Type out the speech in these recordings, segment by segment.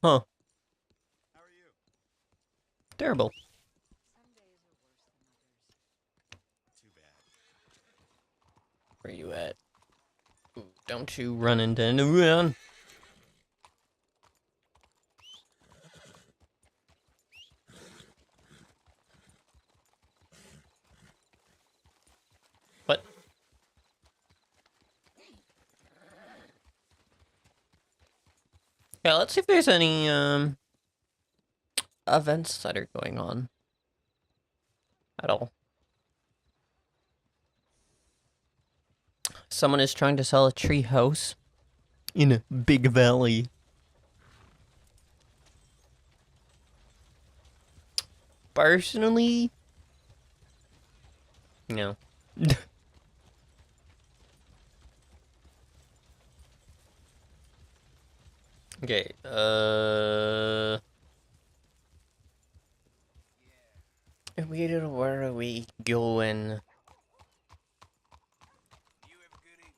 Huh. How are you? Terrible. Some days are worse than others. Too bad. Where you at? Ooh, don't you run into anyone. What? Yeah, let's see if there's any, events that are going on. At all. Someone is trying to sell a tree house in a big valley. Personally, no. Okay, where are we going? You have a good evening.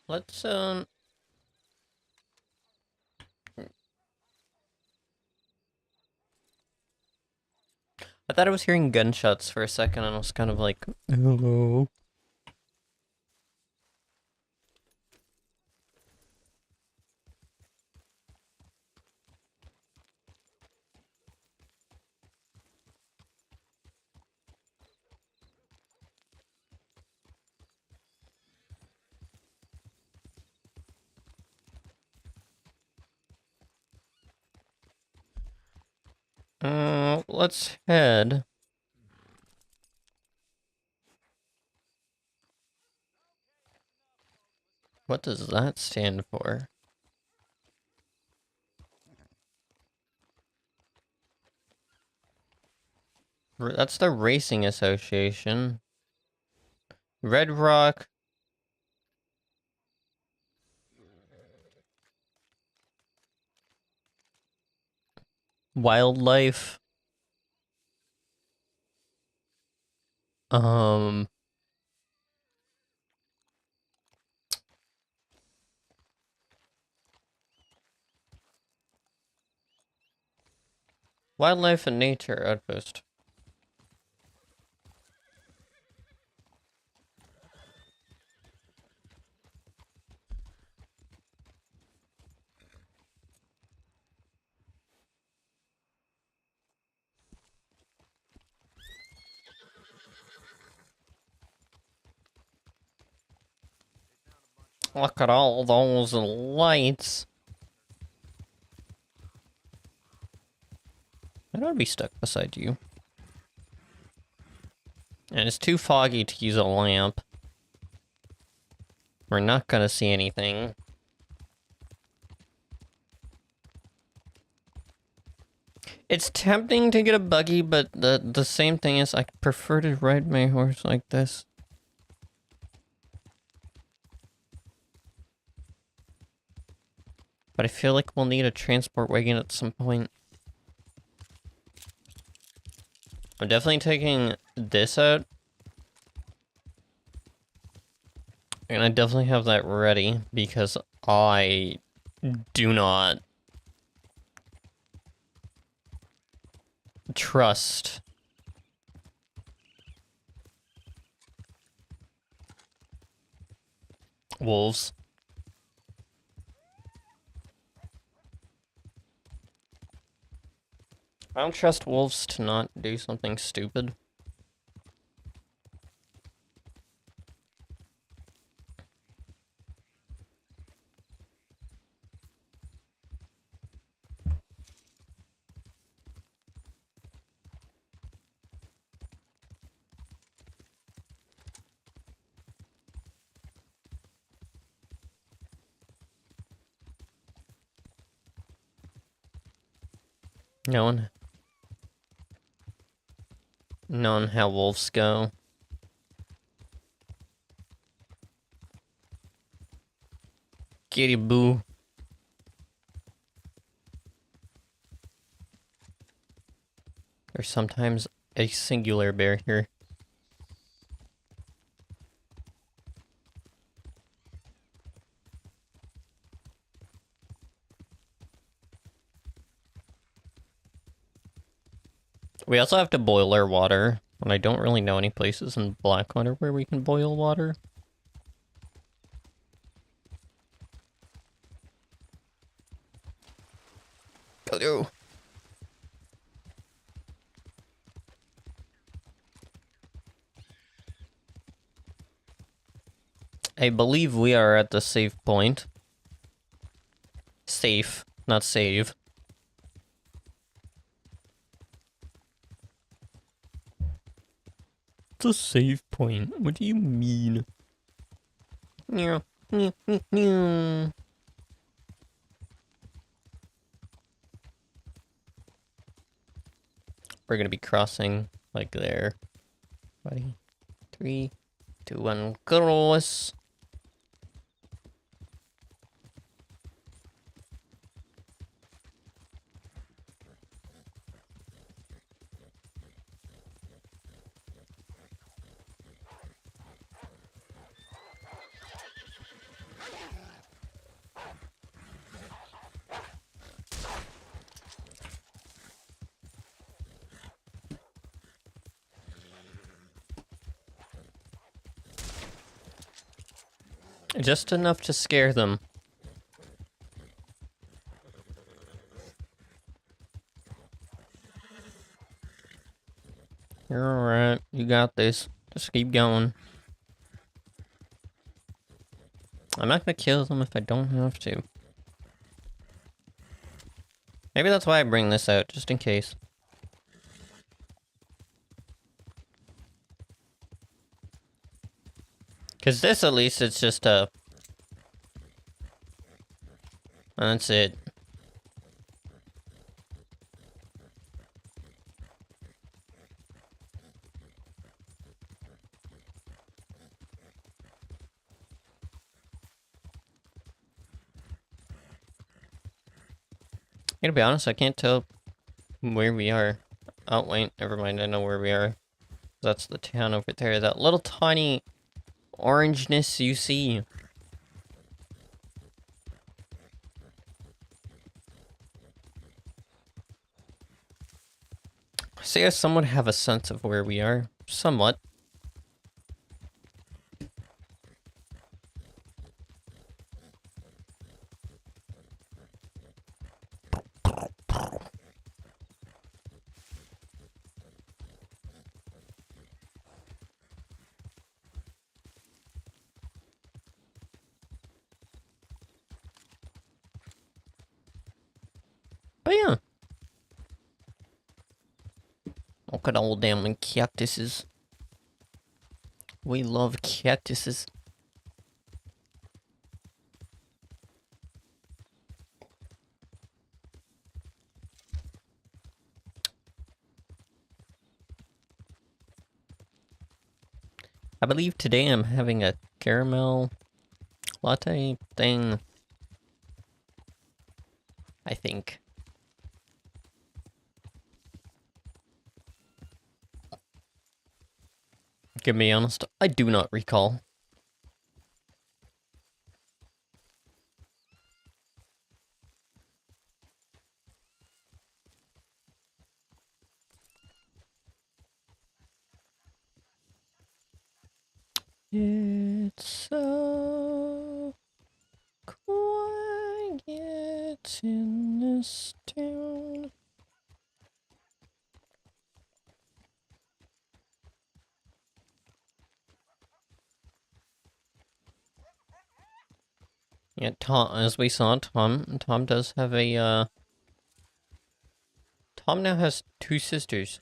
Let's, I thought I was hearing gunshots for a second and I was kind of like, hello. Let's head. What does that stand for? That's the Racing Association. Red Rock. Wildlife. Um. Wildlife and Nature Outpost. Look at all those lights. I don't be stuck beside you. And it's too foggy to use a lamp. We're not gonna see anything. It's tempting to get a buggy, but the same thing is I prefer to ride my horse like this. But I feel like we'll need a transport wagon at some point. I'm definitely taking this out. And I definitely have that ready because I do not trust wolves. I don't trust wolves to not do something stupid. Knowing how wolves go. Kitty boo. There's sometimes a singular bear here. We also have to boil our water, and I don't really know any places in Blackwater where we can boil water. Go. I believe we are at the save point. Safe, not save. It's a save point. What do you mean? Yeah. We're gonna be crossing like there. Ready? 3, 2, 1, cross. Just enough to scare them. You're alright. You got this. Just keep going. I'm not gonna kill them if I don't have to. Maybe that's why I bring this out, just in case. Because this, at least, it's just a... And that's it. To be honest, I can't tell where we are. Oh, wait, never mind, I know where we are. That's the town over there. That little tiny orangeness you see. See, I somewhat have a sense of where we are. Somewhat. But yeah. Look at all damn cactuses. We love cactuses. I believe today I'm having a caramel latte thing. I think. To be honest, I do not recall. It's so quiet in this town. Yeah, Tom, as we saw, Tom does have a, Tom now has 2 sisters.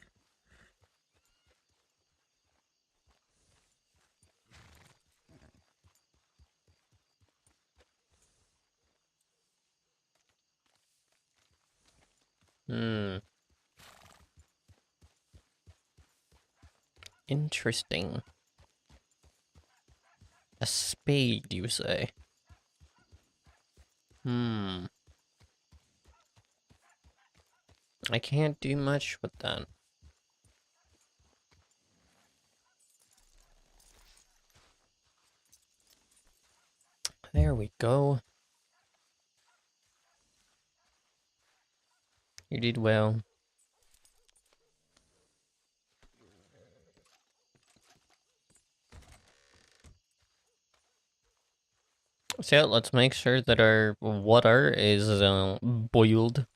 Interesting. A spade, you say? I can't do much with that. There we go. You did well. So yeah, let's make sure that our water is boiled.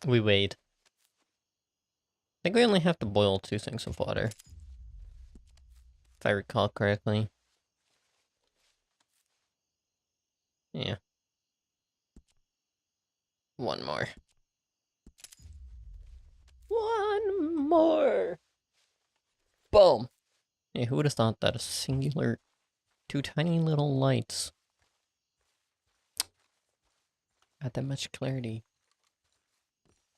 We wait. I think we only have to boil 2 things of water. If I recall correctly. Yeah. 1 more. 1 more! Boom! Yeah, who would have thought that a singular 2 tiny little lights had that much clarity?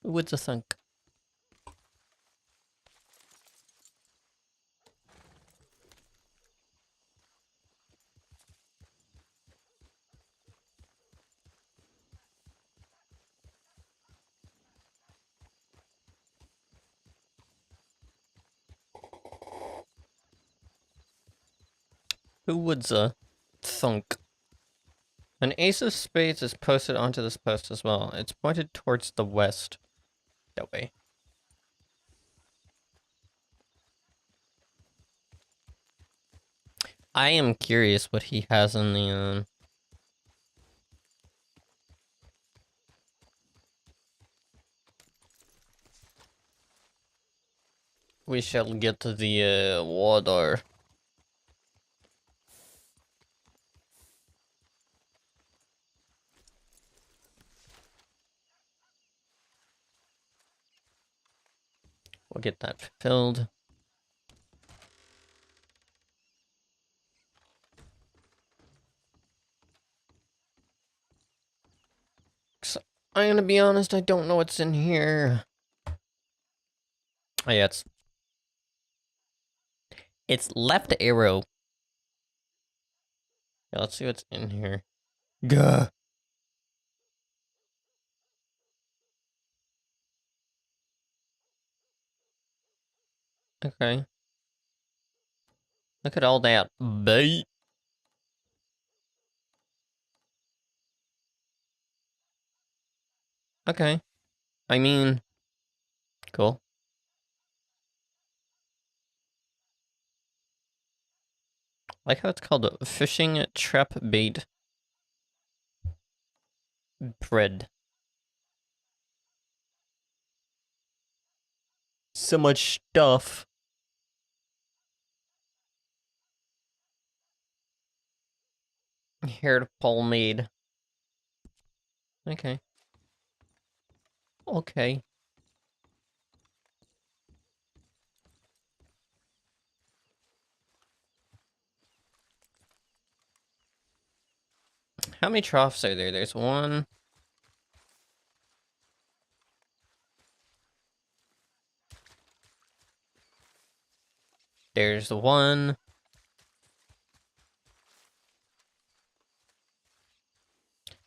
Who would have thunk? Who would thunk? An ace of spades is posted onto this post as well. It's pointed towards the west. That way. I am curious what he has in the, We shall get to the, water. We'll get that filled. So, I'm gonna be honest, I don't know what's in here. Oh yeah, it's left arrow. Yeah, let's see what's in here. Gah. Okay. Look at all that bait. Okay. I mean, cool. I like how it's called a fishing trap bait bread. So much stuff. Hair pomade. Okay. Okay. How many troughs are there? There's 1. There's 1.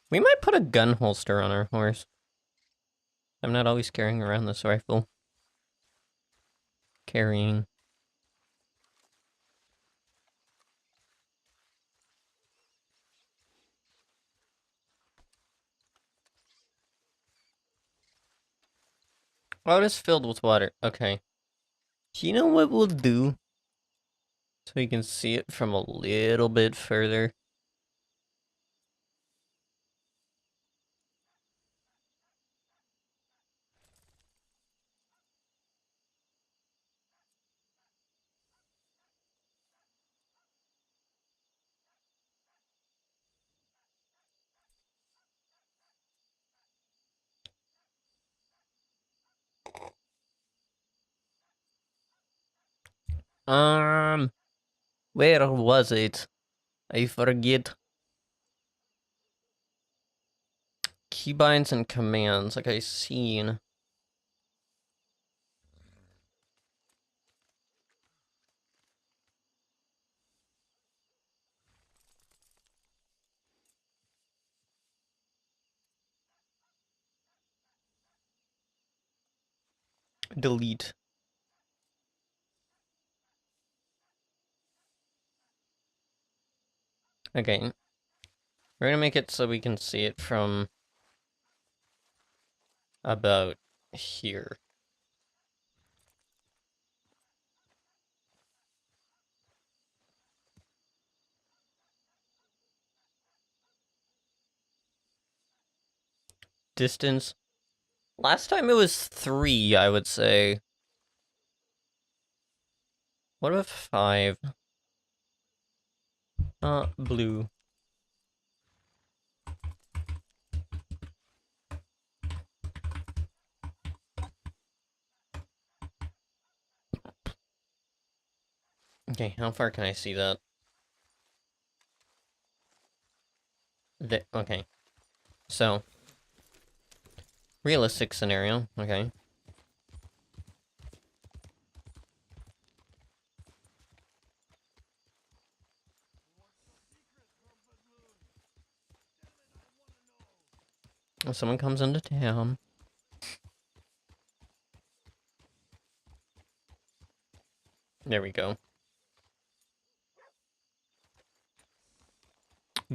We might put a gun holster on our horse. I'm not always carrying around this rifle. Carrying. Oh, it is filled with water. Okay. Do you know what we'll do? So you can see it from a little bit further. Where was it? I forget. Keybinds and commands, like I seen. Delete. Okay. We're gonna make it so we can see it from about here. Distance. Last time it was 3, I would say. What about 5? Blue. Okay, how far can I see that? Okay. So, realistic scenario, okay. If someone comes into town. There we go.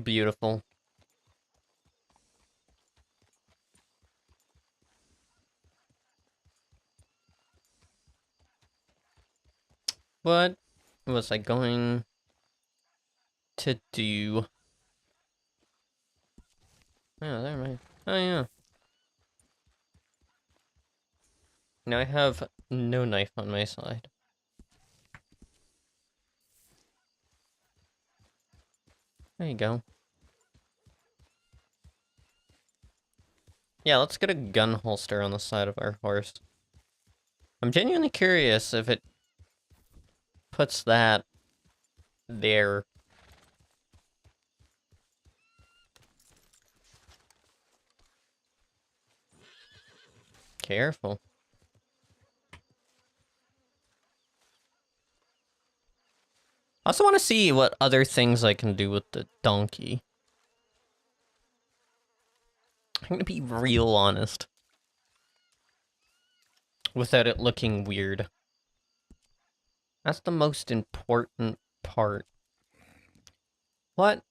Beautiful. What was I going to do? Oh, there am I. Oh, yeah. Now I have no knife on my side. There you go. Yeah, let's get a gun holster on the side of our horse. I'm genuinely curious if it puts that there. Careful. I also want to see what other things I can do with the donkey. I'm gonna be real honest. Without it looking weird. That's the most important part. What?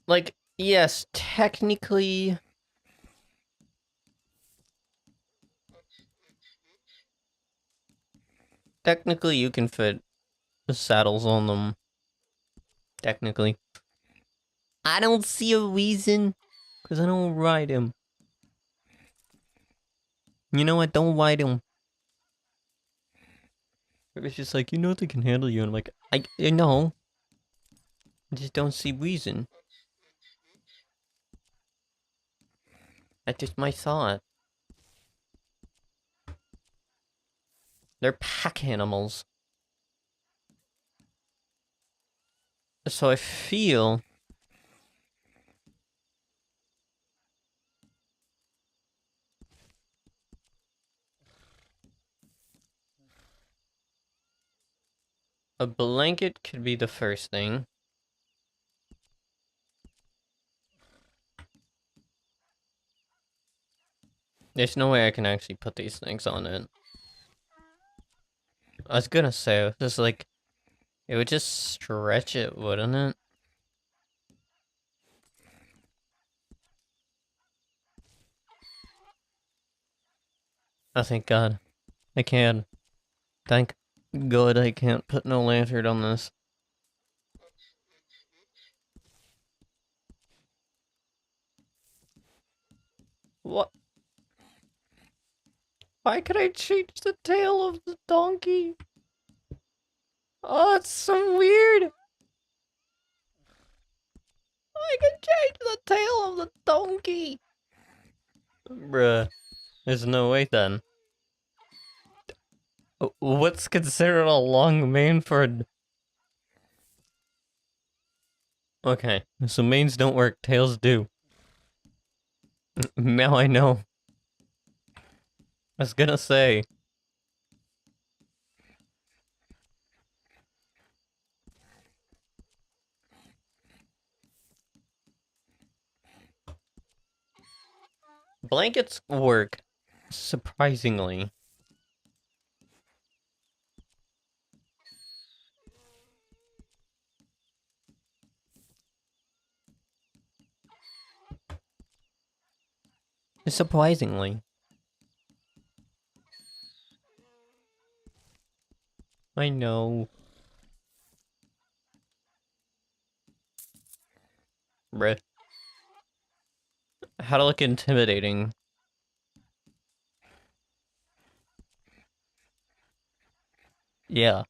Like, yes, technically... Technically, you can fit the saddles on them. Technically. I don't see a reason, because I don't ride him. You know what? Don't ride him. It's just like, you know they can handle you, and I'm like, I know. I just don't see reason. That's just my thought. They're pack animals. So I feel... a blanket could be the first thing. There's no way I can actually put these things on it. I was gonna say, this like... It would just stretch it, wouldn't it? Oh, thank God. I can. Thank God I can't put no lantern on this. What? Why could I change the tail of the donkey? Oh, it's so weird! I can change the tail of the donkey! Bruh. There's no way then. What's considered a long mane for a... Okay, so manes don't work, tails do. Now I know. I was gonna say. Blankets work, surprisingly. Surprisingly. I know. Bruh. How to look intimidating. Yeah.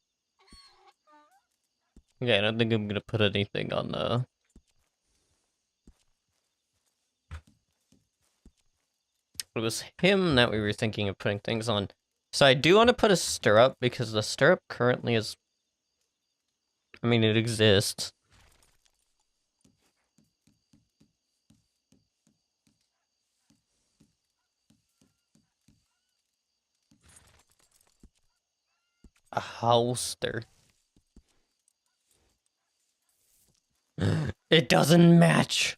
Okay, I don't think I'm gonna put anything on the... It was him that we were thinking of putting things on. So I do want to put a stirrup, because the stirrup currently is... I mean, it exists. A holster. It doesn't match!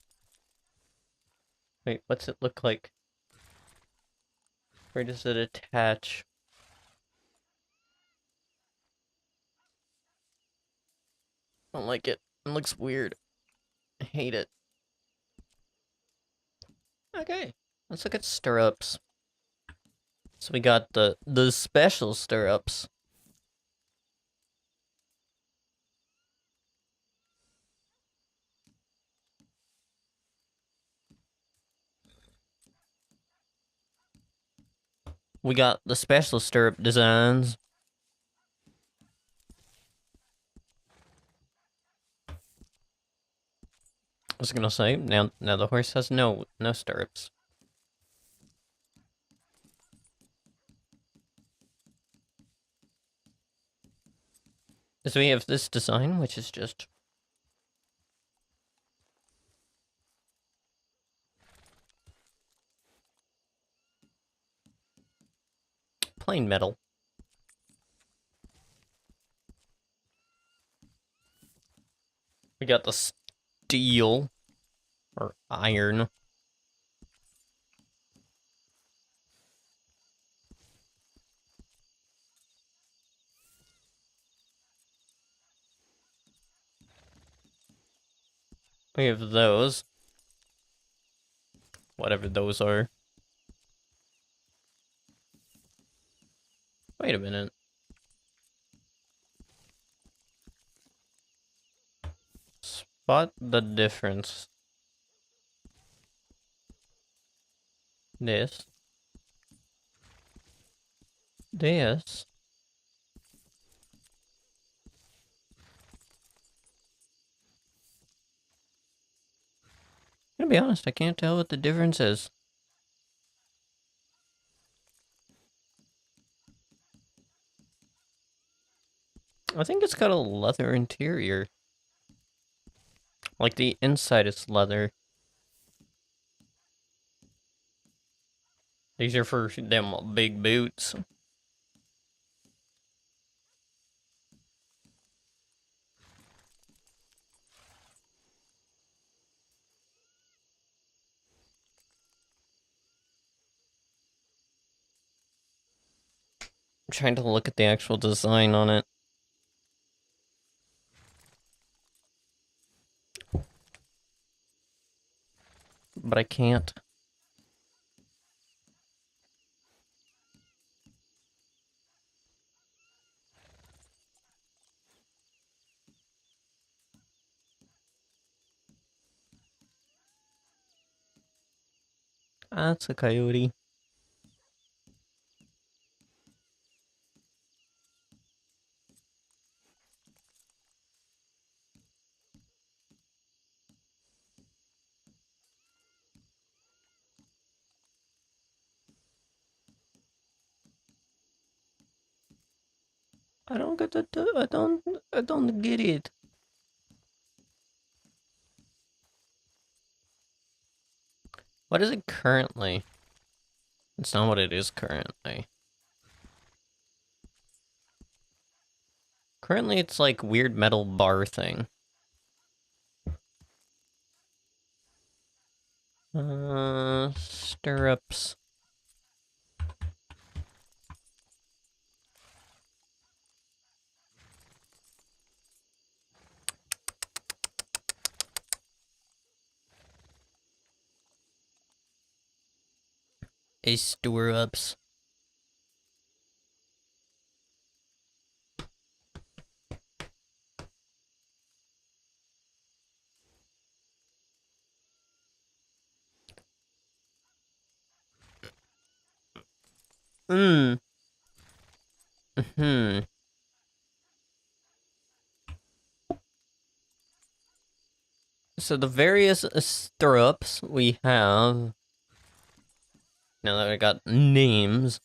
Wait, what's it look like? Where does it attach? I don't like it. It looks weird. I hate it. Okay, let's look at stirrups. So we got the special stirrups. We got the special stirrup designs. I was gonna say, now the horse has no stirrups. So we have this design, which is just plain metal. We got the steel or iron. We have those. Whatever those are. Wait a minute. Spot the difference. This. This. I'm gonna be honest, I can't tell what the difference is. I think it's got a leather interior. Like the inside is leather. These are for them big boots. I'm trying to look at the actual design on it. But I can't. That's a coyote. I don't get it. I don't get it. What is it currently? It's not what it is currently. Currently, it's like weird metal bar thing. Stirrups. Stirrups. Hmm. Hmm. So the various stirrups we have. Now that I got names.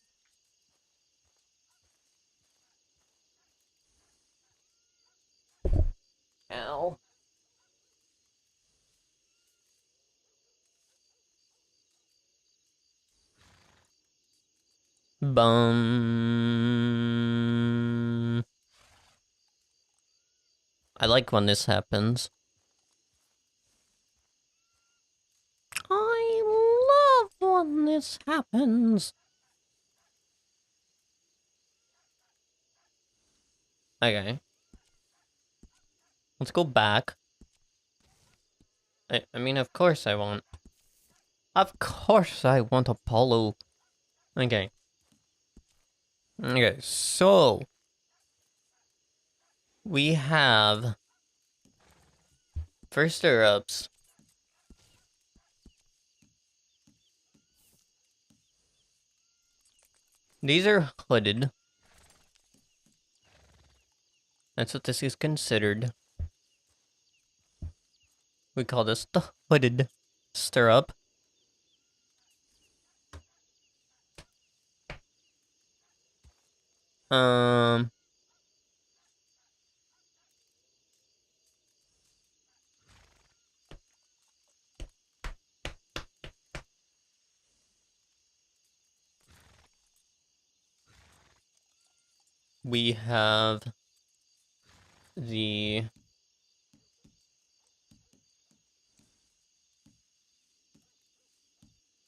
Ow. Bum. I like when this happens. I love when this happens. Okay. Let's go back. I mean, of course I want. Of course I want Apollo. Okay. Okay, so we have first stirrups. These are hooded. That's what this is considered. We call this the hooded stirrup. Um, we have the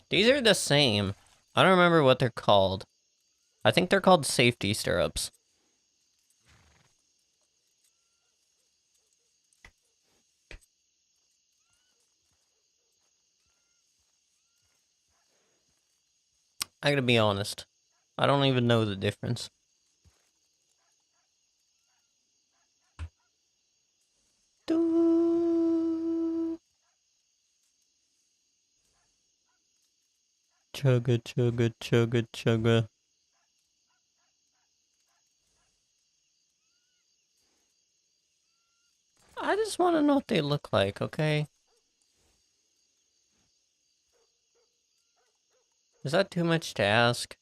these are the same. I don't remember what they're called. I think they're called safety stirrups. I gotta be honest. I don't even know the difference. Doo. Chugga, chugga, chugga, chugga. I just want to know what they look like, okay? Is that too much to ask?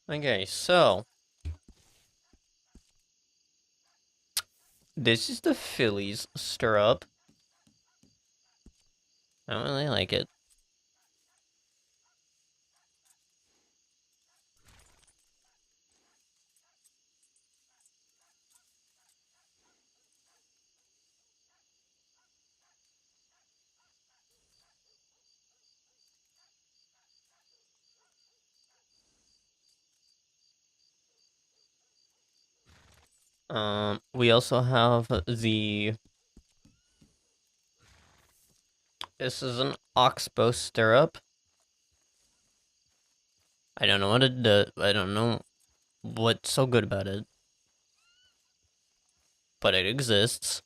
Okay, so this is the Phillies stirrup. I don't really like it. We also have the. This is an oxbow stirrup. I don't know what it does. I don't know what's so good about it, but it exists.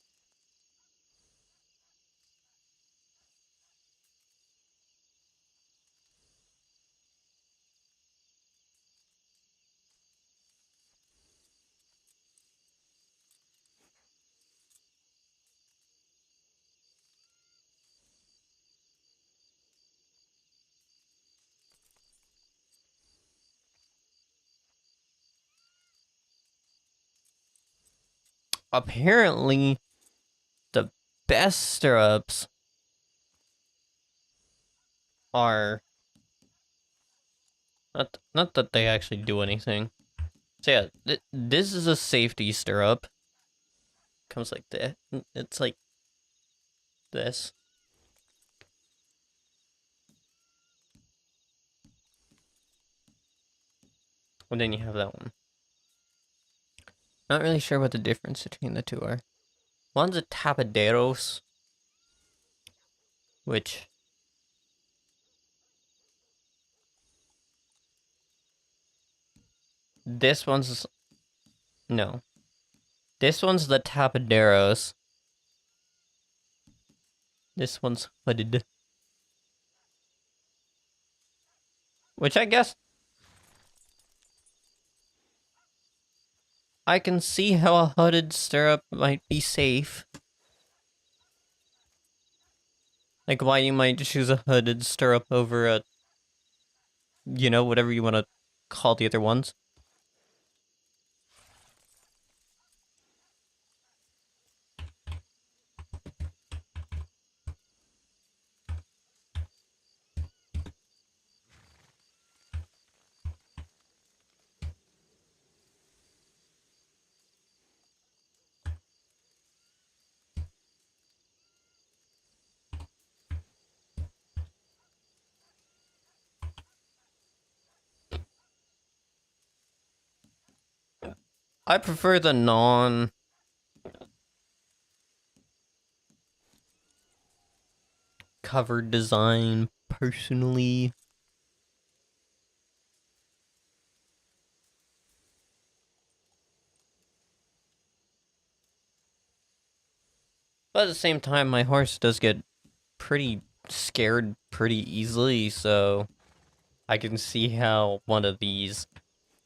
Apparently, the best stirrups are not that they actually do anything. So yeah, this is a safety stirrup. Comes like that. It's like this. And then you have that one. Not really sure what the difference between the two are. One's a tapaderos, which this one's no. This one's the tapaderos. This one's hooded. Which I guess I can see how a hooded stirrup might be safe. Like why you might choose a hooded stirrup over a, you know, whatever you want to call the other ones. I prefer the non covered design personally. But at the same time, my horse does get pretty scared pretty easily, so I can see how one of these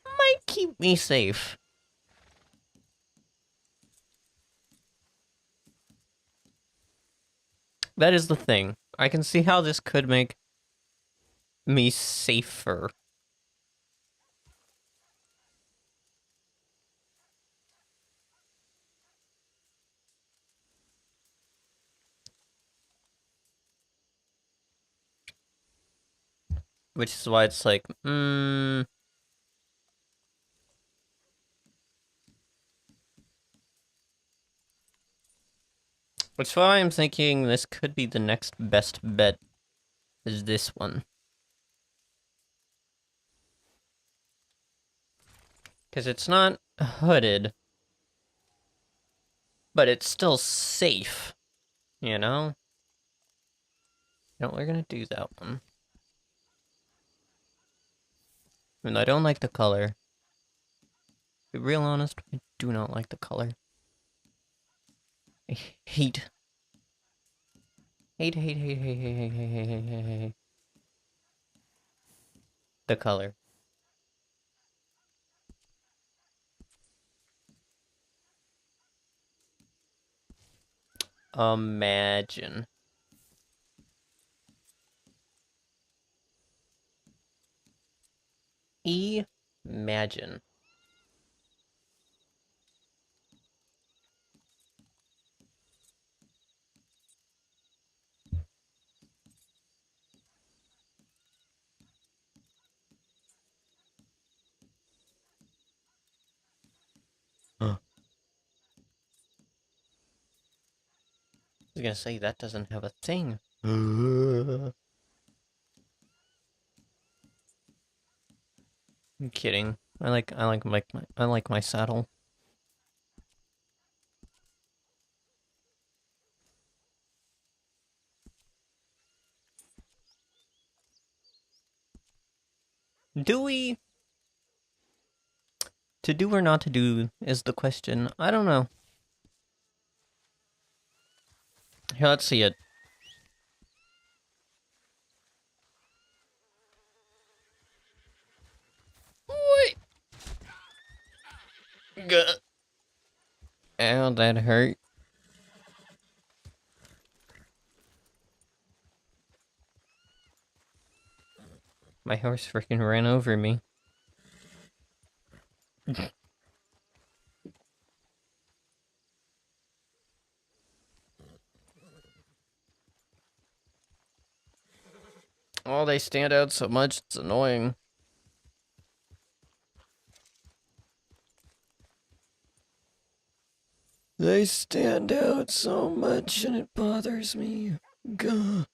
might keep me safe. That is the thing. I can see how this could make me safer. Which is why it's like, which is why I'm thinking this could be the next best bet, is this one. Because it's not hooded, but it's still safe, you know? No, we're gonna do that one. And I don't like the color. To be real honest, I do not like the color. I hate. Hate the color. Imagine. Imagine. Huh. I was gonna say that doesn't have a thing. I'm kidding. I like my saddle. Do we? To do or not to do is the question. I don't know. Here, let's see it. Wait. Ow, that hurt. My horse freaking ran over me. Oh, they stand out so much, it's annoying. They stand out so much and it bothers me. Gah.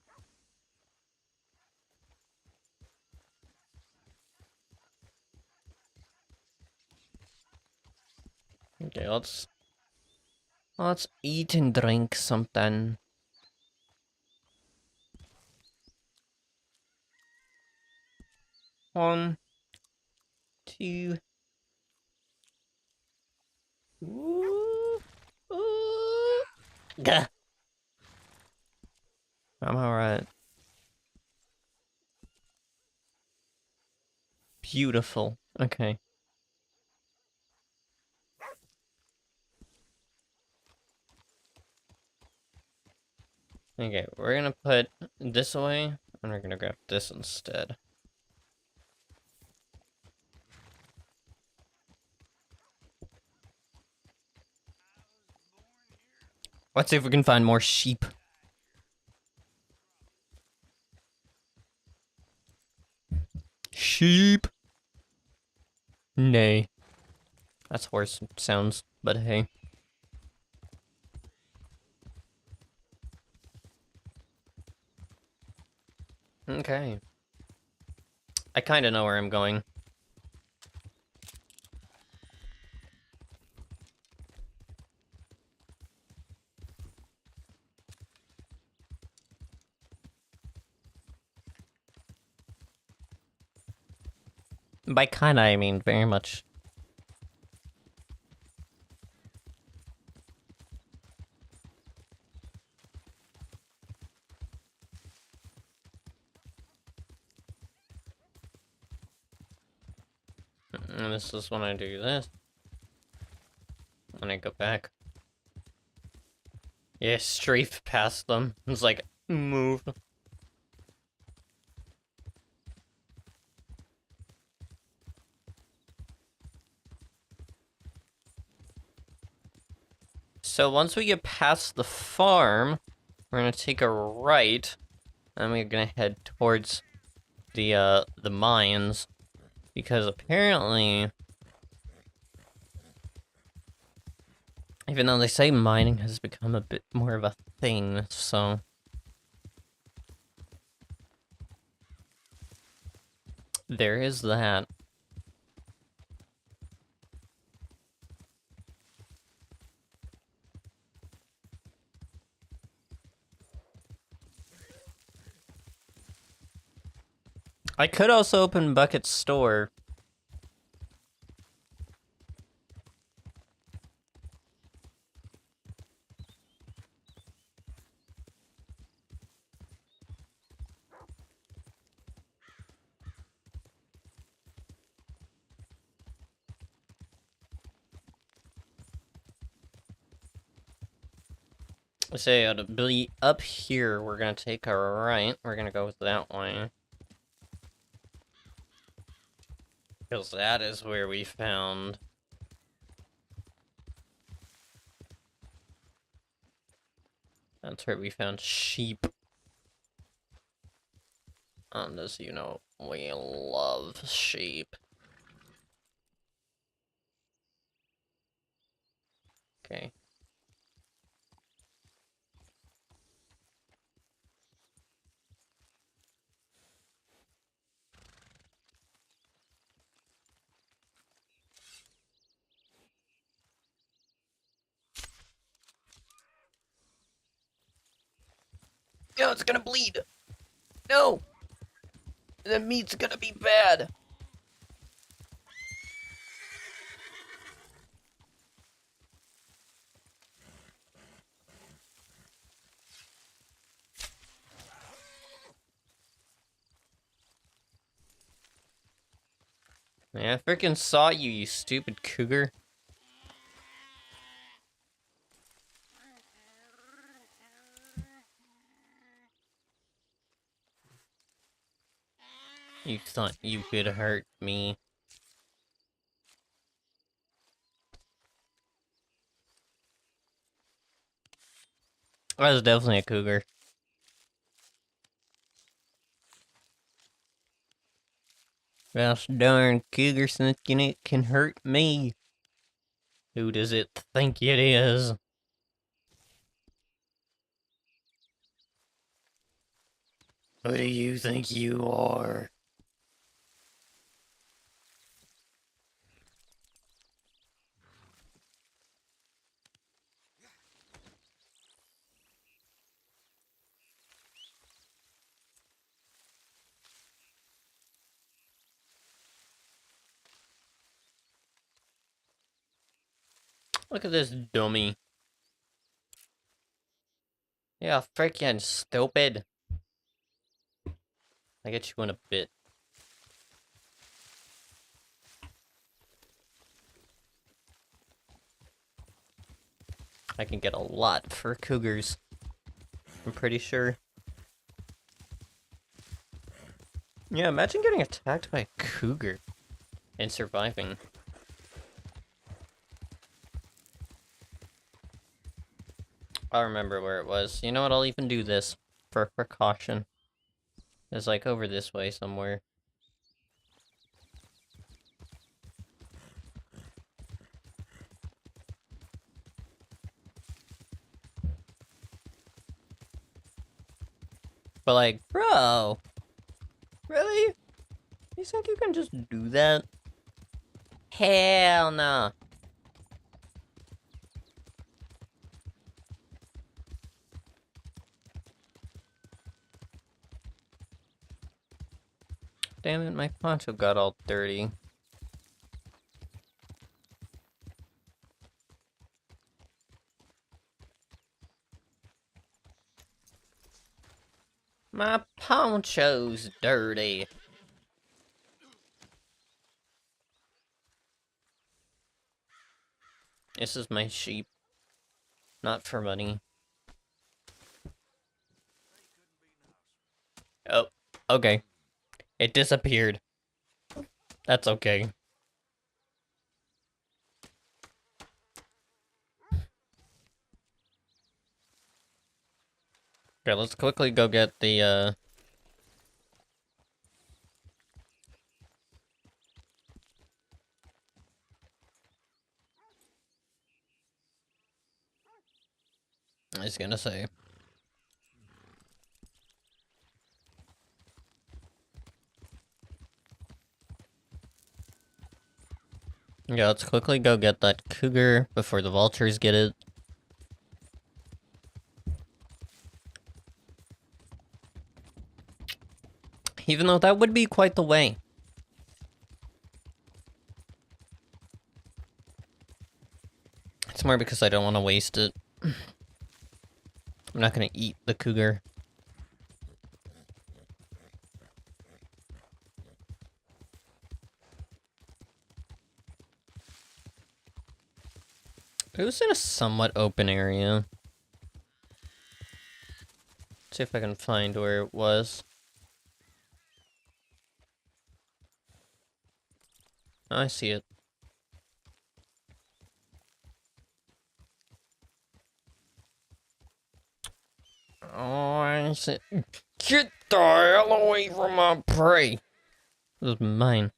Okay, let's eat and drink something. One, two. Ooh, ooh. Gah. I'm alright. Beautiful. Okay. Okay, we're gonna put this away, and we're gonna grab this instead. Let's see if we can find more sheep. Sheep! Nay. That's horse sounds, but hey. Okay. I kinda know where I'm going. By kinda, I mean very much. And this is when I do this. When I go back. Yeah, strafe past them. It's like, move. So once we get past the farm, we're gonna take a right, and we're gonna head towards the mines, because apparently, even though they say mining has become a bit more of a thing, so there is that. I could also open Bucket's store. I say to be up here, we're gonna take a right. We're gonna go that way. Because that is where we found... That's where we found sheep. As you know, we love sheep. Okay. No, it's gonna bleed! No! The meat's gonna be bad! Man, I freaking saw you, you stupid cougar. You thought you could hurt me. That was definitely a cougar. Gosh darn cougar thinking it can hurt me. Who does it think it is? Who do you think you are? Look at this dummy. Yeah, freaking stupid. I get you in a bit. I can get a lot for cougars. I'm pretty sure. Yeah, imagine getting attacked by a cougar and surviving. I'll remember where it was. You know what? I'll even do this for precaution. It's like over this way somewhere. But like, bro, really? You think you can just do that? Hell nah. Damn it, my poncho got all dirty. My poncho's dirty. This is my sheep. Not for money. Oh, okay. It disappeared. That's okay. Okay, let's quickly go get the, I was gonna say. Yeah, let's quickly go get that cougar before the vultures get it. Even though that would be quite the way. It's more because I don't want to waste it. I'm not gonna eat the cougar. It was in a somewhat open area. Let's see if I can find where it was. Oh, I see it. Oh, I see. Get the hell away from my prey! This is mine.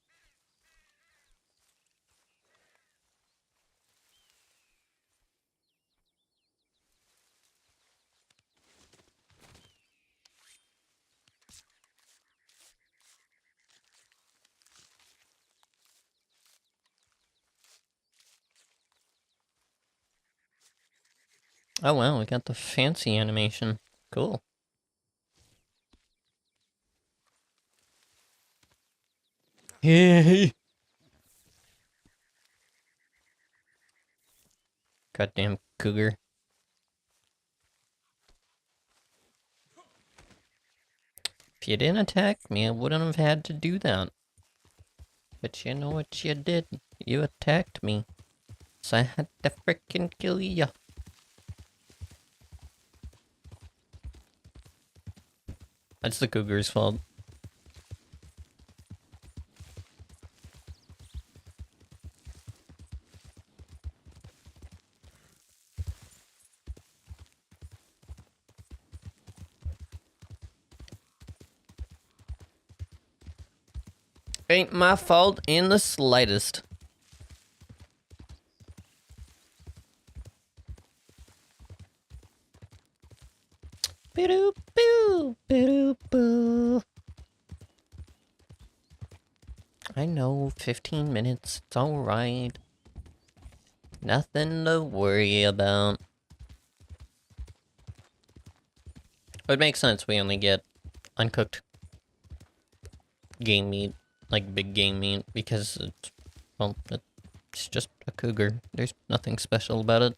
Oh wow, we got the fancy animation. Cool. Hey! Goddamn cougar. If you didn't attack me, I wouldn't have had to do that. But you know what you did? You attacked me. So I had to frickin' kill ya. That's the cougar's fault. Ain't my fault in the slightest. Boo-doo-boo, boo-doo-boo. I know, 15 minutes, it's alright. Nothing to worry about. It makes sense we only get uncooked game meat, like big game meat, because it's, well, it's It's just a cougar. There's nothing special about it.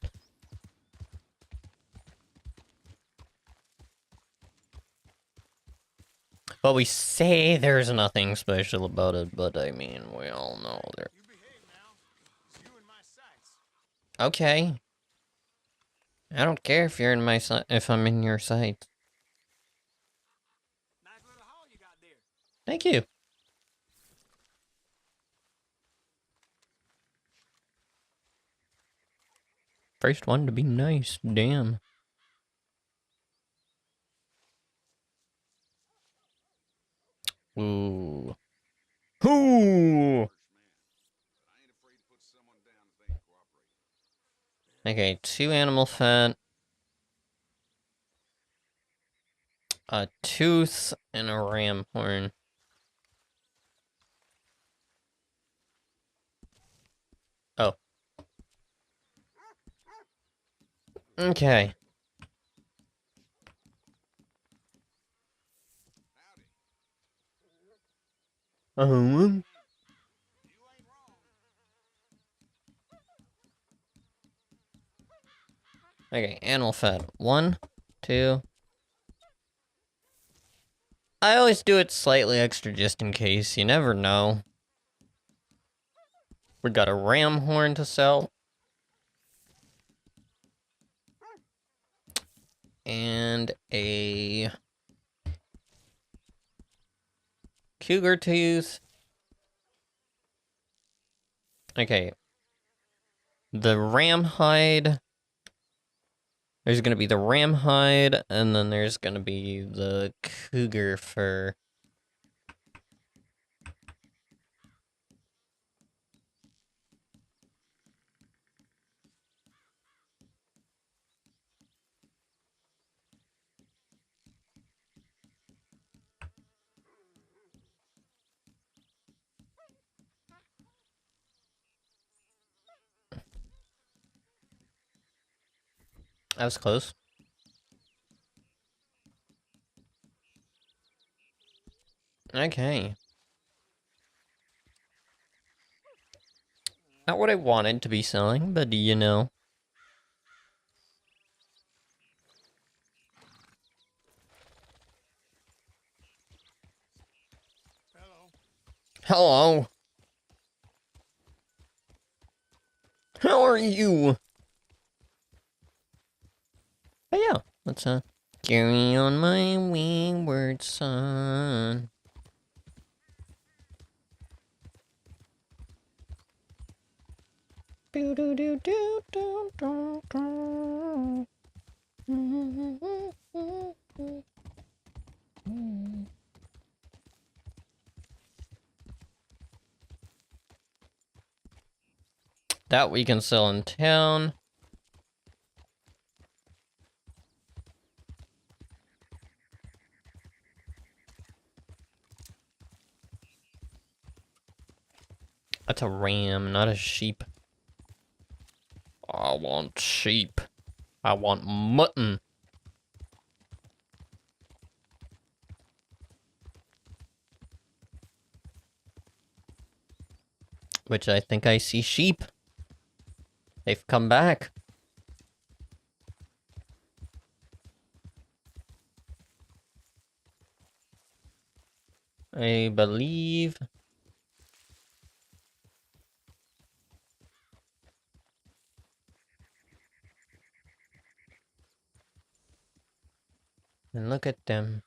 Well, we say there's nothing special about it, but I mean, we all know there. You behave now. It's you in my sights. Okay. I don't care if you're in my sight, if I'm in your sight. Nice little haul you got there. Thank you. First one to be nice. Damn. Ooh. Ooh. Okay, 2 animal fat, a tooth, and a ram horn. Oh. Okay. Um. Okay, animal fat. 1, 2. I always do it slightly extra just in case. You never know. We got a ram horn to sell. And a cougar tooth. Okay. The ram hide. There's gonna be the ram hide, and then there's gonna be the cougar fur. That was close. Okay. Not what I wanted to be selling, but you know. Hello. Hello. How are you? But yeah, let's carry on my wayward son. That we can sell in town. That's a ram, not a sheep. I want sheep. I want mutton. Which I think I see sheep. They've come back. I believe. And look at them.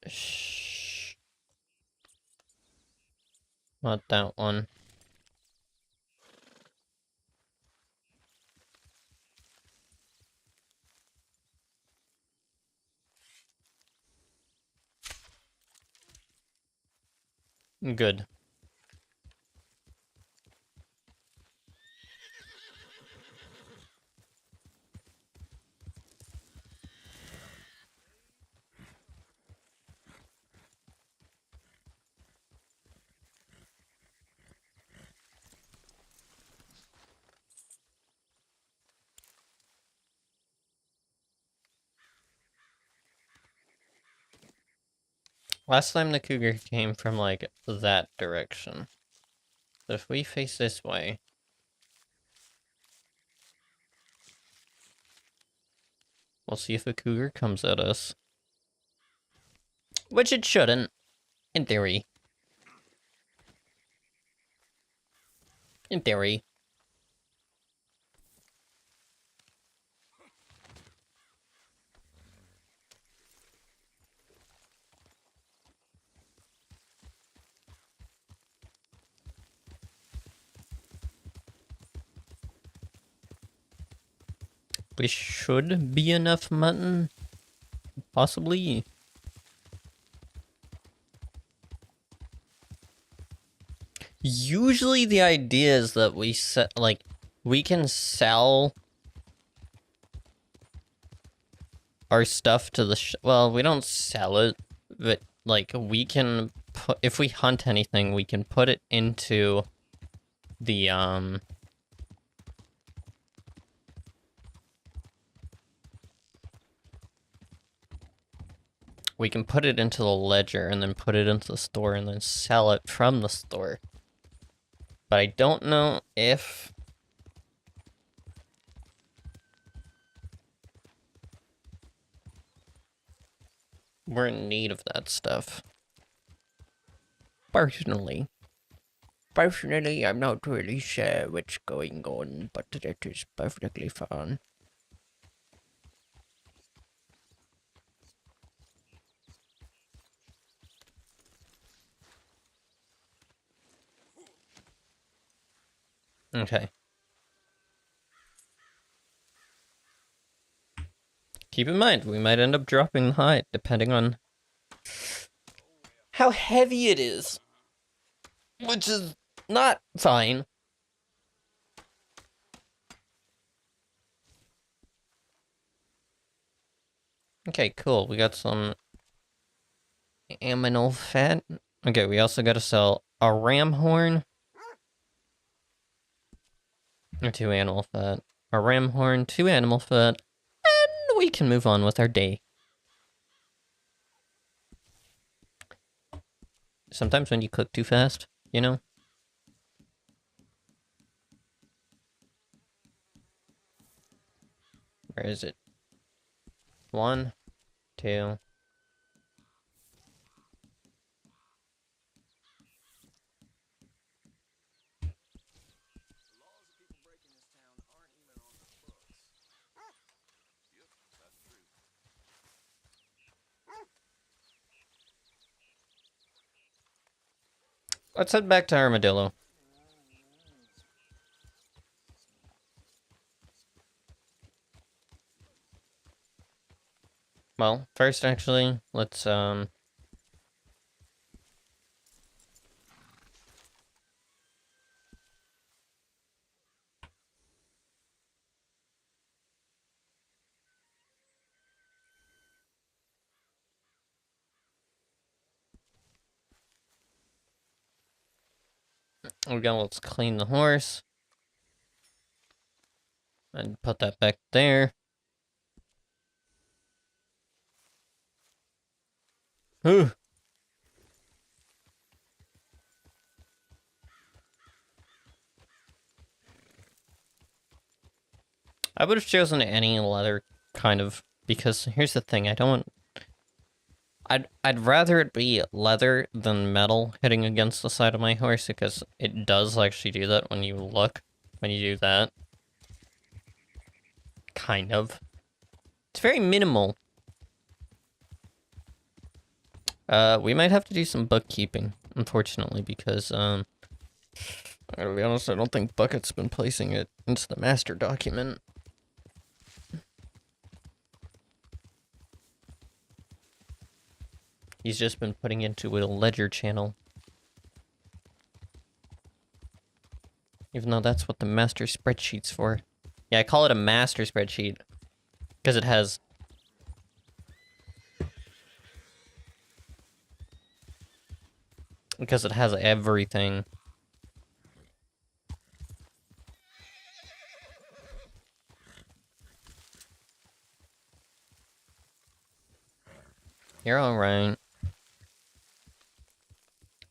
Shh. Not that one. Good. Last time the cougar came from, like, that direction. So if we face this way... we'll see if a cougar comes at us. Which it shouldn't, in theory. In theory. We should be enough mutton. Possibly. Usually the idea is that we set, like, we can sell our stuff to the well, we don't sell it, but, like, we can put, if we hunt anything, we can put it into the, we can put it into the ledger and then put it into the store and then sell it from the store. But I don't know if... we're in need of that stuff. Personally. Personally, I'm not really sure what's going on, but that is perfectly fine. Okay. Keep in mind, we might end up dropping the hide, depending on how heavy it is. Which is not fine. Okay, cool. We got some aminal fat. Okay, we also gotta sell a ram horn. Or 2 animal fat. A ram horn, 2 animal fat. And we can move on with our day. Sometimes when you cook too fast, you know? Where is it? 1, 2. Let's head back to Armadillo. Well, first actually, let's let's clean the horse. And put that back there. Ooh. I would have chosen any leather, kind of, because here's the thing, I'd rather it be leather than metal hitting against the side of my horse, because it does actually do that when you look, when you do that. Kind of. It's very minimal. We might have to do some bookkeeping, unfortunately, because, I gotta be honest, I don't think Bucket's been placing it into the master document. He's just been putting into a ledger channel. Even though that's what the master spreadsheet's for. Yeah, I call it a master spreadsheet. Because it has... because it has everything. You're alright.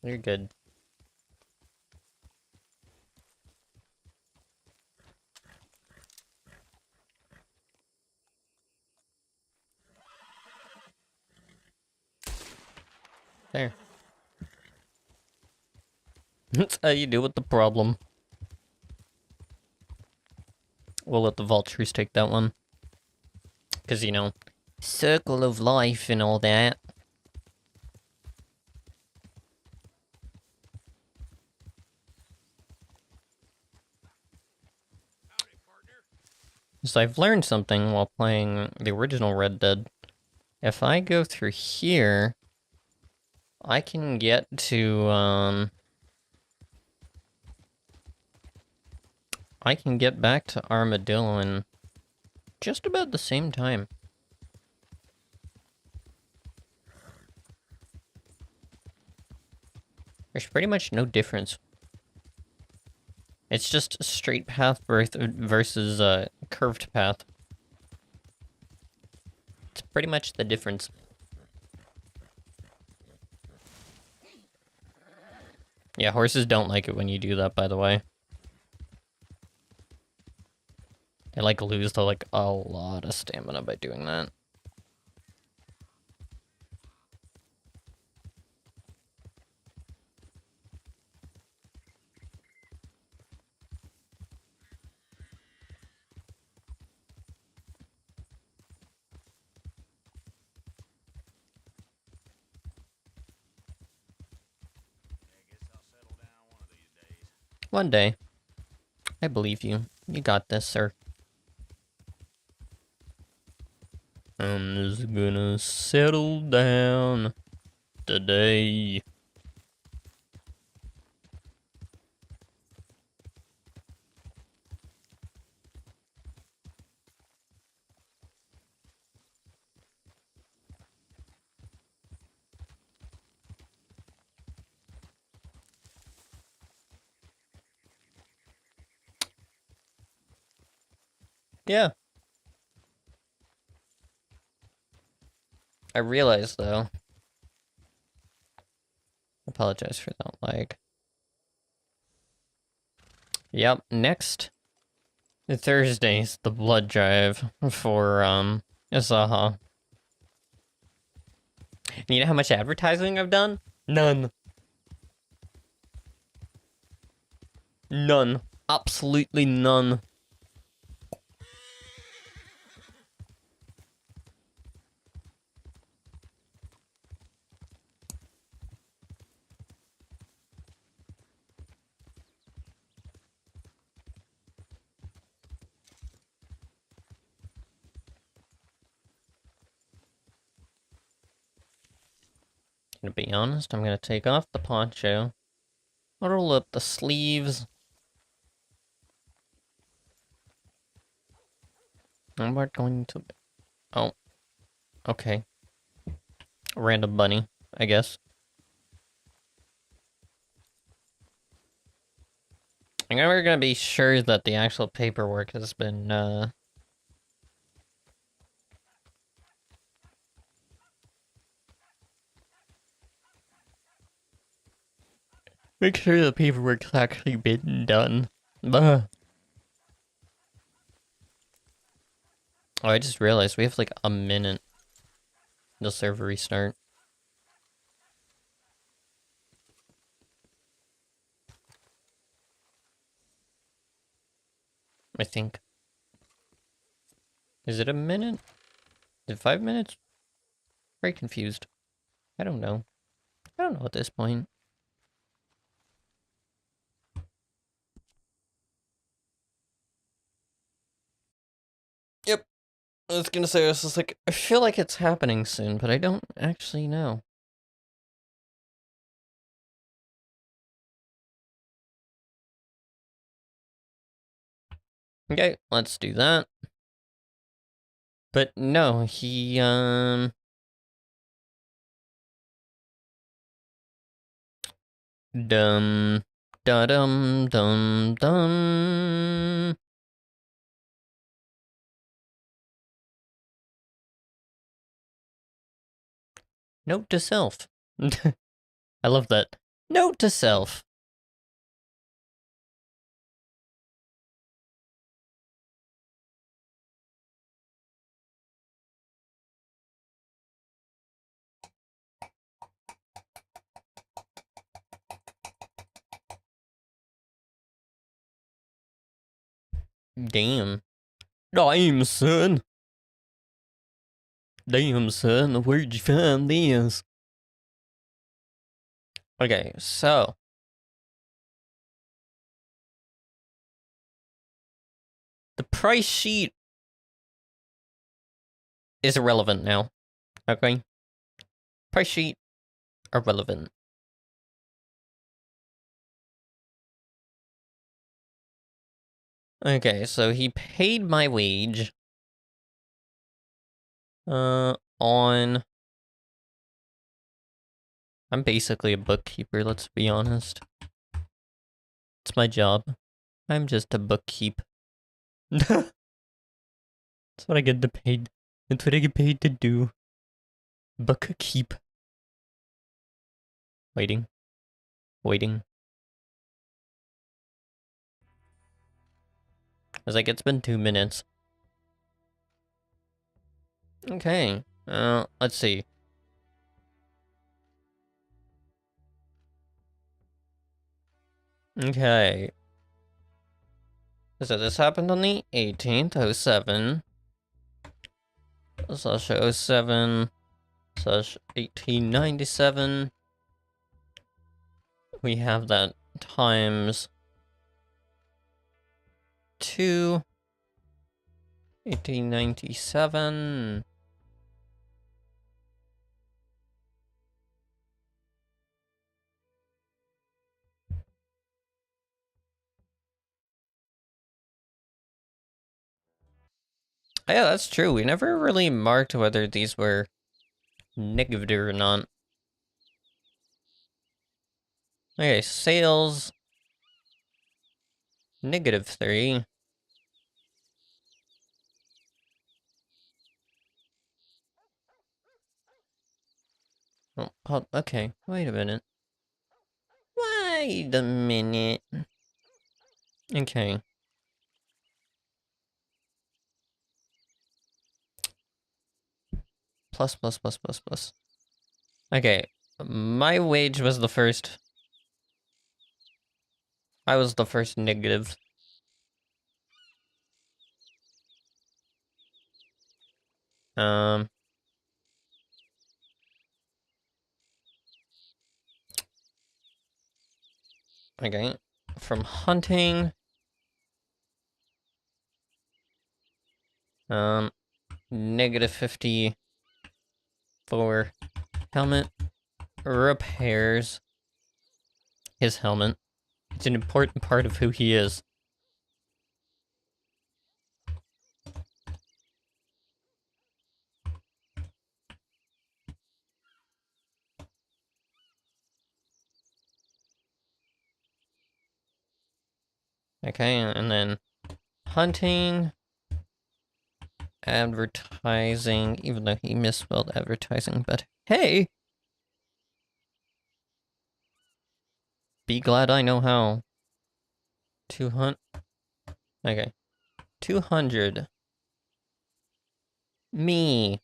You're good. There. That's how you deal with the problem. We'll let the vultures take that one. Because, you know, circle of life and all that. Howdy, partner. So I've learned something while playing the original Red Dead. If I go through here, I can get to, I can get back to Armadillo in just about the same time. There's pretty much no difference. It's just a straight path versus a curved path. It's pretty much the difference. Yeah, horses don't like it when you do that, by the way. They like lose to like a lot of stamina by doing that. I guess I'll settle down one of these days. One day. I believe you. You got this, sir. I'm just gonna settle down today. Yeah. I realize, though. Apologize for that lag. Yep, next Thursday's the blood drive for, Asaha. And you know how much advertising I've done? None. None. Absolutely none. To be honest, I'm gonna take off the poncho, roll up the sleeves, and we're going to... Oh, okay. Random bunny, I guess. And we're gonna be sure that the actual paperwork has been, make sure the paperwork's actually been done. Ugh. Oh, I just realized we have like a minute. The server restart. I think. Is it a minute? Is it 5 minutes? Very confused. I don't know. I don't know at this point. Yep. I was gonna say, I was just like, I feel like it's happening soon, but I don't actually know. Okay, let's do that. But no, he, dum, da dum, dum, dum. Note to self. I love that. Note to self. Damn. Damn, son. Damn, son, where'd you find this? Okay, so. The price sheet is irrelevant now. Okay? Price sheet, irrelevant. Okay, so he paid my wage. On... I'm basically a bookkeeper, let's be honest. It's my job. I'm just a bookkeep. That's what I get paid. That's what I get paid to do. Bookkeep. Waiting. Waiting. I was like, it's been 2 minutes. Okay. Let's see. Okay. So this happened on the 18th, 07. Slash 07. Slash 1897. We have that times 2. 1897. Yeah, that's true. We never really marked whether these were negative or not. Okay, sales. -3. Oh, okay. Wait a minute. Wait a minute. Okay. Plus, plus, plus, plus, plus. Okay. My wage was the first. I was the first negative. Okay. From hunting. -50 for helmet repairs. His helmet. It's an important part of who he is. Okay, and then hunting, advertising, even though he misspelled advertising, but hey! Be glad I know how. 200. Okay. 200. Me.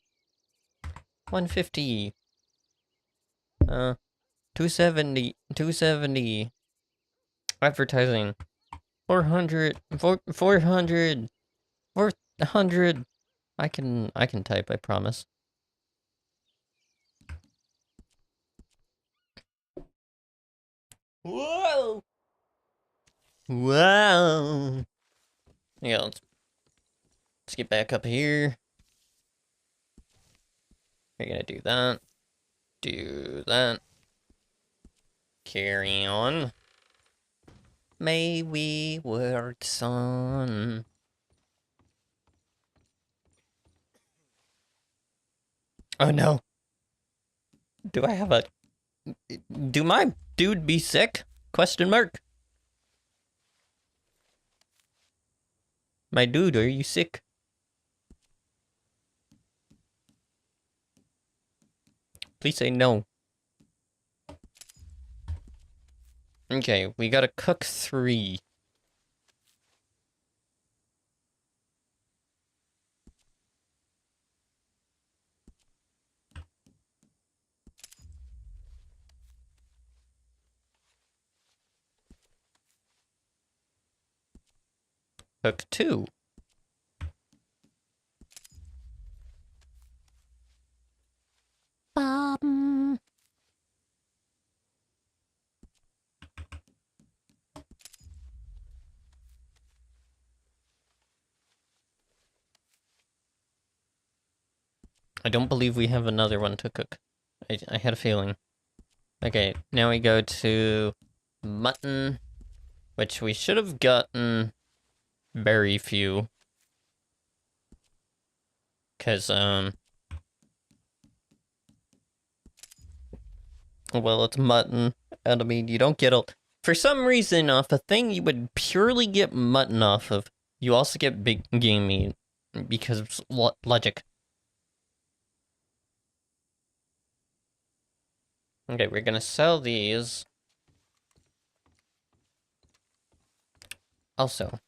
150. 270. 270. Advertising. 400. 400. 400. I can type, I promise. Whoa! Wow! Yeah, let's get back up here. We're gonna do that. Do that. Carry on. May we work son. Oh no. Do I have a... Do my dude be sick? Question mark. My dude, are you sick? Please say no. Okay, we gotta cook 3. Cook 2. Bum. I don't believe we have another one to cook. I had a feeling. Okay, now we go to mutton, which we should have gotten very few. Cause, well, it's mutton, and I mean, you don't get for some reason, off a thing you would purely get mutton off of, you also get big game meat, because it's logic. Okay, we're gonna sell these. Also,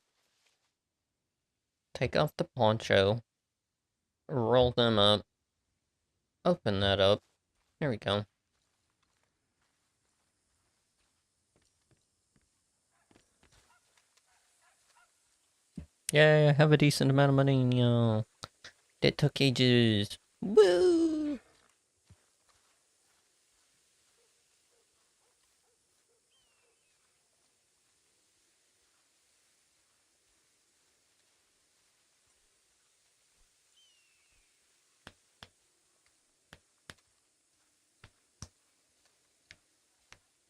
take off the poncho, roll them up, open that up. There we go. Yeah, I have a decent amount of money, y'all. That took ages. Woo!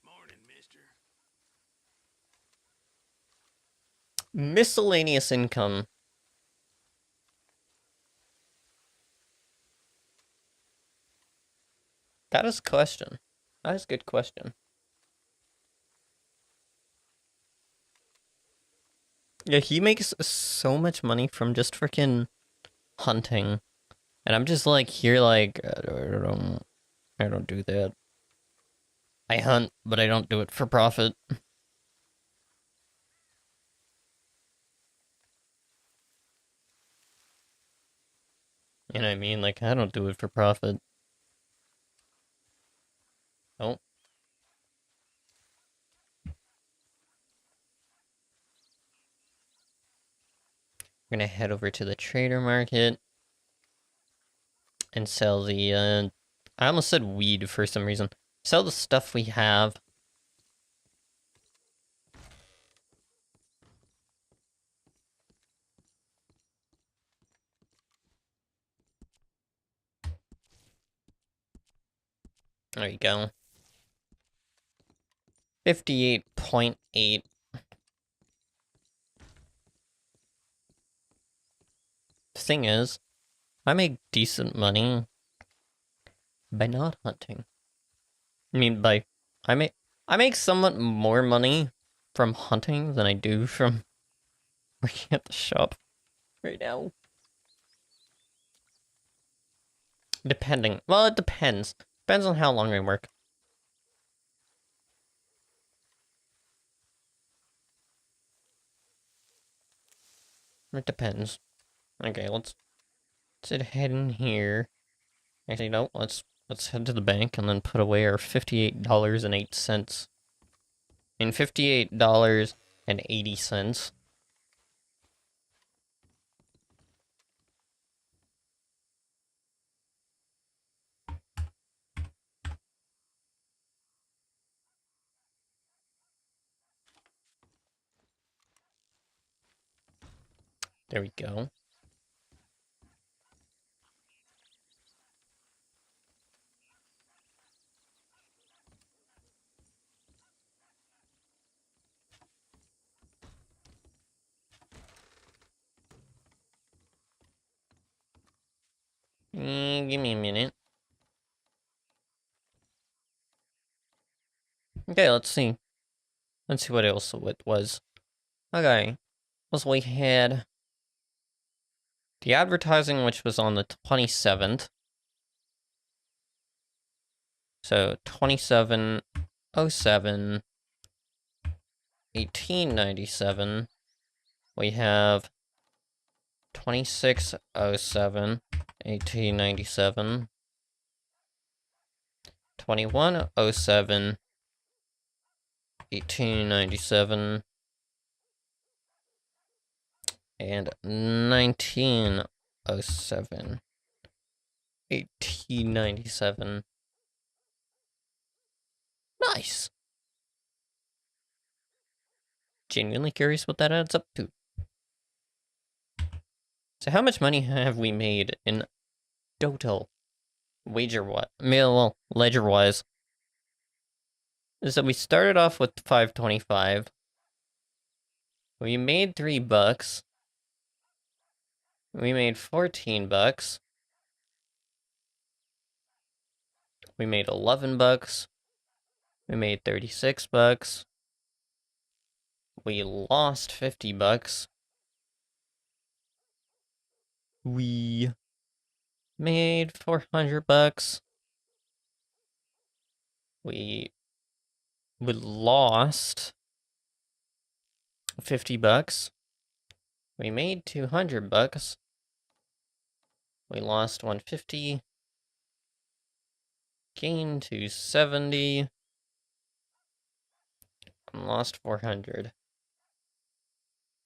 Morning, mister. Miscellaneous income. That is a question. That is a good question. Yeah, he makes so much money from just freaking hunting. And I'm just like here like I don't do that. I hunt, but I don't do it for profit. You know what I mean? Like I don't do it for profit. Oh. We're gonna head over to the trader market and sell the I almost said weed for some reason. Sell the stuff we have. There you go. 58.8. The thing is, I make decent money by not hunting. I mean, I make somewhat more money from hunting than I do from working at the shop right now. Depending. Well, it depends. Depends on how long I work. It depends. Okay, let's head in here. Actually, no, let's head to the bank and then put away our $58.08. And $58.80. There we go. Give me a minute. Okay, let's see. Let's see what else it was. Okay. So we had the advertising, which was on the 27th. So 2707. 1897. We have 2607, 1897. 2107, 1897. And 1907, 1897. Nice. Genuinely curious what that adds up to. So how much money have we made in total? Wager-wise? Well, ledger-wise. So we started off with 525. We made $3. We made $14. We made $11. We made $36. We lost $50. We made $400. We lost $50. We made $200. We lost 150. Gained 270. And lost 400.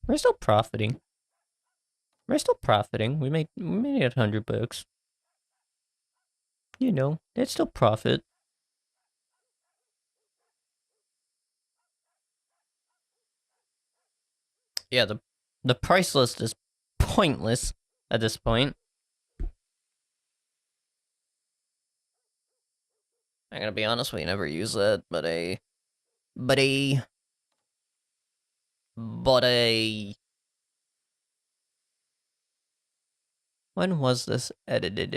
We're still profiting. We're still profiting. We made $100. You know, it's still profit. Yeah, the price list is pointless at this point. I'm gonna be honest, we never use that, but when was this edited?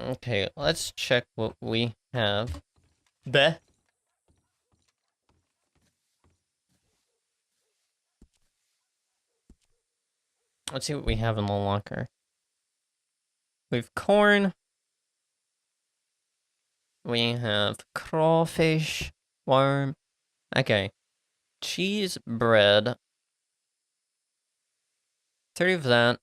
Okay, let's check what we have. Let's see what we have in the locker. We have corn. We have crawfish, worm. Okay. Cheese, bread. 30 of that.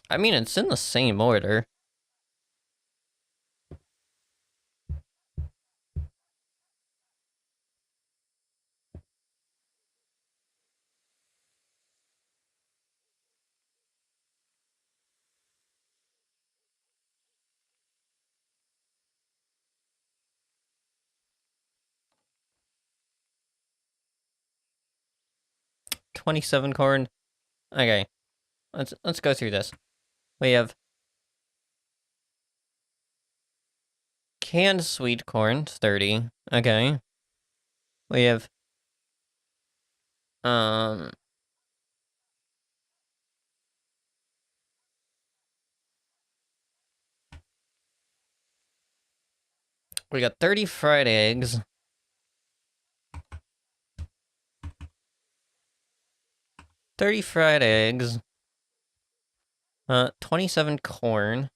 I mean, it's in the same order. $27 corn. Okay. Let's go through this. We have canned sweet corn, 30. Okay. We have we got 30 fried eggs. 30 fried eggs. 27 corn.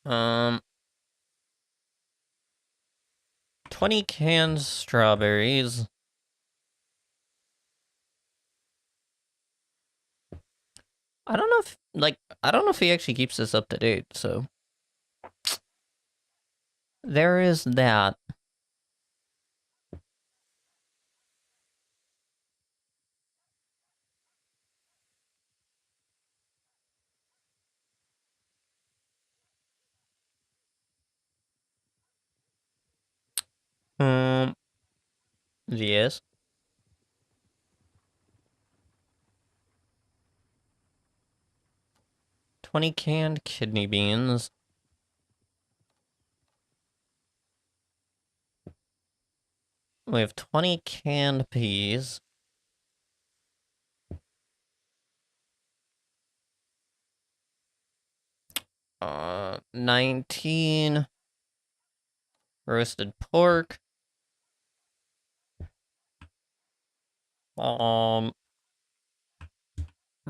Um, 20 canned strawberries. I don't know if he actually keeps this up to date, so there is that. Yes. 20 canned kidney beans. We have 20 canned peas. 19 roasted pork.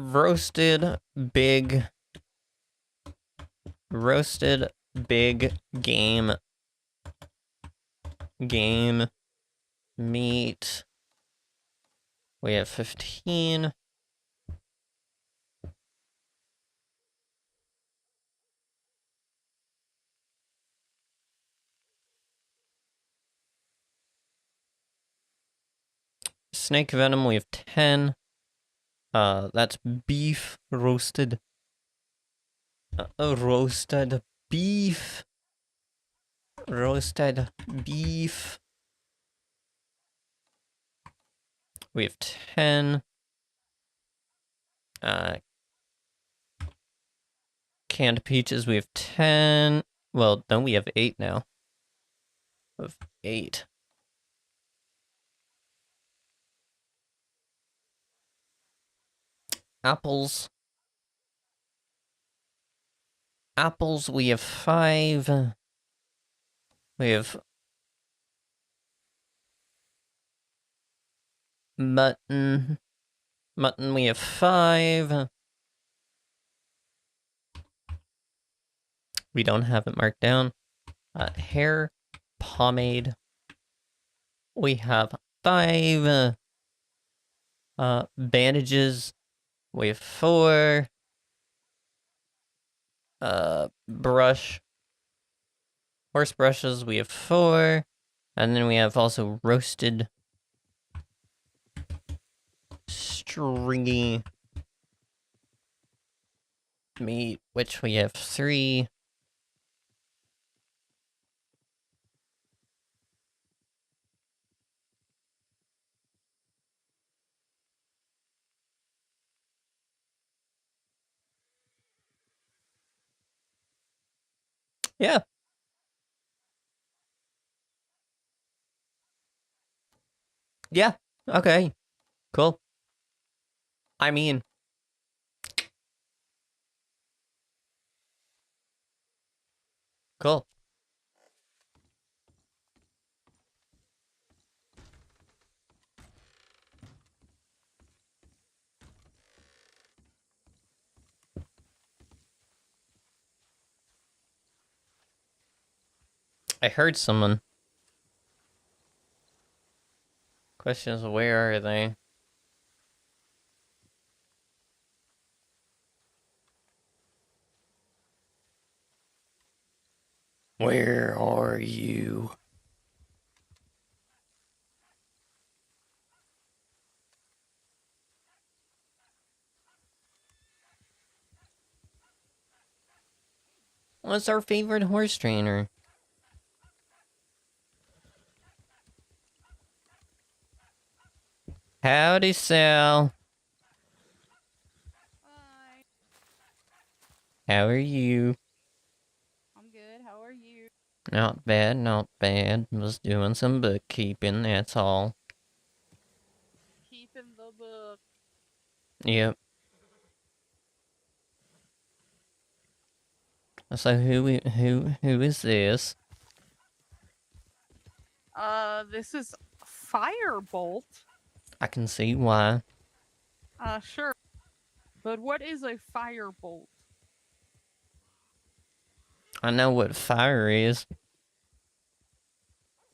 Roasted big game meat. We have 15. Snake venom, we have 10. That's beef roasted. Roasted beef. Roasted beef. We have 10. Canned peaches, we have 10. Well, then we have 8 now. We have 8. Apples. Apples, we have 5. We have mutton. Mutton, we have 5. We don't have it marked down. Hair pomade. We have 5. Bandages. We have 4. Brush. Horse brushes, we have 4. And then we have also roasted stringy meat, which we have 3. Yeah. Yeah. Okay. Cool. I mean, cool. I heard someone. Question is, where are they? Where are you? What's our favorite horse trainer? Howdy, Sal. Hi. How are you? I'm good. How are you? Not bad, not bad. Was doing some bookkeeping, that's all. Keeping the book. Yep. So who is this? This is Firebolt. I can see why. Sure. But what is a firebolt? I know what fire is.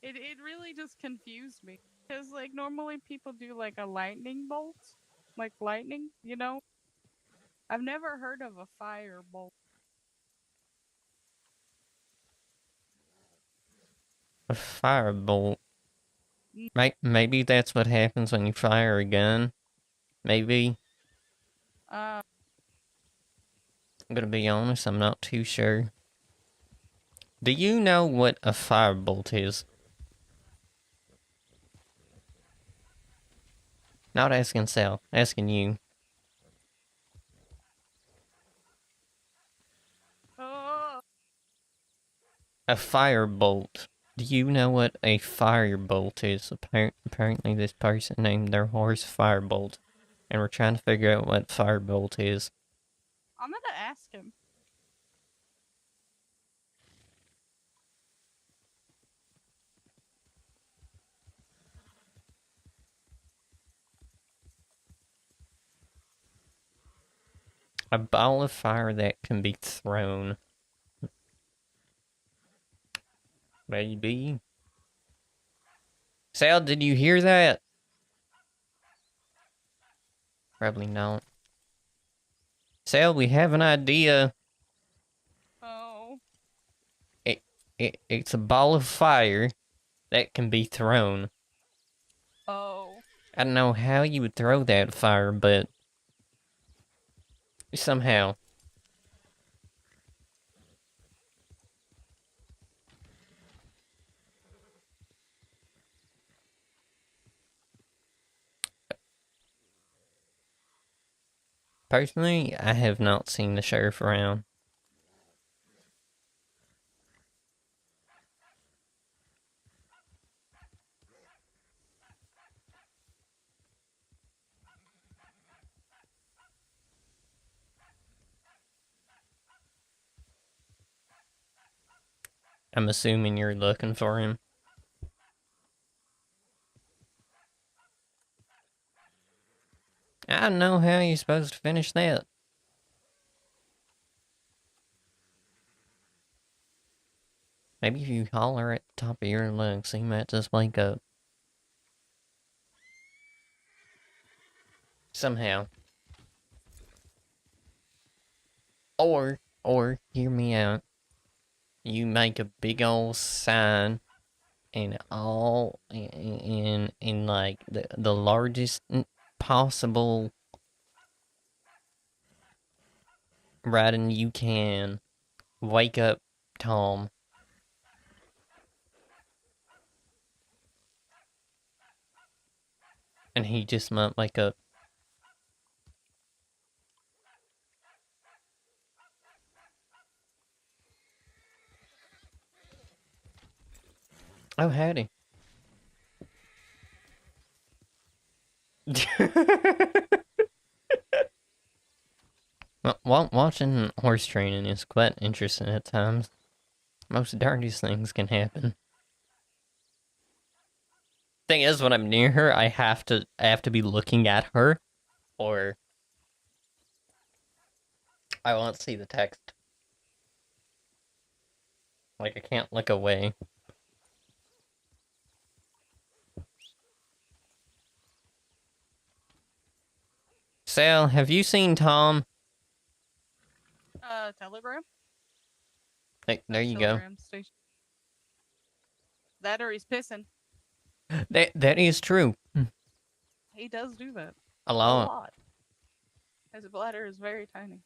It really just confused me. Because, like, normally people do, like, a lightning bolt. Like, lightning, you know? I've never heard of a firebolt. A firebolt. Mm. Maybe that's what happens when you fire a gun. Maybe. Uh, I'm gonna be honest, I'm not too sure. Do you know what a firebolt is? Not asking Sal, asking you. oh, A firebolt. Do you know what a firebolt is? Apparently this person named their horse Firebolt. And we're trying to figure out what firebolt is. I'm gonna ask him. A ball of fire that can be thrown. Maybe. Sal, did you hear that? Probably not. Sal, we have an idea. Oh. It's a ball of fire that can be thrown. Oh. I don't know how you would throw that fire, but somehow. Personally, I have not seen the sheriff around. I'm assuming you're looking for him. I don't know how you're supposed to finish that. Maybe if you holler at the top of your lungs, he might just wake up. Somehow. Or, hear me out. You make a big old sign and all in like the largest possible writing you can. Wake up, Tom. And he just might wake up. Oh, howdy. Well, watching horse training is quite interesting at times. Most darndest things can happen. Thing is, when I'm near her, I have to be looking at her, or I won't see the text. Like, I can't look away. Sal, have you seen Tom? Telegram? Hey, there you go. Telegram station. That or he's pissing. That is true. He does do that. A A lot. lot. His bladder is very tiny.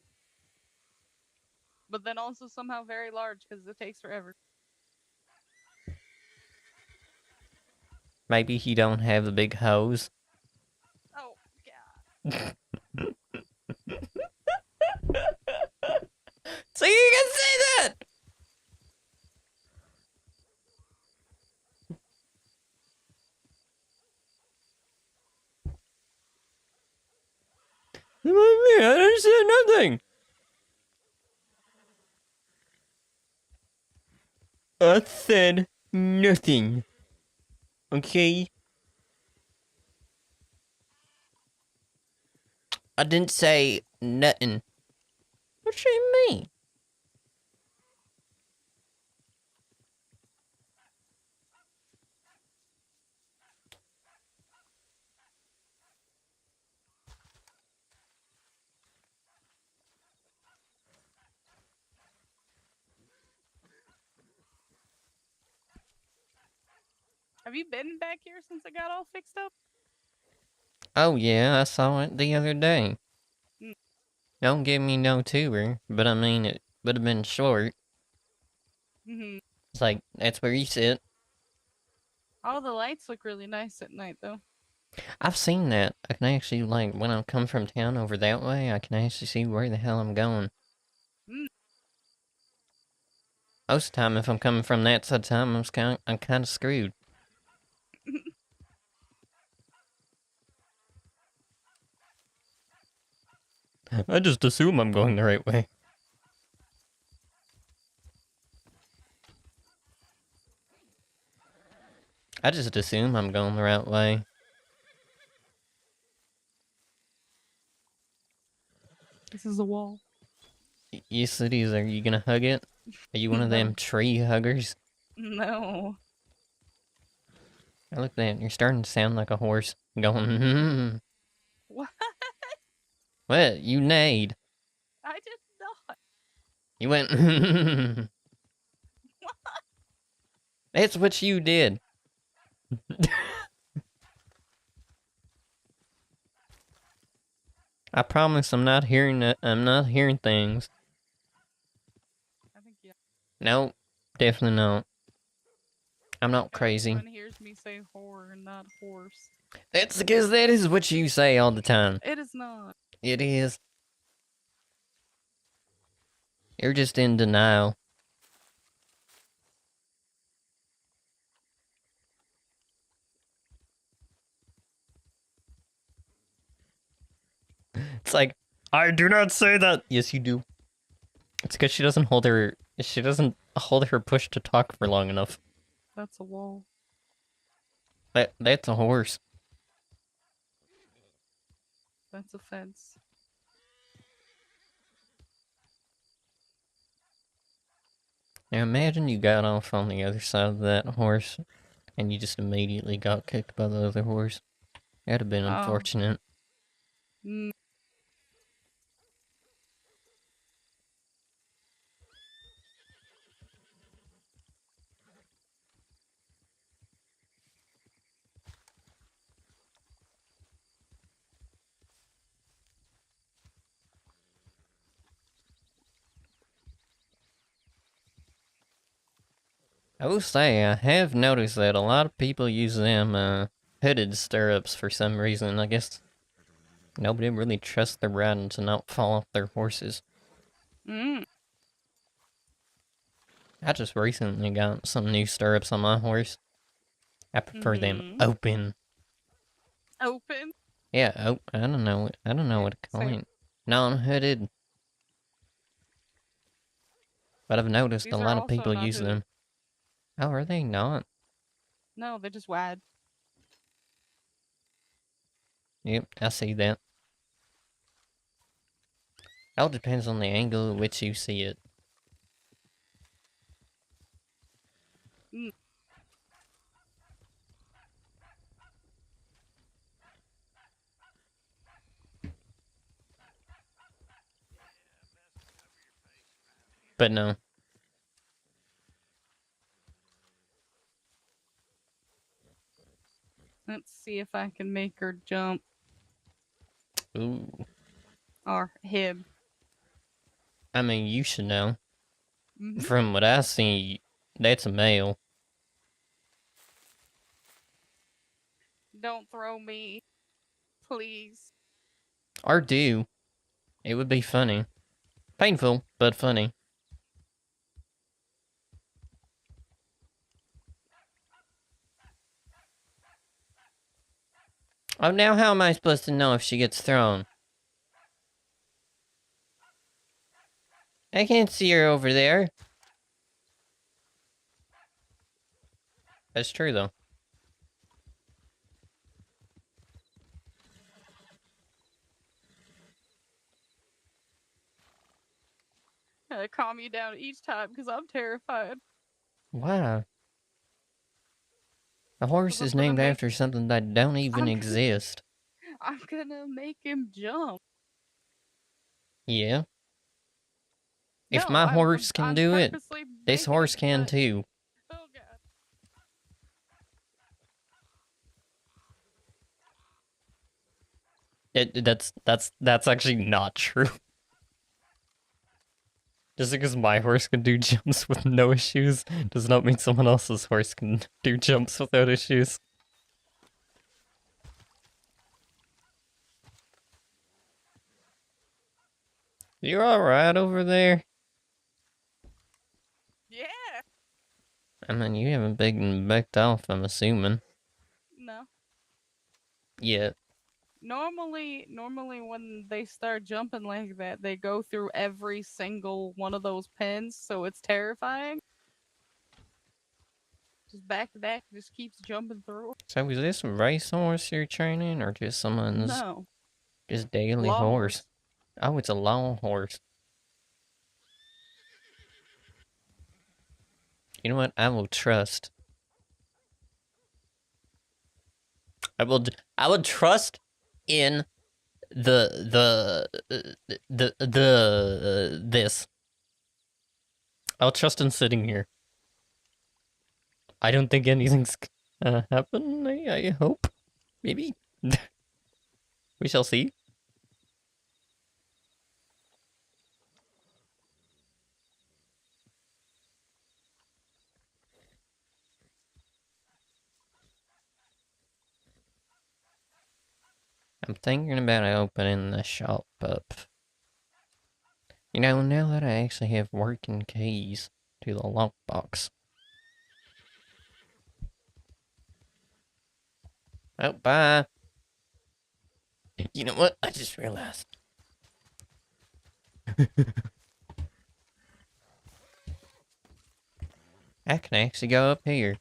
But then also somehow very large because it takes forever. Maybe he don't have the big hose. Oh, God. So you can say that! I didn't say nothing. I said nothing. Okay? I didn't say nothing. What you mean? Have you been back here since it got all fixed up? Oh yeah, I saw it the other day. Mm. Don't give me no tour, but I mean it would have been short. Mm-hmm. It's like, that's where you sit. All the lights look really nice at night, though. I've seen that. I can actually, like, when I come from town over that way, I can actually see where the hell I'm going. Mm. Most of the time, if I'm coming from that side of town, I'm kind of screwed. I just assume I'm going the right way. I just assume I'm going the right way. This is a wall. You cities, are you gonna hug it? Are you one of No. them tree huggers? No. I look at that, you're starting to sound like a horse. Going, What? What? You neighed. I did not. You went, That's what you did. I promise I'm not hearing it. I'm not hearing things. I think yeah. No, definitely not. I'm not crazy. Everyone hears me say whore and not horse. That's because that is what you say all the time. It is not. It is. You're just in denial. It's like, I do not say that. Yes, you do. It's because she doesn't hold her push to talk for long enough. That's a wall. That's a horse. That's a fence. Now imagine you got off on the other side of that horse and you just immediately got kicked by the other horse. That'd have been Oh. unfortunate. Mm. I will say, I have noticed that a lot of people use them, hooded stirrups for some reason. I guess nobody really trusts their riding to not fall off their horses. Mm. I just recently got some new stirrups on my horse. I prefer them Mhm. open. Open. Yeah, I don't know what to call Same. it. Non-hooded. But I've noticed These a are lot of also people not use hooded. them. Oh, are they not? No, they're just wide. Yep, I see that. All depends on the angle at which you see it. Mm. But no. Let's see if I can make her jump. Ooh. Or him. I mean, you should know. Mhm. From what I see, that's a male. Don't throw me. Please. Or do. It would be funny. Painful, but funny. Oh, now how am I supposed to know if she gets thrown? I can't see her over there. That's true, though. Calm you down each time because I'm terrified. Wow. A horse I'm is gonna named make- after something that don't even exist. I'm gonna make him jump. Yeah. If No, my I'm horse can do it, purposely this making horse him can touch. too. Oh god. That's actually not true. Just because my horse can do jumps with no issues does not mean someone else's horse can do jumps without issues. You're alright over there? Yeah. I mean, you haven't been backed off, I'm assuming. No. Yeah. Normally when they start jumping like that, they go through every single one of those pens, so it's terrifying. Just back to back, just keeps jumping through. So is this a racehorse you're training, or just someone's No. just daily Law horse? horse. Oh, it's a long horse. You know what? I will trust. I will trust in this. I'll trust in sitting here. I don't think anything's gonna happen. I hope. Maybe. We shall see. I'm thinking about opening the shop up. You know, now that I actually have working keys to the lockbox. Oh, bye. You know what? I just realized. I can actually go up here.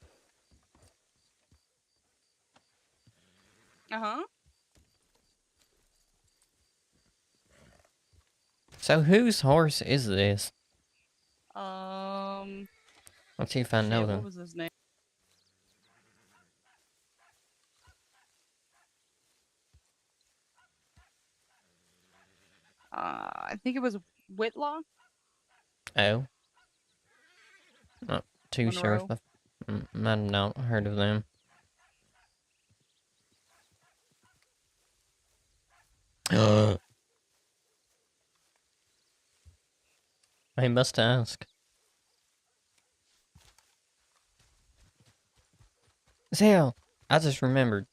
Uh-huh. So whose horse is this? Let's see if I know Shit, what them. was his name? I think it was Whitlaw Oh. Not too sure if Monroe. I've not heard of them. I must ask. Zale, I just remembered.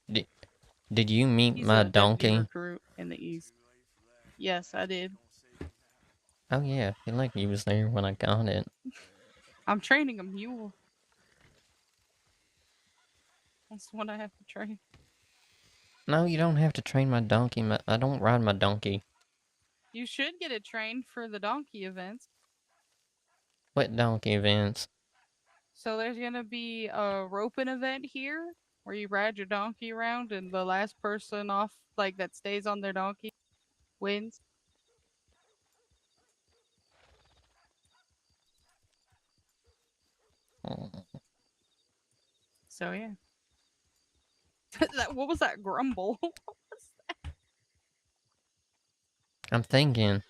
Did you meet He's my a deputy donkey? recruit in the East. Yes, I did. Oh yeah, I feel like he was there when I got it. I'm training a mule. That's what I have to train. No, you don't have to train my donkey. I don't ride my donkey. You should get it trained for the donkey events. What donkey events? So there's gonna be a roping event here where you ride your donkey around and the last person off like that stays on their donkey wins. Oh, So yeah. What was that grumble? I'm thinking.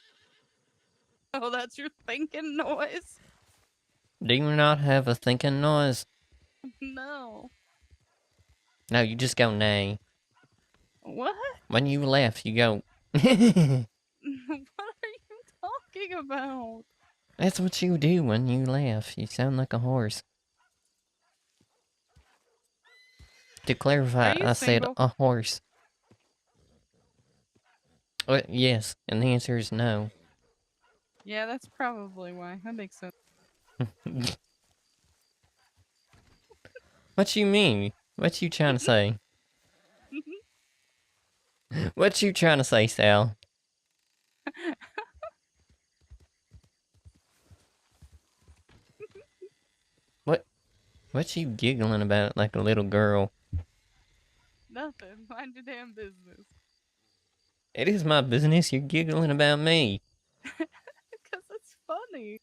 Oh, that's your thinking noise. Do you not have a thinking noise? No. No, you just go nay. What? When you laugh, you go. What are you talking about? That's what you do when you laugh. You sound like a horse. To Are clarify, you I said single? a horse. Yes, and the answer is no. Yeah, that's probably why. That makes sense. What you mean? What you trying to say? What you trying to say, Sal? What? What you giggling about like a little girl? Nothing. Mind your damn business. It is my business. You're giggling about me. Because it's funny.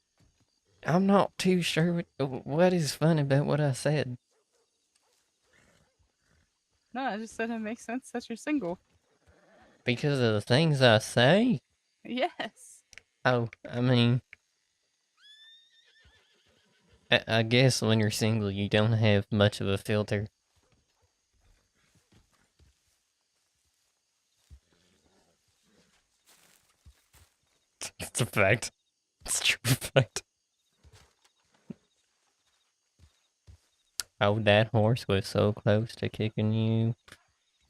I'm not too sure what is funny about what I said. No, I just said it makes sense that you're single. Because of the things I say? Yes. Oh, I mean, I guess when you're single, you don't have much of a filter. It's a fact. It's a true fact. Oh, that horse was so close to kicking you.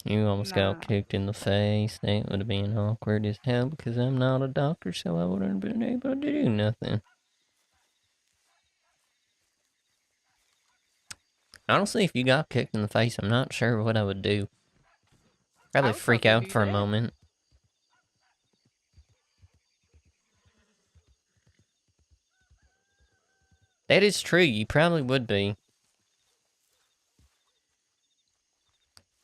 You almost got Nah. kicked in the face. That would have been awkward as hell because I'm not a doctor, so I wouldn't have been able to do nothing. Honestly, if you got kicked in the face, I'm not sure what I would do. Probably I would freak probably out be for a dead. moment. That is true, you probably would be.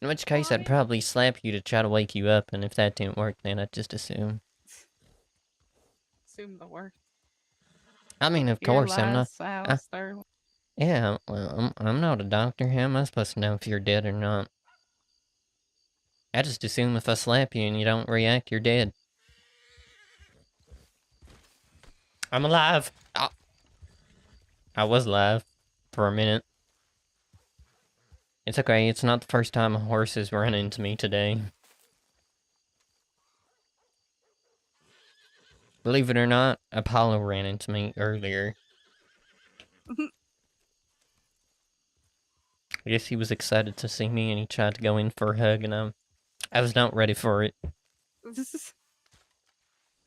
In which case, Well, I I'd mean, probably slap you to try to wake you up, and if that didn't work, then I'd just assume. assume the worst. I mean, of Your course, I'm not. last house there. Yeah, well, I'm not a doctor. How am I supposed to know if you're dead or not? I just assume if I slap you and you don't react, you're dead. I'm alive! I was alive. For a minute. It's okay, it's not the first time a horse has run into me today. Believe it or not, Apollo ran into me earlier. I guess he was excited to see me and he tried to go in for a hug and I was not ready for it.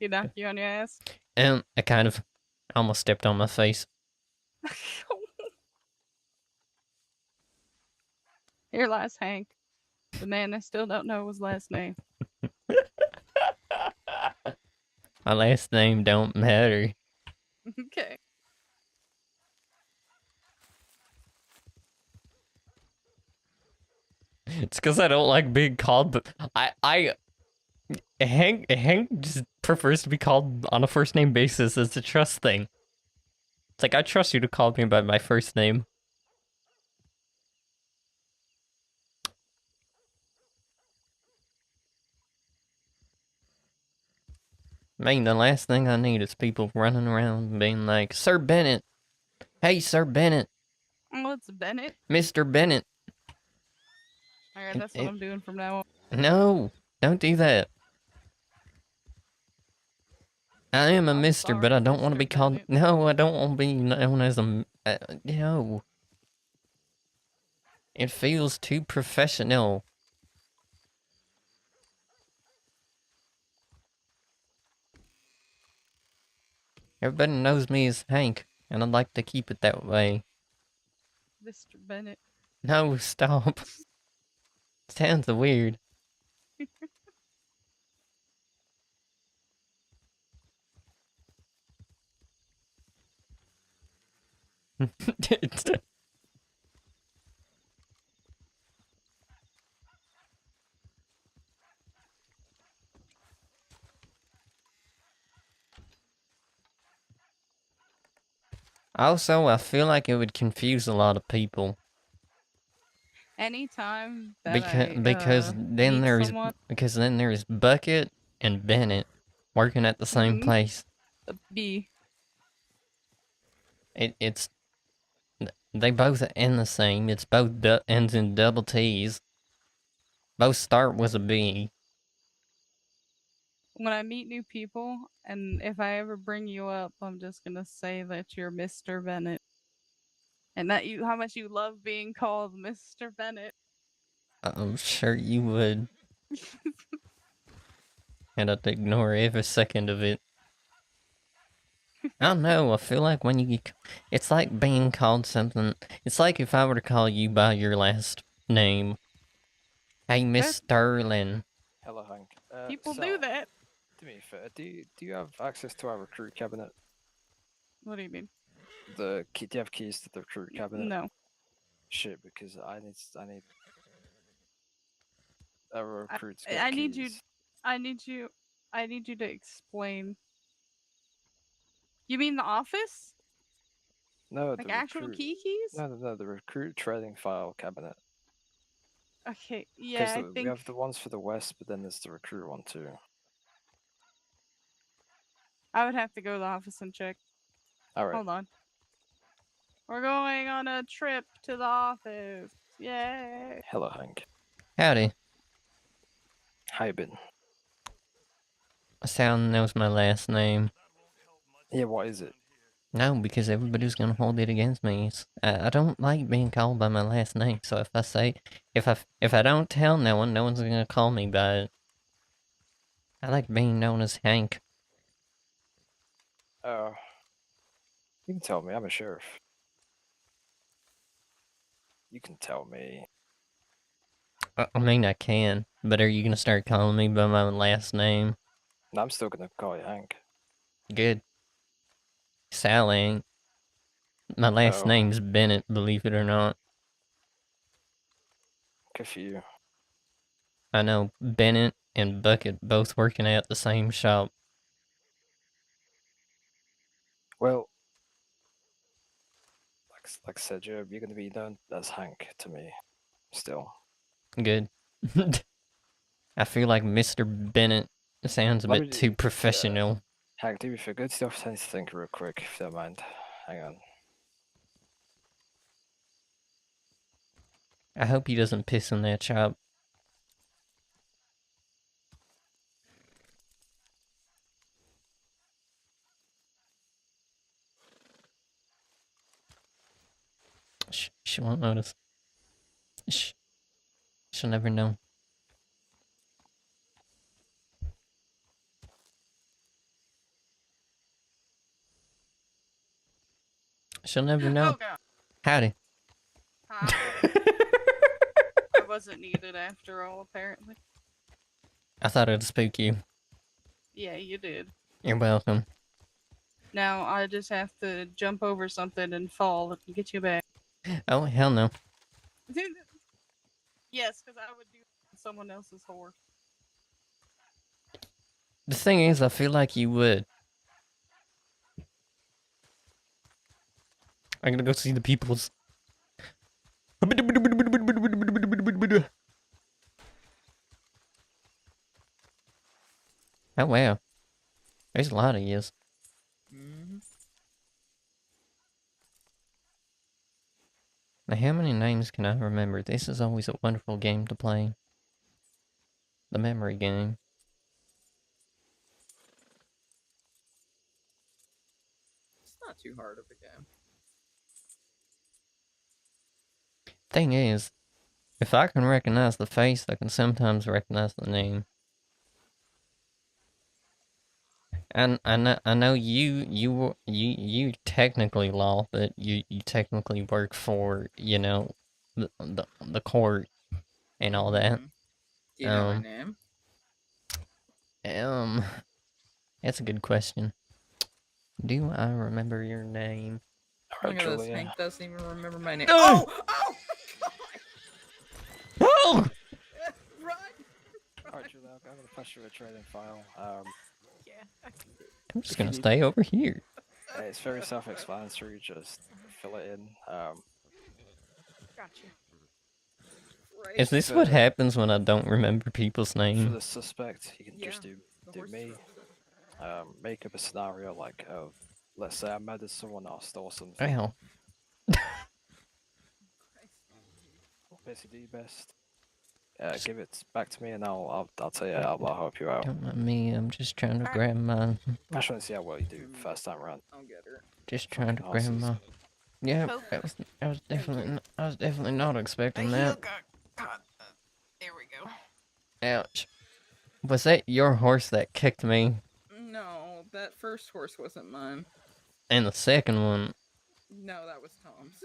He knocked you on your ass. And I kind of almost stepped on my face. Here lies Hank, the man I still don't know his last name. My last name don't matter. Okay. It's because I don't like being called, but Hank just prefers to be called on a first name basis. It's a trust thing. It's like, I trust you to call me by my first name. I mean, the last thing I need is people running around being like, Sir Bennett. Hey, Sir Bennett. Oh, it's Bennett. Mr. Bennett. Alright, that's what I'm doing from now on. No, don't do that. I am a I'm mister, but sorry, I don't want to Mr. be called. Bennett. No, I don't want to be known as a. No. It feels too professional. Everybody knows me as Hank, and I'd like to keep it that way. Mr. Bennett. No, stop. Sounds weird. Also, I feel like it would confuse a lot of people. Anytime that Because then meet there's someone, Bucket and Bennett working at the same place. the B. It's they both end the same. It's both ends in double T's. Both start with a B. When I meet new people, and if I ever bring you up, I'm just gonna say that you're Mr. Bennett, and that how much you love being called Mr. Bennett. I'm sure you would. And I'd ignore every second of it. I don't know, I feel like when you... It's like being called something... It's like if I were to call you by your last name. Hey, Miss Sterling. Hello, Hank. People do that. To be fair, do you have access to our recruit cabinet? What do you mean? Do you have keys to the recruit cabinet? No. Shit, because I need our recruits. I need you. I need you to explain. You mean the office? No, Like the actual recruit. key keys? No, the recruit trading file cabinet. Okay, yeah, I think we have the ones for the west, but then there's the recruit one too. I would have to go to the office and check. All right. Hold on. We're going on a trip to the office. Yay! Hello, Hank. Howdy. How you been? Sound knows my last name. Yeah, what is it? No, because everybody's gonna hold it against me. I don't like being called by my last name, so if I say... If I don't tell no one, no one's gonna call me by it. I like being known as Hank. You can tell me. I'm a sheriff. You can tell me. I mean, I can, but are you gonna start calling me by my last name? No, I'm still gonna call you Hank. Good. Sally ain't. My last Oh, name's Bennett, believe it or not. good for you. I know Bennett and Bucket both working at the same shop. Well, like I said, you're gonna be known as Hank to me. Still. Good. I feel like Mr. Bennett sounds a Let bit me too professional. Hank, do me a favor. Go to the office and think real quick, if you don't mind. Hang on. I hope he doesn't piss in that shop. She won't notice. She'll never know. She'll never know. Oh god. Howdy. Hi. I wasn't needed after all, apparently. I thought it'd spook you. Yeah, you did. You're welcome. Now I just have to jump over something and fall and get you back. Oh, hell no. Yes, because I would do someone else's horse. The thing is, I feel like you would. I'm gonna go see the peoples. Oh, wow. There's a lot of yous. Now, how many names can I remember? This is always a wonderful game to play. The memory game. It's not too hard of a game. Thing is, if I can recognize the face, I can sometimes recognize the name. And I know you technically law, but you technically work for, you know, the court and all that. Do you know my name? That's a good question. Do I remember your name? Look Alright, at this. Julia. Hank doesn't even remember my name. Oh! Oh! Oh! Oh! Run! Alright, Julia, I'm gonna pass you a trading file. Yeah. I'm just If you gonna need- stay over here. It's very self-explanatory, just fill it in. Gotcha. Right. Is this what for- happens when I don't remember people's For names? the suspect, you can just Yeah, do the horse me. truck. Make up a scenario like, let's say I murdered someone or stole something. Ow. Basically, do your best. Give it back to me, and I'll tell you. I'll help you out. Don't mind me, I'm just trying to grab my... I just want to see how well you do first time around. I'll get her. Just trying to Fucking grab horses. my... Yeah, Oh. I was definitely not expecting that. got caught. There we go. Ouch. Was that your horse that kicked me? No, that first horse wasn't mine. And the second one... No, that was Tom's.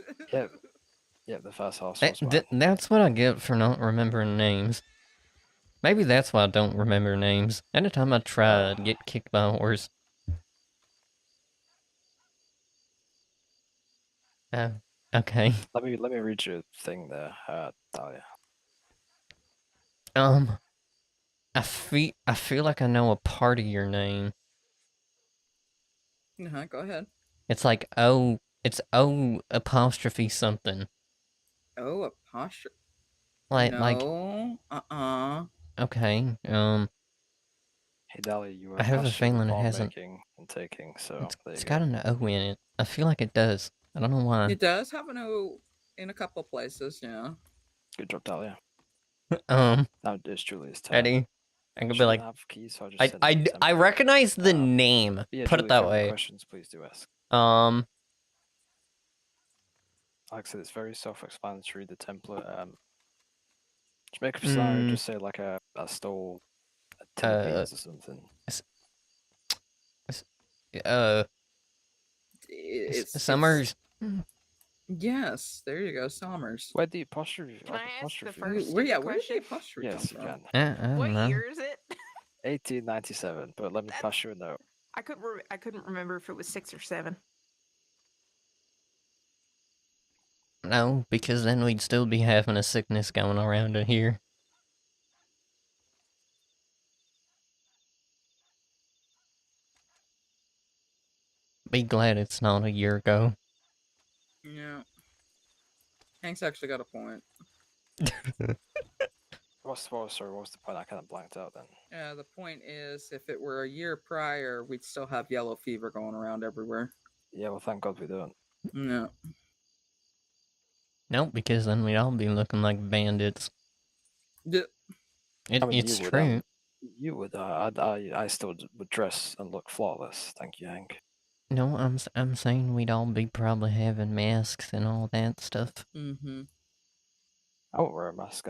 Yeah, the first horse was mine. That's what I get for not remembering names. Maybe that's why I don't remember names. Anytime I try to get kicked by a horse. Oh, okay. Let me read you a thing there, Dahlia. I feel like I know a part of your name. Go ahead. It's like it's O apostrophe something. Oh, a posture. Like No. okay. Hey, Dahlia, you were I have a passionate feeling it about hasn't- making and taking, so there It's you got go. an O in it. I feel like it does. I don't know why. It does have an O in a couple places, yeah. Good job, Dahlia. Um, Now it's Julia's turn. Eddie, I could She be like, doesn't have keys, so I just said use them. I recognize the name. Yeah, Put Julia, it if that you have any way. questions, please do ask. Like I said, it's very self-explanatory. The template. Just make up a scenario. Just say like I stole a tin of beans or something. It's Summers. Yes, there you go, Somers. Where the apostrophe? Can I ask the apostrophe? first Where, stupid yeah, where did the question? apostrophe Yes, come you from? can. I don't What know. year is it? 1897. But let me pass you a note. I couldn't remember if it was 6 or 7. No, because then we'd still be having a sickness going around in here. Be glad it's not a year ago. Yeah. Hank's actually got a point. Sorry, what was the point? I kind of blanked out then. The point is, if it were a year prior, we'd still have yellow fever going around everywhere. Yeah, well, thank God we don't. No. Nope, because then we'd all be looking like bandits. D- It, I mean, it's you would, true. You would. I still would dress and look flawless. Thank you, Hank. No, I'm saying we'd all be probably having masks and all that stuff. mm-hmm. I won't wear a mask.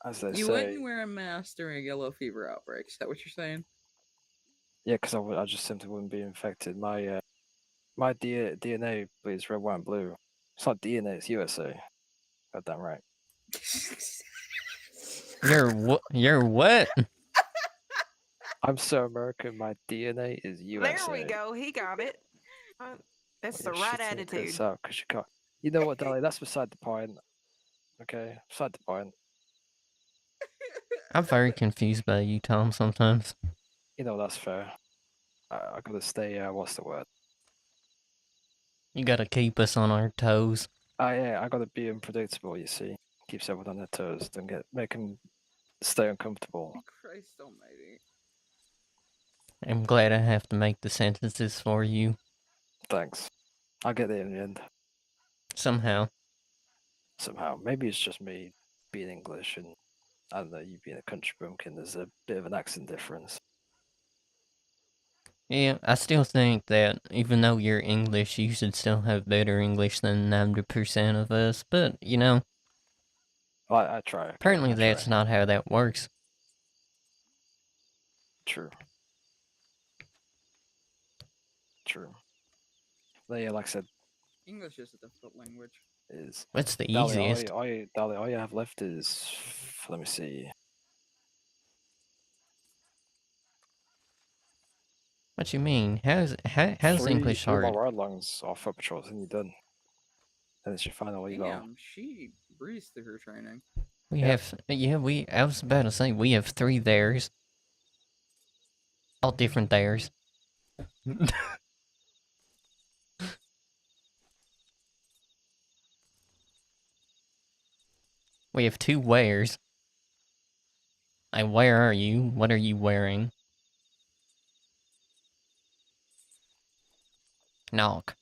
As they You say. wouldn't wear a mask during a yellow fever outbreak. Is that what you're saying? Yeah, because I just simply wouldn't be infected. My DNA bleeds red, white, and blue. It's not DNA. It's USA. Got that right. You're what? I'm so American. My DNA is USA. There we go. He got it. That's the You're right shitting attitude. this out 'cause you can't. You know what, Dolly? That's beside the point. Okay, beside the point. I'm very confused by you, Tom, sometimes. You know that's fair. I gotta stay. What's the word? You gotta keep us on our toes. Yeah, I gotta be unpredictable. You see, keeps everyone on their toes. Don't make them stay uncomfortable. Christ almighty. I'm glad I have to make the sentences for you. Thanks. I'll get there in the end. Somehow. Maybe it's just me being English and I don't know, you being a country bumpkin. There's a bit of an accent difference. Yeah, I still think that even though you're English, you should still have better English than 90% of us, but, you know, I try. Okay? apparently I that's try. not how that works. True. But yeah, like I said, English is a difficult language. is What's the Dolly, easiest? Dolly, all you have left is, let me see. What you mean? How's English three hard? more ride longs or foot patrols, and you're done. And it's your final eval. Damn, she breezed through her training. We Yeah. have, I was about to say, we have 3 theirs. All different theirs. We have 2 wares. Where are you? What are you wearing? Knock.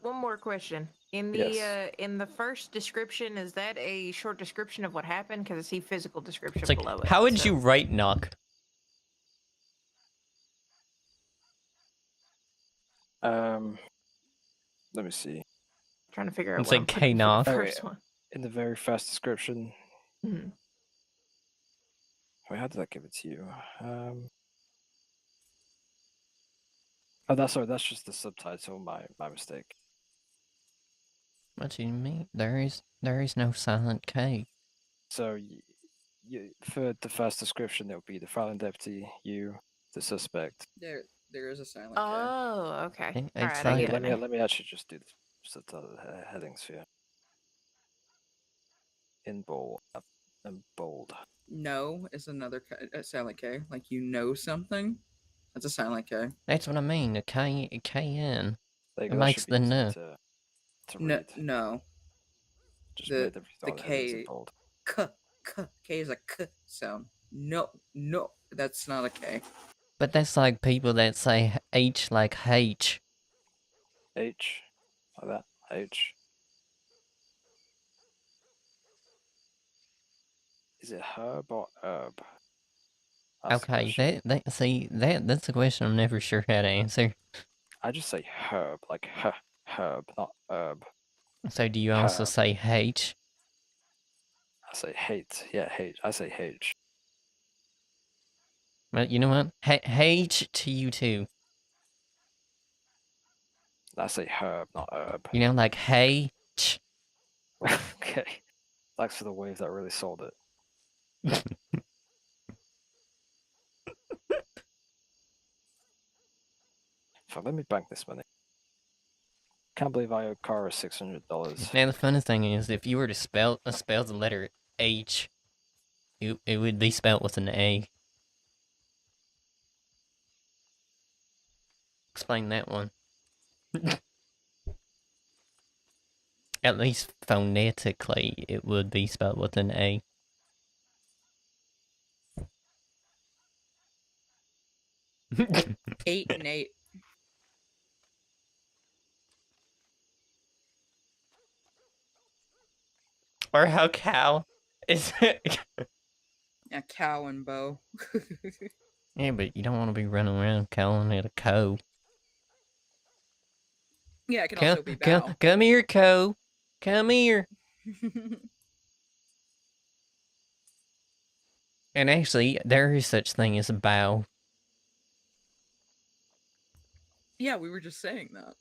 One more question. In the Yes. in the first description, is that a short description of what happened? Because I see physical description It's like, below it. how would so- you write knock? Let me see. Trying to figure out It's what like I'm putting for K-knock. the Oh, first yeah. one. In the very first description. Mhm. Wait, how did I give it to you? Oh, that's just the subtitle. My mistake. What do you mean? There is no silent K. So, for the first description, it would be the filing deputy, you, the suspect. There is a silent K. Oh, okay. It's All right, I like- get it. now. Let me actually just do the subtitle headings here. In bold and bold. No is another a silent K. Like you know something. That's a silent K. That's what I mean. A KN. There you It go, that makes should be the easy N. to No, read. no. Just the- made everything the on headings in K- bold. K is a K sound. No, that's not a K. But that's like people that say H like H. H, like that. H. Is it herb or herb? That's the Okay, question. that's a question I'm never sure how to answer. I just say herb, like herb, not herb. So do you also Herb. say H? I say hate. Yeah, hate. I say H. Well, you know what? H to you too. I say herb, not herb. You know, like hey. Ch. Okay. Thanks for the wave that really sold it. Fuck, let me bank this money. Can't believe I owe Kara $600. Now the funny thing is, if you were to spell the letter H, it would be spelled with an A. Explain that one. At least phonetically, it would be spelled with an A. 8 and 8. Or how cow is it? Yeah, cow and bow. Yeah, but you don't want to be running around calling it a cow. Yeah, it can also be bow. Come here, cow. Come here. And actually, there is such thing as a bow. Yeah, we were just saying that.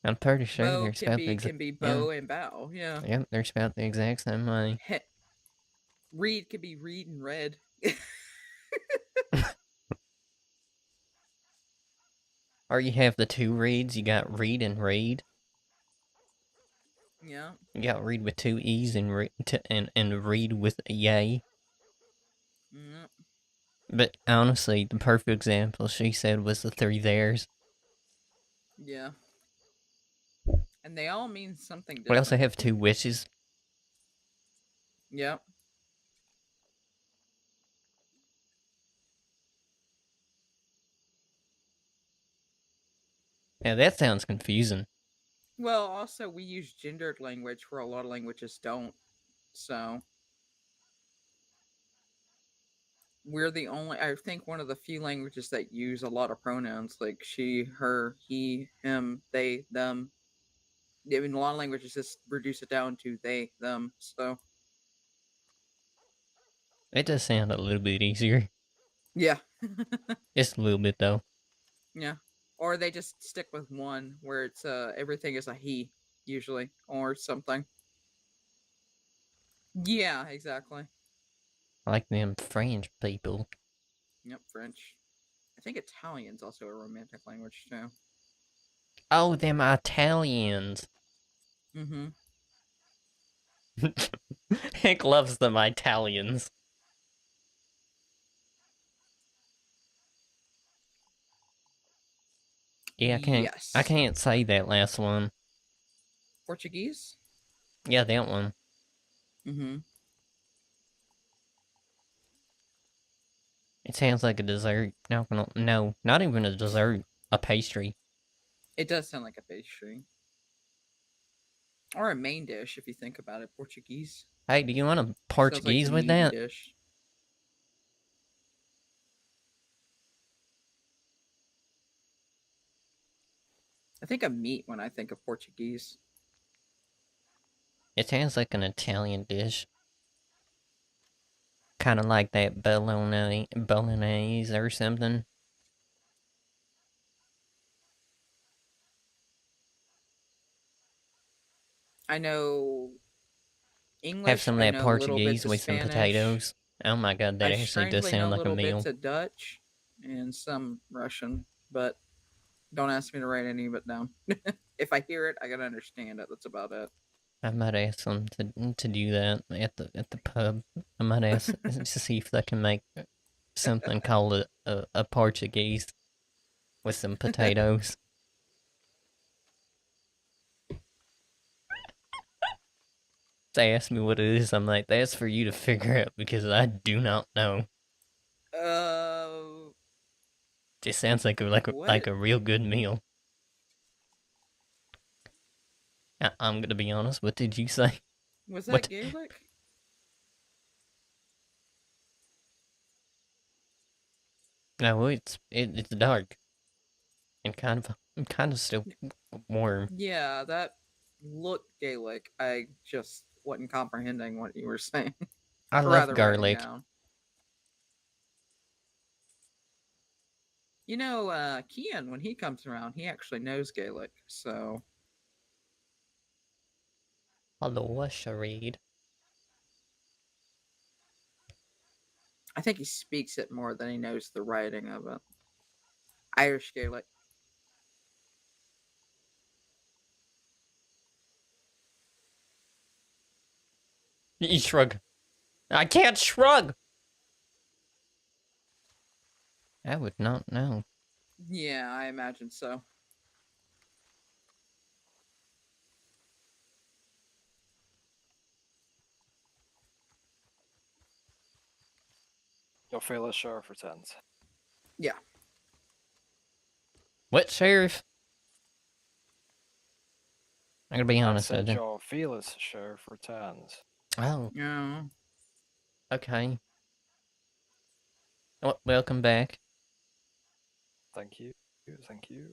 I'm pretty sure Bow they're spelled the can be bow and bow. Yeah. Yep, they're spelled the exact same way. Read could be read and red. Or you have the two reads. You got read and read. Yeah. You got read with two E's and read with a yay. Yep. But honestly, the perfect example she said was the three theirs. Yeah. And they all mean something different. We also have two wishes. Yep. Now that sounds confusing. Well, also we use gendered language where a lot of languages don't. So we're the only, I think, one of the few languages that use a lot of pronouns like she, her, he, him, they, them. I mean, a lot of languages just reduce it down to they, them. So It does sound a little bit easier. yeah. Just a little bit though. Yeah. Or they just stick with one where it's everything is a he usually or something. Yeah, exactly. Like them French people. Yep, French. I think Italian's also a romantic language too. Oh, them Italians. Mm-hmm. Hank loves them Italians. Yeah, I can't say that last one. Portuguese? Yeah, that one. Mm-hmm. It sounds like a dessert. No, not even a dessert. A pastry. It does sound like a pastry. Or a main dish if you think about it. Portuguese. Hey, do you want a Portuguese like with that? Dish. I think of meat when I think of Portuguese. It sounds like an Italian dish. Kind of like that bolognese or something. I know English. Have some of that Portuguese with Spanish. some potatoes. Oh my god, that I actually does sound like a meal. Bits of Dutch and some Russian, but don't ask me to write any of it down. If I hear it, I gotta understand it. That's about it. I might ask them to do that at the pub. I might ask to see if they can make something called a Portuguese with some potatoes. They ask me what it is, I'm like, that's for you to figure out because I do not know. Just sounds like a real good meal. I'm gonna be honest. What did you say? Was that Gaelic? No, it's dark and kind of still warm. Yeah, that looked Gaelic. I just wasn't comprehending what you were saying. I love garlic. You know, Kian, when he comes around, he actually knows Gaelic, so Hello, charade. I think he speaks it more than he knows the writing of it. Irish Gaelic. You shrug. I can't shrug! I would not know. Yeah, I imagine so. Your fearless sheriff returns. Yeah. What, Sheriff? I'm gonna be I honest, I said didn't. your fearless sheriff returns. Oh, Yeah. okay. Well, welcome back. Thank you. Thank you.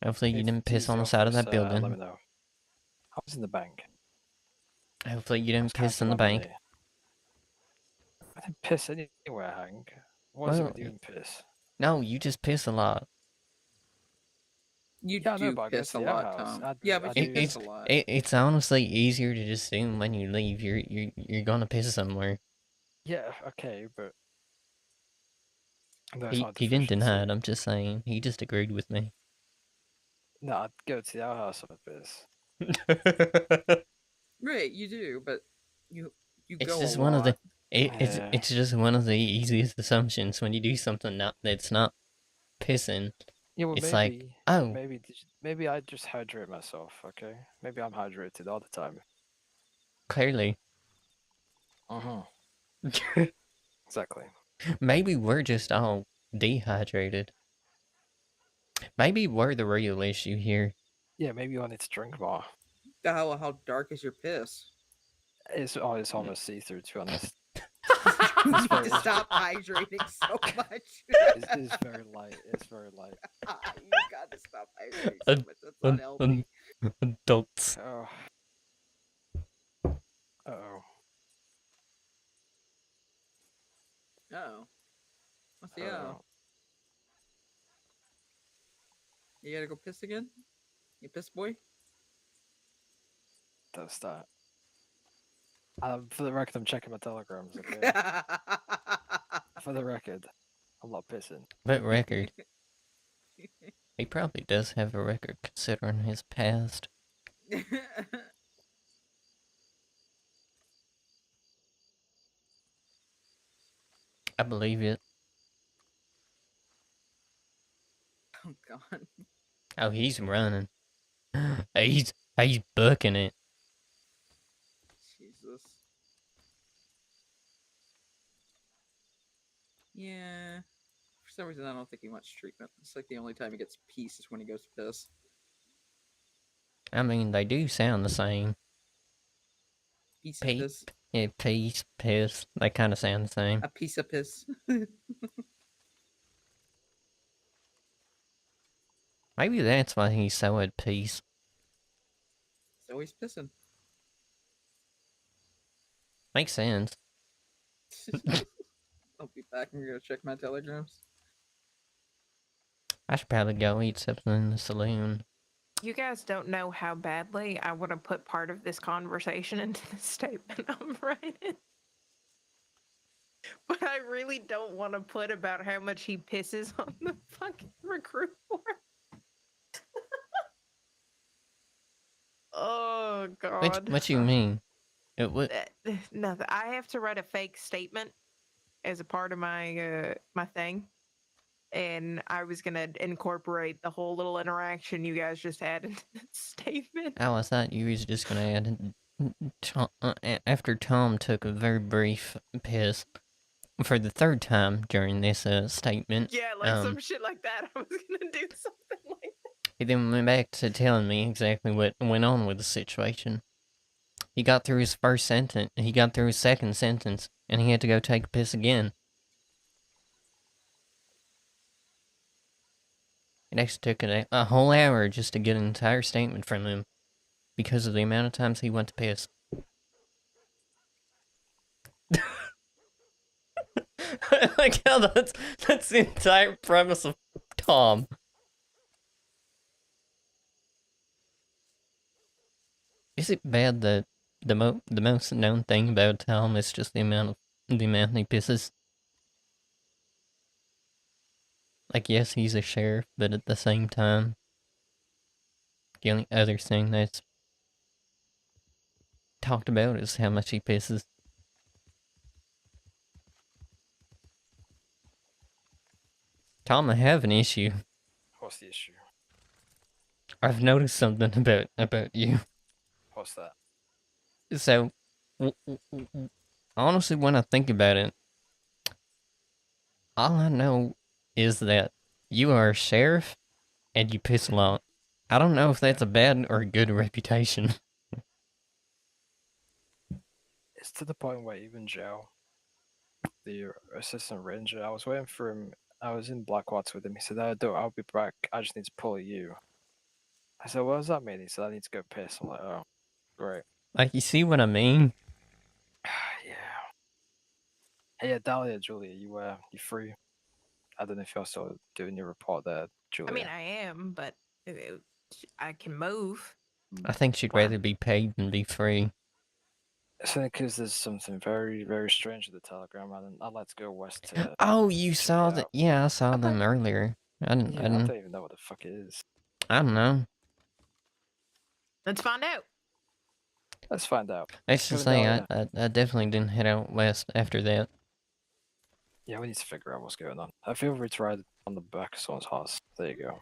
Hopefully you If didn't it's piss on easy the side of office, that Let me building. know. I was in the bank. Hopefully you I didn't was piss in counting the my bank. money. I didn't piss anywhere, Hank. What is it Well, with you and piss? no, you just piss a lot. You Yeah, I know, do but I go piss to a the lot, outhouse. Tom. Yeah, but you do- piss a lot. It's honestly easier to just assume when you leave you're gonna piss somewhere. Yeah, okay, but no, it's He not he didn't deny it. deficiency. I'm just saying. He just agreed with me. No, I'd go to the outhouse and piss. Right, you do, but you It's go a just one of the. lot. Yeah. It's just one of the easiest assumptions when you do something that's not pissing. Yeah, well, It's like, maybe, oh, maybe I just hydrate myself. Okay, maybe I'm hydrated all the time. clearly. Exactly. Maybe we're just all dehydrated. Maybe we're the real issue here. Yeah, maybe I need to drink more. The hell, how dark is your piss? It's almost see-through, to be honest. You need very- to stop hydrating so much. It's very light. It's very light. You got to stop hydrating so Un- much. That's un- unhealthy. Adults. Oh. Uh-oh. Oh. What's the Uh-oh. You gotta go piss again? You piss boy? Don't start. For the record, I'm checking my telegrams, okay? For the record, I'm not pissing. But record. He probably does have a record considering his past. I believe it. Oh god. Oh, he's running. He's booking it. Jesus. Yeah. For some reason, I don't think he wants treatment. It's like the only time he gets peace is when he goes to piss. I mean, they do sound the same. Piece of Pete. piss. Yeah, peace, piss. They kind of sound the same. A piece of piss. Maybe that's why he's so at peace. So he's pissing. Makes sense. I'll be back. I'm gonna check my telegrams. I should probably go eat something in the saloon. You guys don't know how badly I want to put part of this conversation into the statement I'm writing. But I really don't want to put about how much he pisses on the fucking recruit board. Oh god. What you mean? What? Nothing. I have to write a fake statement as a part of my my thing. And I was gonna incorporate the whole little interaction you guys just had into the statement. Oh, I thought you was just gonna add. After Tom took a very brief piss for the third time during this statement. Yeah, like some shit like that. I was gonna do something like that. He then went back to telling me exactly what went on with the situation. He got through his first sentence, he got through his second sentence, and he had to go take a piss again. It actually took a whole hour just to get an entire statement from him because of the amount of times he went to piss. I like how that's the entire premise of Tom. Is it bad that the most known thing about Tom is just the amount he pisses? Like, yes, he's a sheriff, but at the same time, the only other thing that's talked about is how much he pisses. Tom, I have an issue. What's the issue? I've noticed something about you. What's that? So, honestly, when I think about it, all I know is that you are a sheriff and you piss a lot. I don't know if that's a bad or a good reputation. It's to the point where even Joe, the assistant ranger, I was waiting for him. I was in Blackwater with him. He said, I'll be back. I just need to pull you. I said, what does that mean? He said, I need to go piss. I'm like, oh, great. Like, you see what I mean? Yeah. Hey, yeah, Dahlia, Julia, you free? I don't know if you're still doing your report there, Julia. I mean, I am, but I can move. I think she'd rather be paid than be free. It's only because there's something very, very strange with the telegram. I'd like to go west to. Oh, you saw that? Yeah, I saw them Okay. earlier. I Yeah, I didn't. don't even know what the fuck it is. I don't know. Let's find out. Let's find out. I should say, I definitely didn't head out west after that. Yeah, we need to figure out what's going on. I feel retried on the back of someone's horse. There you go.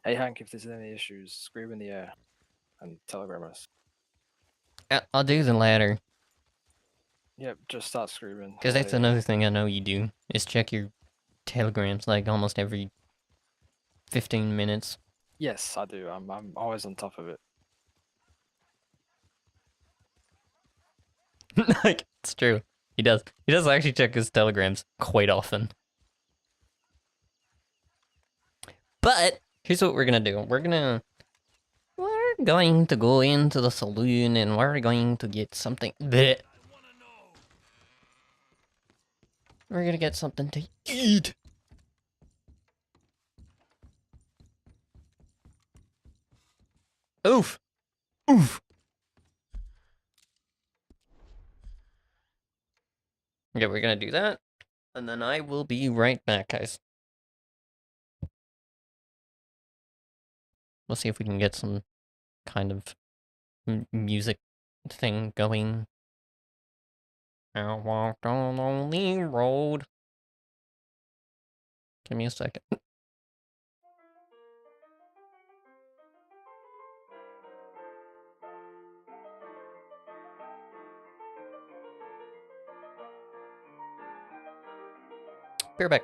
Hey, Hank, if there's any issues, scream in the air and telegram us. I'll do the latter, Yep, just start screaming. because that's another thing I know you do, is check your telegrams, like, almost every 15 minutes. Yes, I do. I'm always on top of it. Like, it's true. He does. He does actually check his telegrams quite often. But, here's what we're gonna do. We're going to go into the saloon, and we're going to get something... Bleh. We're gonna get something to eat. Oof. Oof. Okay, we're gonna do that. And then I will be right back, guys. We'll see if we can get some kind of music thing going. I walked on a lonely road. Give me a second. Be right back.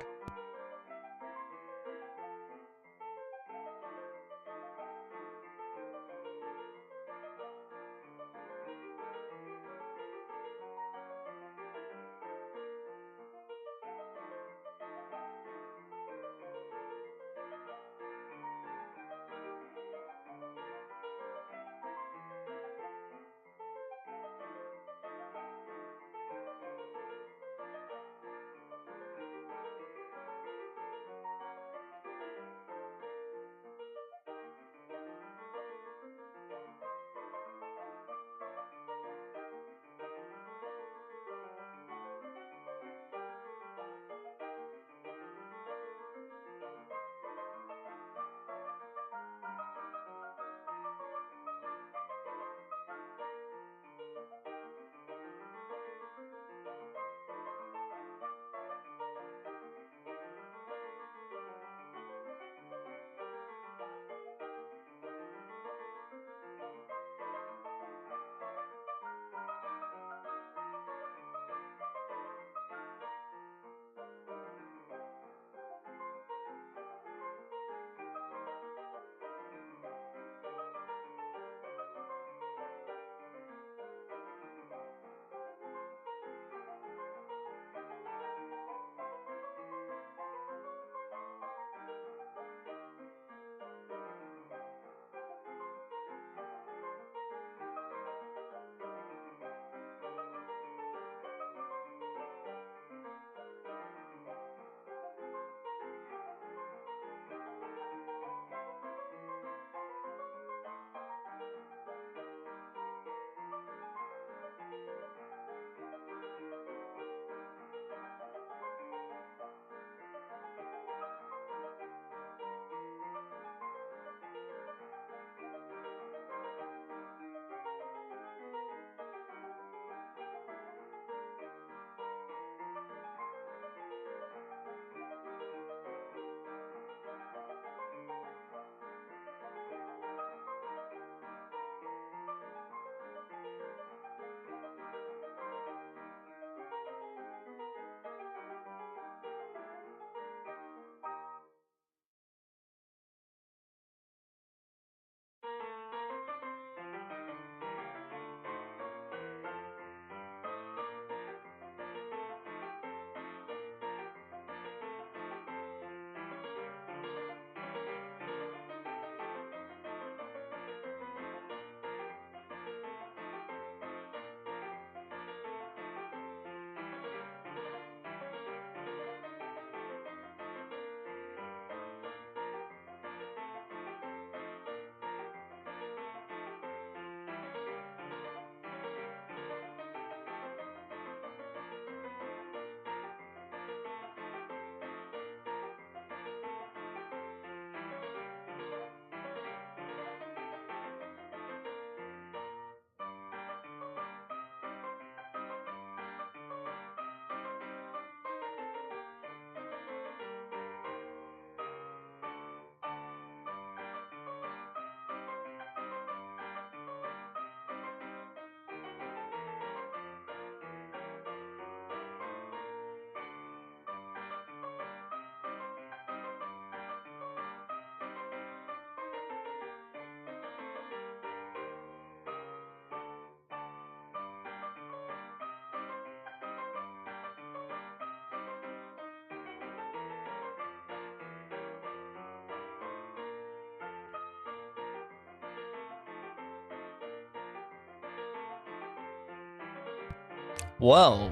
Whoa.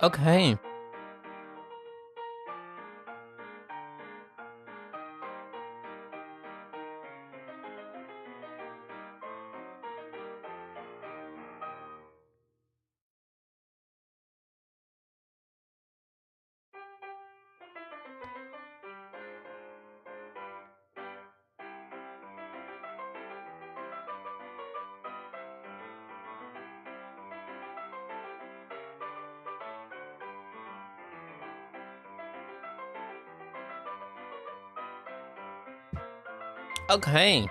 Okay. Okay.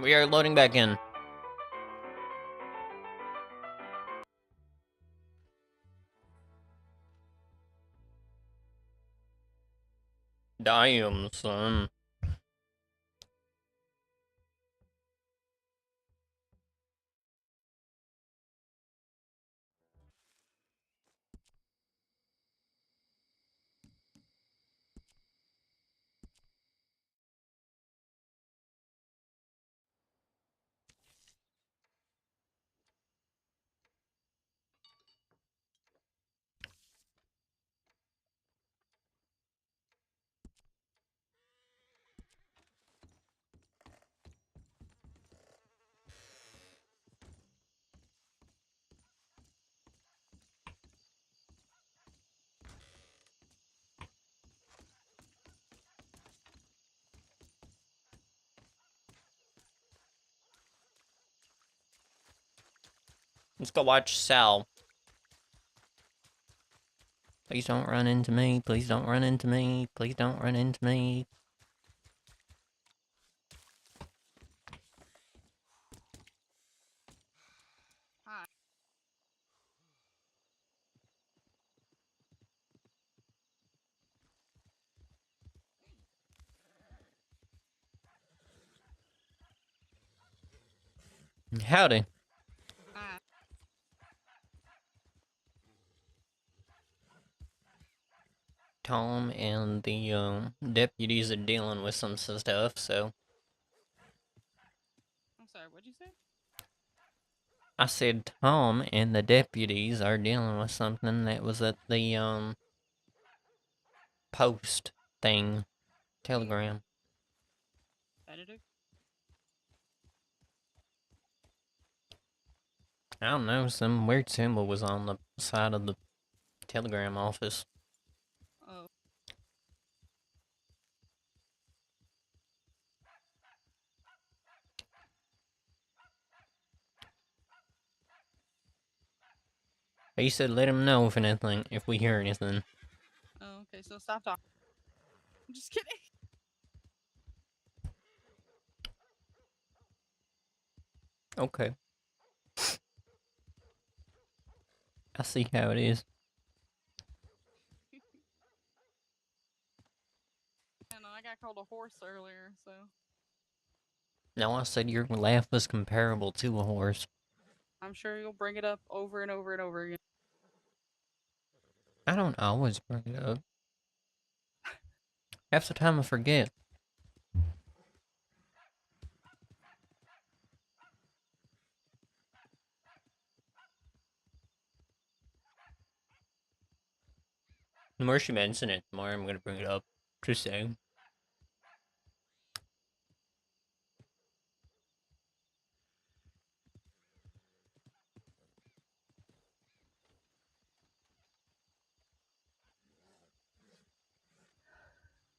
We are loading back in. Damn, son. Let's go watch Sal. Please don't run into me. Please don't run into me. Please don't run into me. Hi. Howdy. Hi. Tom and the deputies are dealing with some stuff, so I'm sorry, what'd you say? I said Tom and the deputies are dealing with something that was at the post thing, telegram. Editor? I don't know, some weird symbol was on the side of the telegram office. Oh. He said let him know if we hear anything. Oh, okay, so stop talking. I'm just kidding. Okay. I see how it is. I know, I got called a horse earlier, so. No, I said your laugh was comparable to a horse. I'm sure you'll bring it up over and over and over again. I don't always bring it up. Half the time I forget. The more she mentions it, the more I'm gonna bring it up. Just saying.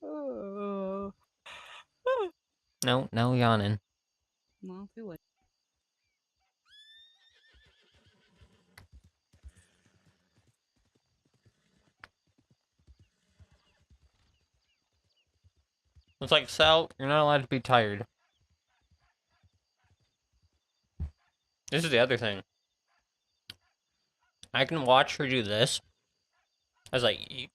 Oh. No, no yawning. No, too late. It's like, Sal, you're not allowed to be tired. This is the other thing. I can watch her do this. As I eat.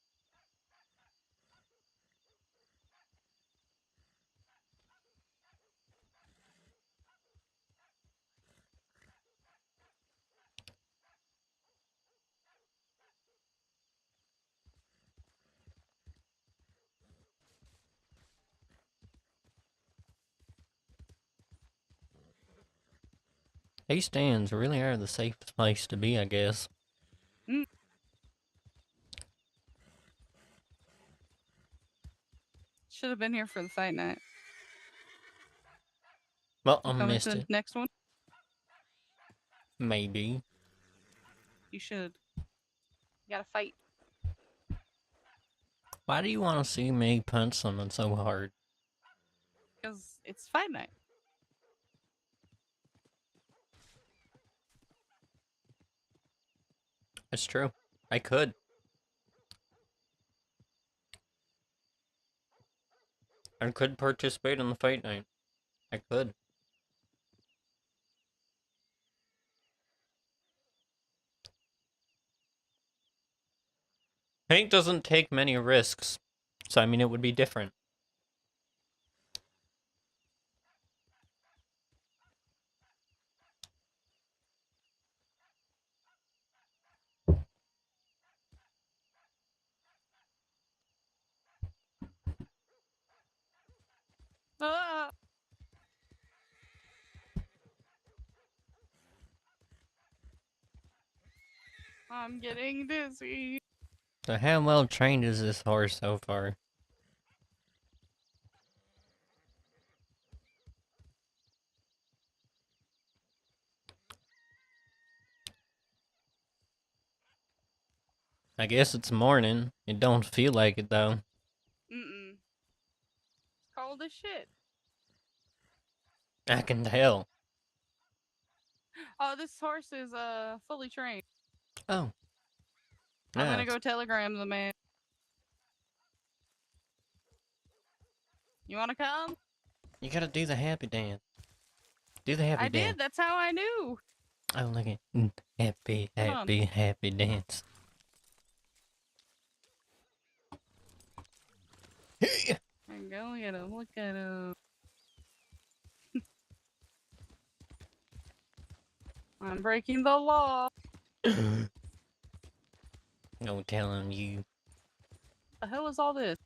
These stands really are the safest place to be, I guess. Should have been here for the fight night. Well, I You coming missed to the it. next one? Maybe. You should. You gotta fight. Why do you want to see me punch someone so hard? Because it's fight night. It's true. I could. I could participate in the fight night. I could. Hank doesn't take many risks. So, I mean, it would be different. Ah! I'm getting dizzy. So, how well trained is this horse so far? I guess it's morning. It don't feel like it, though. Mm-mm. It's cold as shit. I can tell. Oh, this horse is fully trained. Oh. I'm gonna Nice. go telegram the man. You wanna come? You gotta do the happy dance. Do the happy I dance. did. That's how I knew. Oh, look at happy, Come on. happy, happy dance. And go look at him. Look at him. I'm breaking the law. No telling you. The hell is all this?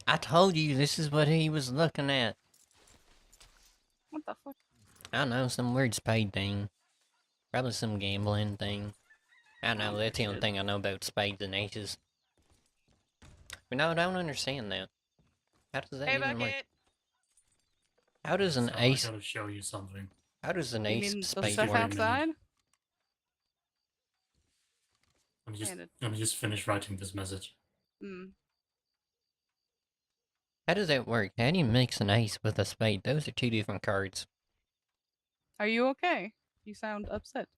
I told you this is what he was looking at. What the fuck? I don't know, some weird spade thing. Probably some gambling thing. I don't know, that's the only Shit. thing I know about spades and aces. But no, I don't understand that. How does that Hey, even work? Bucket. How does an So ace... I gotta show you something. How does an You ace mean the spade stuff Wait a work? minute. outside? Let And me just finish writing this message. Hmm. How does that work? How do you mix an ace with a spade? Those are two different cards. Are you okay? You sound upset.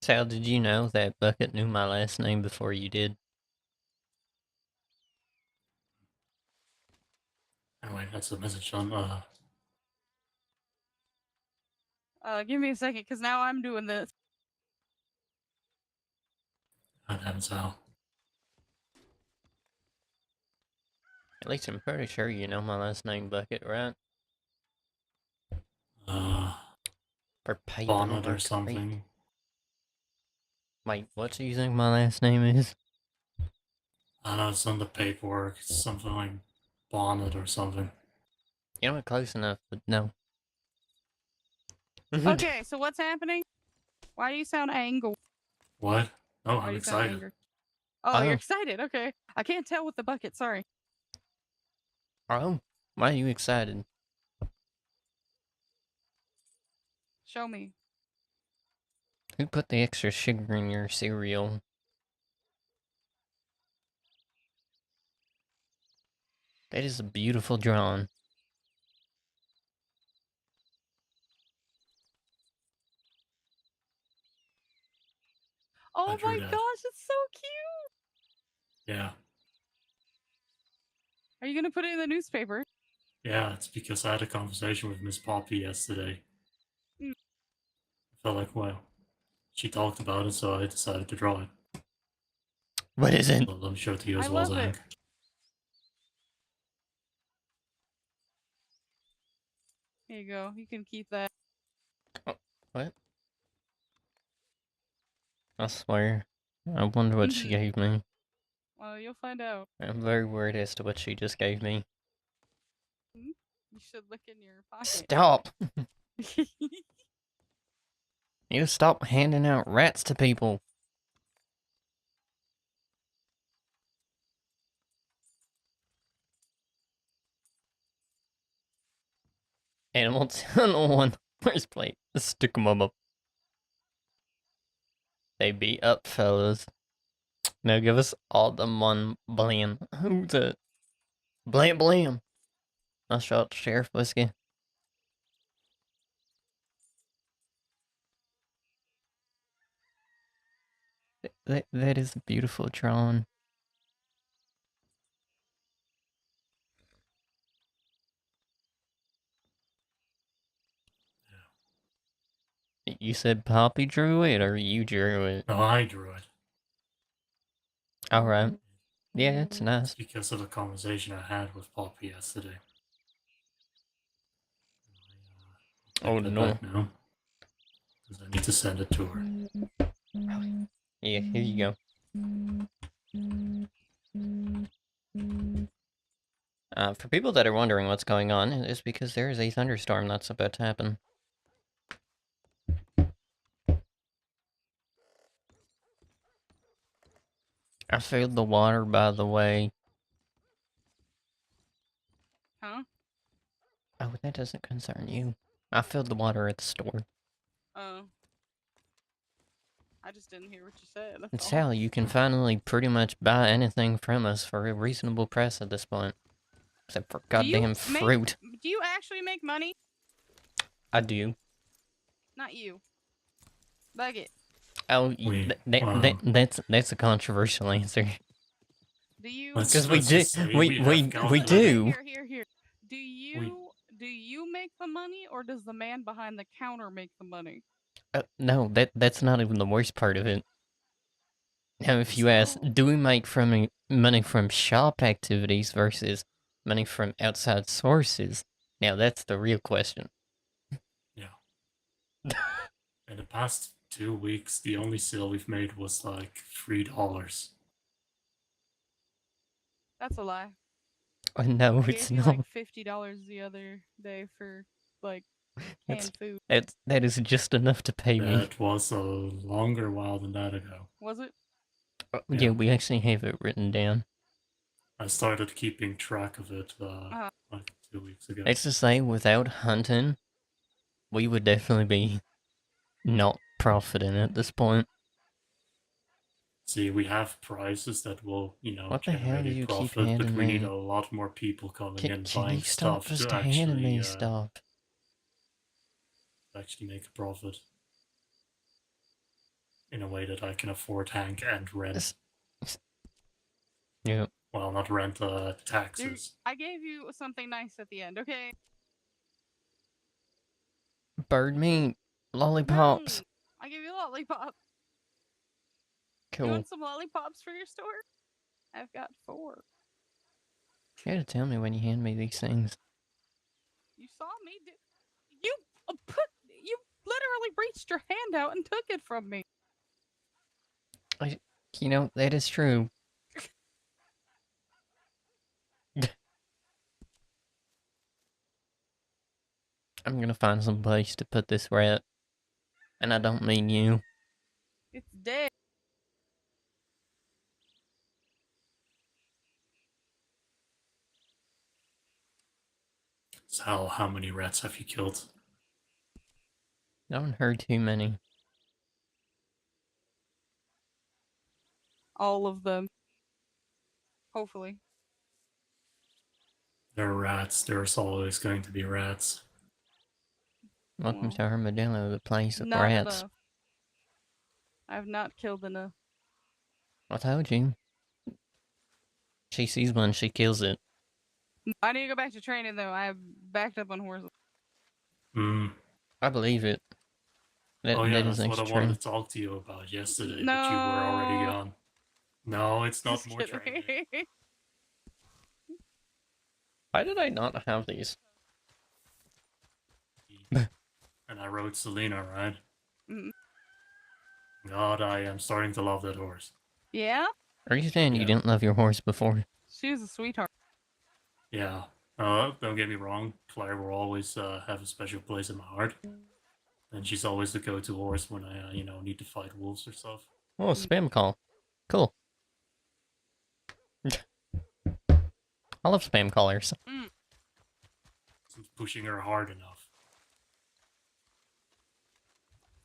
Sal, did you know that Bucket knew my last name before you did? Anyway, that's the message on. Give me a second, because now I'm doing this. That happens how. At least I'm pretty sure you know my last name, Bucket, right? For paper, Bonnet or like, something. Wait, what do you think my last name is? I know it's on the paperwork. It's something like Bonnet or something. You know, close enough, but no. Okay, so what's happening? Why do you sound angry? What? Oh, Why I'm do you sound excited. angry? Oh, you're Oh. excited. Okay. I can't tell with the bucket. Sorry. Oh, why are you excited? Show me. Who put the extra sugar in your cereal? That is a beautiful drawing. Oh drew my that. gosh, it's so cute. Yeah. Are you gonna put it in the newspaper? Yeah, it's because I had a conversation with Miss Poppy yesterday. Mm. I felt like, well, she talked about it, so I decided to draw it. What is it? So let me show it to you I as well, love it. Zach. Here you go. You can keep that. What? I swear. I wonder what she gave me. Well, you'll find out. I'm very worried as to what she just gave me. You should look in your pocket. Stop! You stop handing out rats to people. Animal Channel 1. Where's plate? Let's stick 'em up. They be up, fellas. Now give us all the one blam. Who's it? Blam blam. I'll show out Sheriff Whiskey. That is beautiful drawing. You said Poppy drew it, or you drew it? No, I drew it. Alright. Yeah, it's It's nice. because of the conversation I had with Poppy yesterday. Oh no. Back now. Because I need to send it to her. Yeah, here you go. For people that are wondering what's going on, it's because there is a thunderstorm that's about to happen. I filled the water, by the way. Huh? Oh, that doesn't concern you. I filled the water at the store. Oh. I just didn't hear what you said. And That's all. Sally, you can finally pretty much buy anything from us for a reasonable price at this point. Except for goddamn fruit. Do you actually make money? I do. Not you. Bucket. Oh, that's a controversial answer. Do you? Because we do, we do. Here. Do you make the money, or does the man behind the counter make the money? No, that's not even the worst part of it. Now, if you ask, do we make money from shop activities versus money from outside sources? Now, that's the real question. Yeah. In the past 2 weeks, the only sale we've made was like $3. That's a lie. Oh, no, I it's gave you not. like $50 the other day for like canned food. That is just enough to pay me. That was a longer while than that ago. Was it? Yeah, we actually have it written down. I started keeping track of it like 2 weeks ago. It's to say, without hunting, we would definitely be not profiting at this point. See, we have prices that will, What the hell do generate you a keep profit, but handing we need me? a lot more people coming in Can buying you stop stuff just to handing me actually, stuff? actually make a profit. in a way that I can afford tank and rent. Yeah. Well, not rent, Dude, taxes. I gave you something nice at the end, okay? Bird meat, lollipops. No, I gave you lollipops. You Cool. want some lollipops for your store? I've got 4. You gotta tell me when you hand me these things. You saw me do. You literally reached your hand out and took it from me. You know, that is true. I'm gonna find some place to put this rat. And I don't mean you. It's dead. So, how many rats have you killed? I haven't heard too many. All of them. Hopefully. There are rats. There's always going to be rats. Welcome Well, to Armadillo, the place of not rats. enough. I've not killed enough. I told you. She sees one, she kills it. I need to go back to training though. I backed up on horses. Hmm. I believe it. Oh yeah, That is that's what I extreme. wanted to talk to you about yesterday, No. but you were already gone. No, it's not Just more kidding. training. Why did I not have these? And I rode Selena, right? Mhm. God, I am starting to love that horse. Yeah? Are you saying you Yeah. didn't love your horse before? She was a sweetheart. Yeah. Don't get me wrong, Claire will always have a special place in my heart. And she's always the go-to horse when I, need to fight wolves or stuff. Oh, spam call. Cool. I love spam callers. Since pushing her hard enough.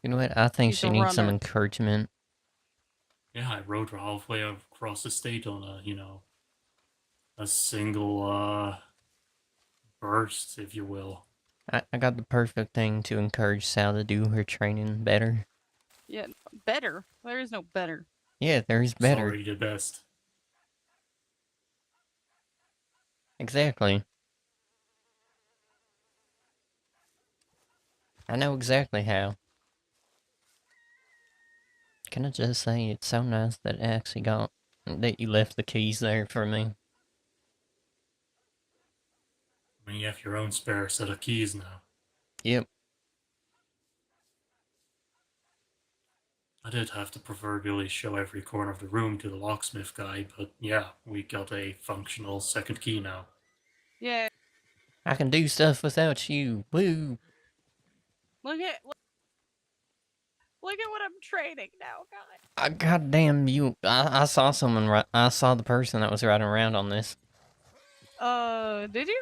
You know what? I think She's she a needs some runner. encouragement. Yeah, I rode her halfway across the state on a single burst, if you will. I got the perfect thing to encourage Sal to do her training better. Yeah, better. There is no better. Yeah, there's better. Sorry, the best. Exactly. I know exactly how. Can I just say, it's so nice that that you left the keys there for me. I mean, you have your own spare set of keys now. Yep. I did have to proverbially show every corner of the room to the locksmith guy, but yeah, we got a functional second key now. Yeah. I can do stuff without you. Woo! Look at what I'm trading now, guys. Goddamn you! I saw someone. I saw the person that was riding around on this. Did you?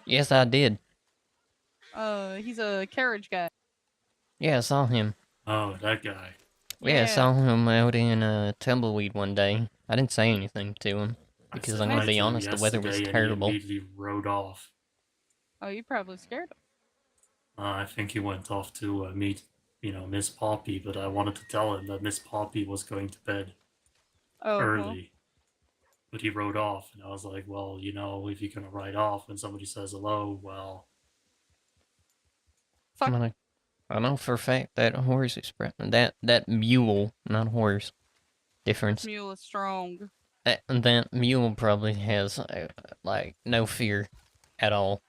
Yes, I did. He's a carriage guy. Yeah, I saw him. Oh, that guy. Yeah, I saw him out in Tumbleweed one day. I didn't say anything to him because I I'm said gonna hi be to him honest, the weather was yesterday and he terrible. immediately rode off. Oh, you probably scared him. I think he went off to meet, Miss Poppy, but I wanted to tell him that Miss Poppy was going to bed early. But he rode off, and I was like, well, if you're gonna ride off when somebody says hello, well... Fuck. I know for a fact that horse is that mule, not horse. Difference. Mule is strong. That mule probably has like no fear at all.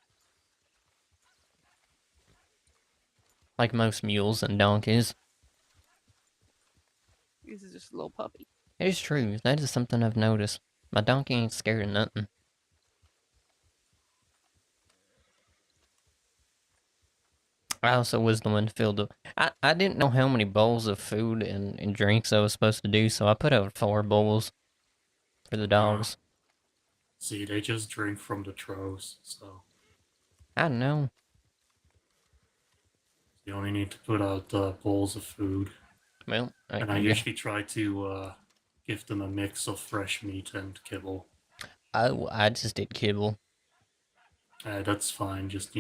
Like most mules and donkeys. This is just a little puppy. It is true. That is something I've noticed. My donkey ain't scared of nothing. I also was the one to fill the... I didn't know how many bowls of food and drinks I was supposed to do, so I put out 4 bowls for the dogs. See, they just drink from the troughs, so... I don't know. You only need to put out bowls of food. Well, I usually try to give them a mix of fresh meat and kibble. Oh, I just did kibble. That's fine, just,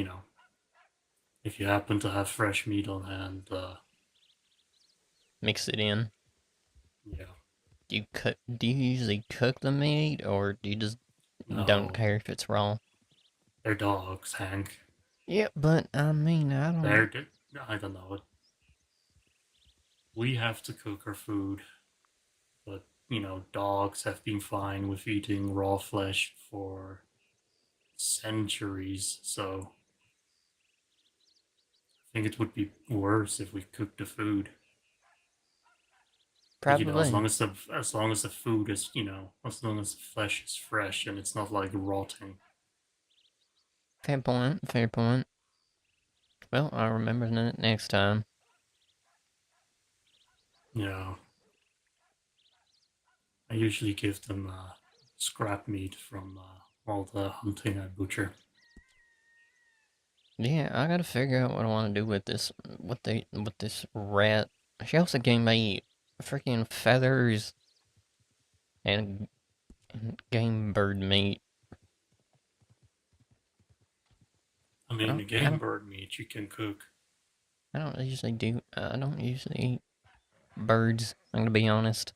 if you happen to have fresh meat on hand, Mix it in. Yeah. Do you usually cook the meat, or do you just don't No, care if it's raw? they're dogs, Hank. Yeah, but I mean, I don't. I don't know. We have to cook our food, but dogs have been fine with eating raw flesh for centuries. So I think it would be worse if we cooked the food. Like, Probably. as long as the food is, as long as the flesh is fresh and it's not like rotting. Fair point. Fair point. Well, I'll remember that next time. Yeah. I usually give them scrap meat from all the hunting I butcher. Yeah, I gotta figure out what I want to do with this. With this rat. She also gave me freaking feathers and game bird meat. I I mean, don't. the I game don't. bird meat you can cook. I don't usually do. I don't usually eat birds. I'm gonna be honest.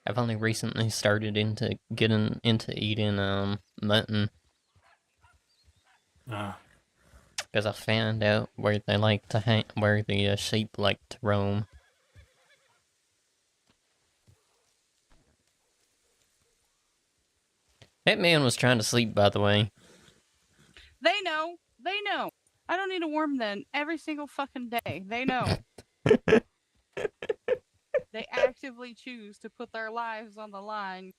I've only recently started into getting into eating mutton Ah, because I found out where they like to hang, where the sheep like to roam. That man was trying to sleep, by the way. They know. They know. I don't need to warm them every single fucking day. They know. They actively choose to put their lives on the line.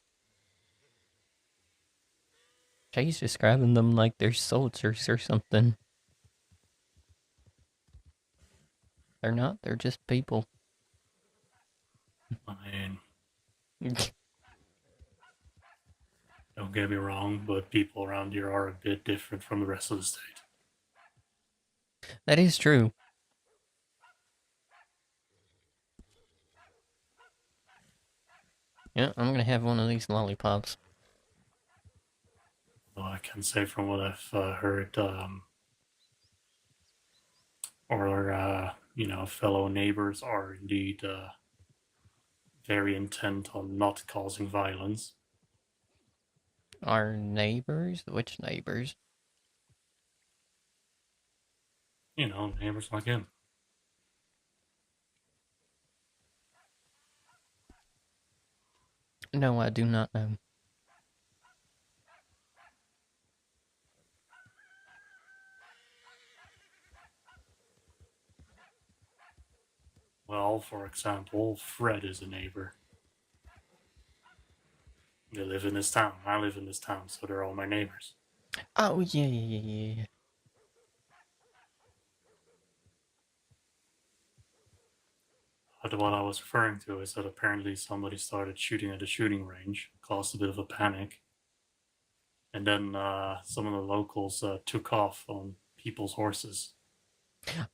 She's describing them like they're soldiers or something. They're not. They're just people. I mean, don't get me wrong, but people around here are a bit different from the rest of the state. That is true. Yeah, I'm gonna have one of these lollipops. Well, I can say from what I've heard, or fellow neighbors are indeed very intent on not causing violence. Our neighbors? Which neighbors? Neighbors like him. No, I do not know. Well, for example, Fred is a neighbor. They live in this town. I live in this town, so they're all my neighbors. Oh, yeah. But what I was referring to is that apparently somebody started shooting at a shooting range, caused a bit of a panic, and then some of the locals took off on people's horses.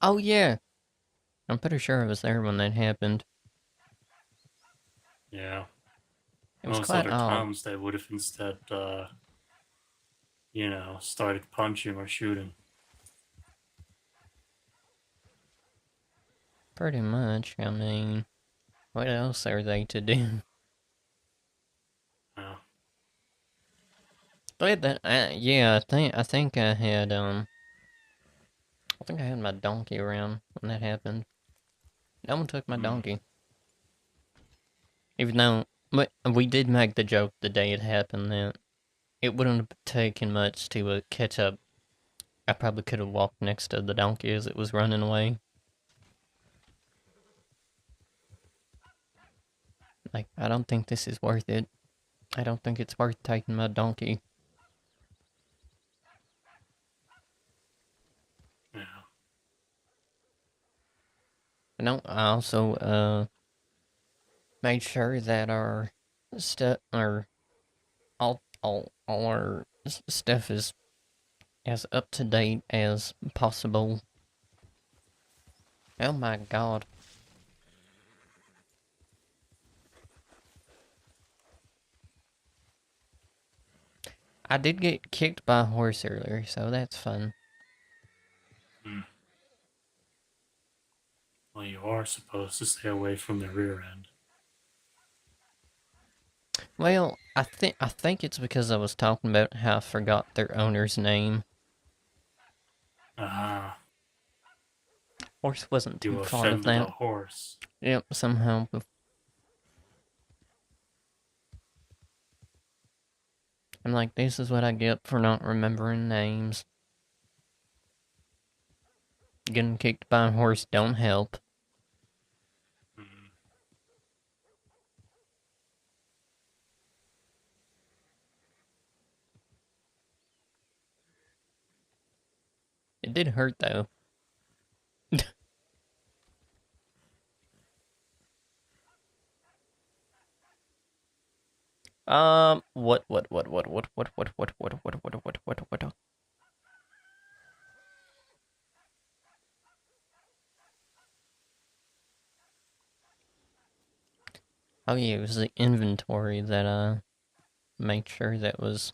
Oh, yeah. I'm pretty sure I was there when that happened. Yeah. It was Most quite other odd. times they would have instead, started punching or shooting. Pretty much. I mean, what else are they to do? Yeah. But that, yeah, I think I had my donkey around when that happened. No one took my donkey. Even though, but we did make the joke the day it happened that it wouldn't have taken much to catch up. I probably could have walked next to the donkey as it was running away. Like, I don't think this is worth it. I don't think it's worth taking my donkey. Yeah. No, I also made sure that our stuff, all our stuff is as up to date as possible. Oh my god. I did get kicked by a horse earlier, so that's fun. Well, you are supposed to stay away from the rear end. Well, I think it's because I was talking about how I forgot their owner's name. Ah, Horse wasn't too you fond of offended a that. horse. Yep, somehow. I'm like, this is what I get for not remembering names. Getting kicked by a horse don't help. Mm. It did hurt though. What? Oh yeah, it was the inventory that made sure that was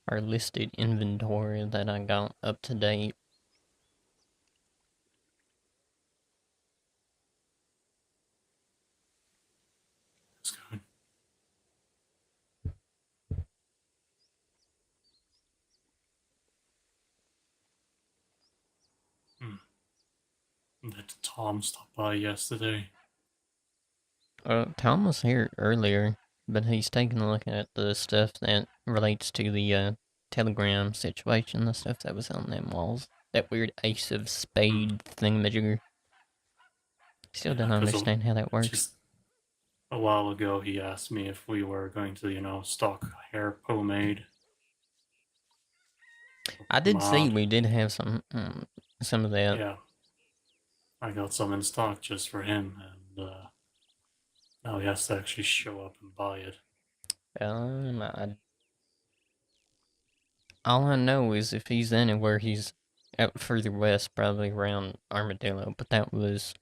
our listed inventory that I got up to date. That's good. That Tom stopped by yesterday. Tom was here earlier, but he's taking a look at the stuff that relates to the Telegram situation, the stuff that was on them walls. That weird Ace of Spade thingamajigger. Still don't understand how that works. Just a while ago, he asked me if we were going to, stock hair pomade. I did see Pomade. we did have some of that. Yeah. I got some in stock just for him, and now he has to actually show up and buy it. All I know is if he's anywhere, he's out further west, probably around Armadillo. But that was,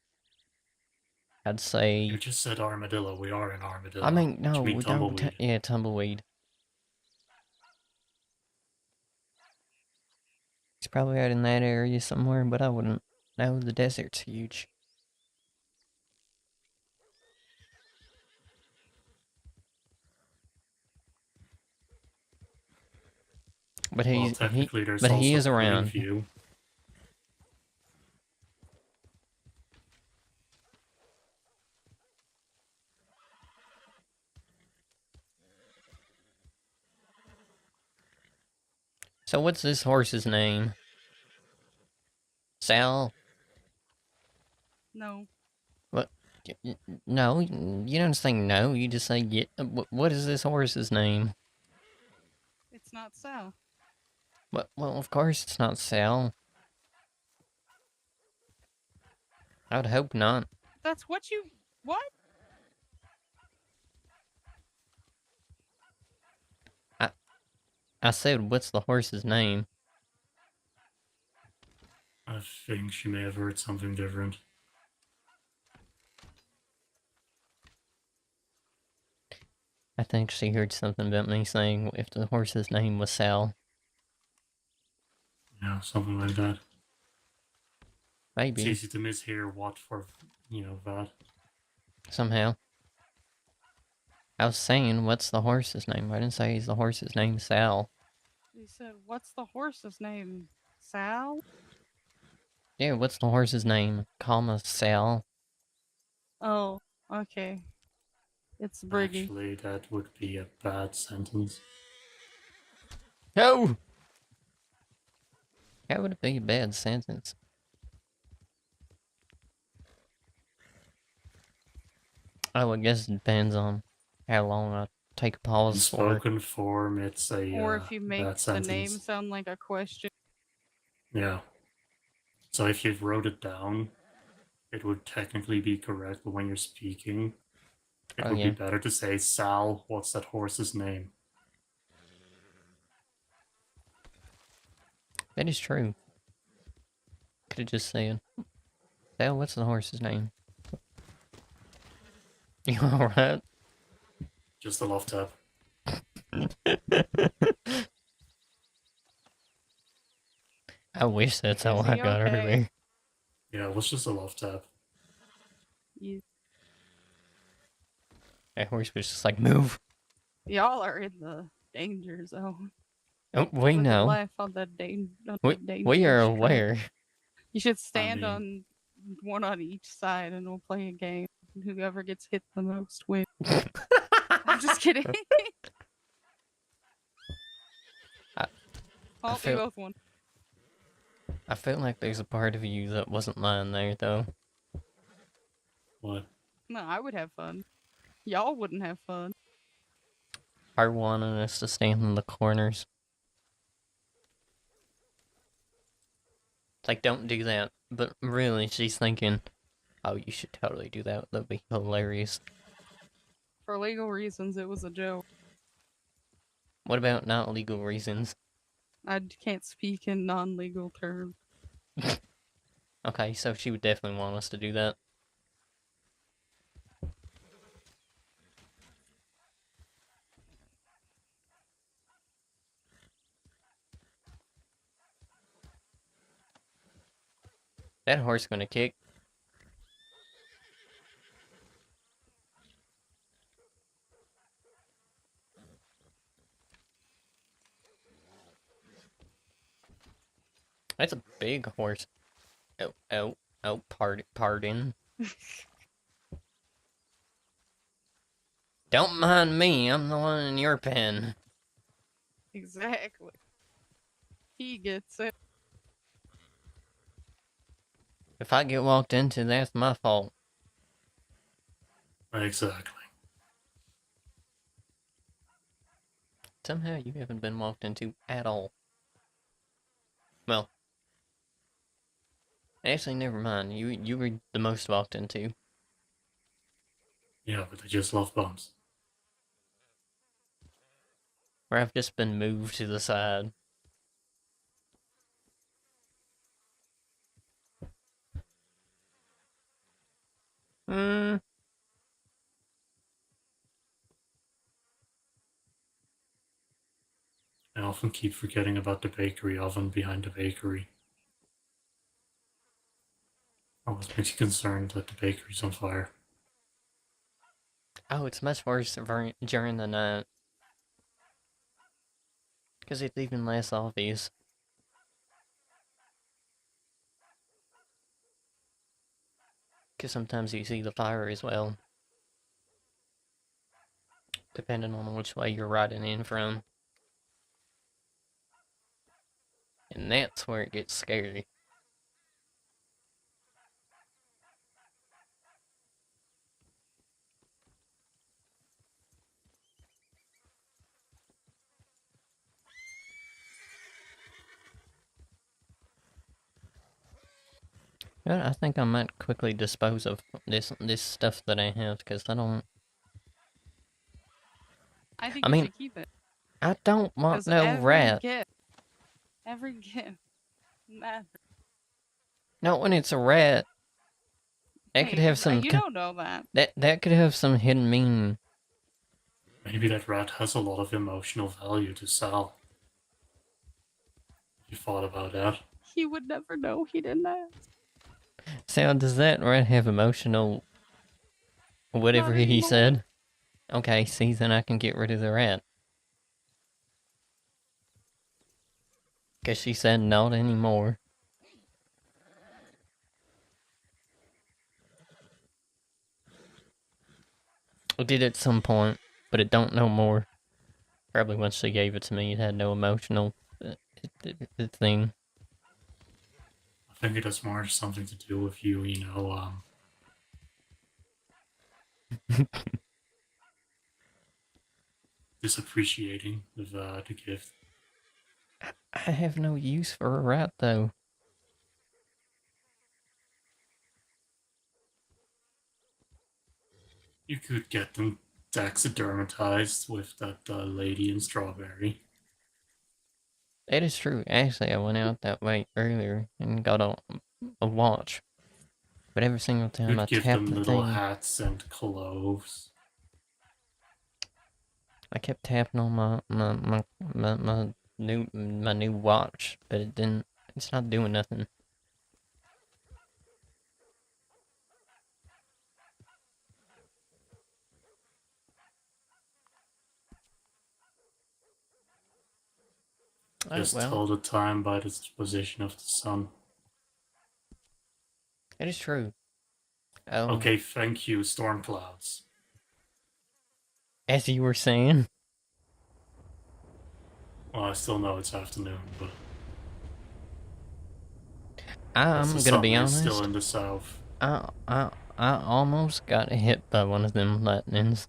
I'd say. You just said Armadillo. We are in Armadillo. I mean, no, Do you mean we don't. Tumbleweed? Yeah, Tumbleweed. He's probably out in that area somewhere, but I wouldn't know. The desert's huge. But Well, technically, there's but also he is around. Greenview. So what's this horse's name? Sal? No. What? No, you don't say no. You just say yeah. What is this horse's name? It's not Sal. Well, of course it's not Sal. I would hope not. That's what you... What? I said, what's the horse's name? I think she may have heard something different. I think she heard something about me saying if the horse's name was Sal. Yeah, something like that. Maybe. It's easy to mishear what for, that. Somehow. I was saying, what's the horse's name? I didn't say is the horse's name Sal. You said, what's the horse's name? Sal? Yeah, what's the horse's name? Comma, Sal. Oh, okay. It's Briggy. Actually, that would be a bad sentence. No! How would it be a bad sentence? Oh, I guess it depends on how long I take a In pause for. spoken form, it's a Or if you make bad the sentence. name sound like a question. Yeah. So if you wrote it down, it would technically be correct, but when you're speaking, it would be better to say, Sal, what's that horse's name? That is true. Could have just said, Sal, what's the horse's name? You alright? Just a love tap. I wish that's how Is I he got okay? earlier. Yeah, it was just a love tap. You... That horse was just like, move. Y'all are in the danger zone. Oh, we Live know. life on the dangerous We are track. aware. You should stand mean- on one on each side, and we'll play a game. Whoever gets hit the most wins. I'm just kidding. I'll be feel- both one. I feel like there's a part of you that wasn't lying there, though. What? No, I would have fun. Y'all wouldn't have fun. Her wanting us to stand in the corners. It's like, don't do that. But really, she's thinking, oh, you should totally do that. That'd be hilarious. For legal reasons, it was a joke. What about not legal reasons? I can't speak in non-legal terms. Okay, so she would definitely want us to do that. That horse gonna kick. That's a big horse. Oh, pardon. Don't mind me, I'm the one in your pen. Exactly. He gets it. If I get walked into, that's my fault. Exactly. Somehow you haven't been walked into at all. Well, actually, never mind. You were the most walked into. Yeah, but I just love bumps. Where I've just been moved to the side. Hmm. I often keep forgetting about the bakery oven behind the bakery. I was pretty concerned that the bakery's on fire. Oh, it's much worse during the night. Because it's even less obvious. Because sometimes you see the fire as well. Depending on which way you're riding in from. And that's where it gets scary. Well, I think I might quickly dispose of this stuff that I have, because I don't... I think I you mean, should keep it. I don't want 'Cause no rat. Every gift matters. Not when it's a rat. That could Hey, have some... You don't know that. That could have some hidden meaning. Maybe that rat has a lot of emotional value to sell. You thought about that? He would never know he didn't ask. So, does that rat have emotional... whatever Not he anymore. said? Okay, see, then I can get rid of the rat. Because she said not anymore. It did at some point, but it don't no more. Probably once she gave it to me, it had no emotional thing. I think it has more something to do with you, disappreciating the gift. I have no use for a rat, though. You could get them taxidermatized with that lady in strawberry. That is true. Actually, I went out that way earlier and got a watch. But every single time You'd I give tapped them the little thing, hats and clothes. I kept tapping on my new watch, but it didn't. It's not doing nothing. Oh, Just well, tell the time by the position of the sun. it is true. Oh, Okay, thank you, storm clouds. as you were saying, Well, I still know it's afternoon, but I'm the gonna sun be is still honest. in the south. I almost got hit by one of them lightnings.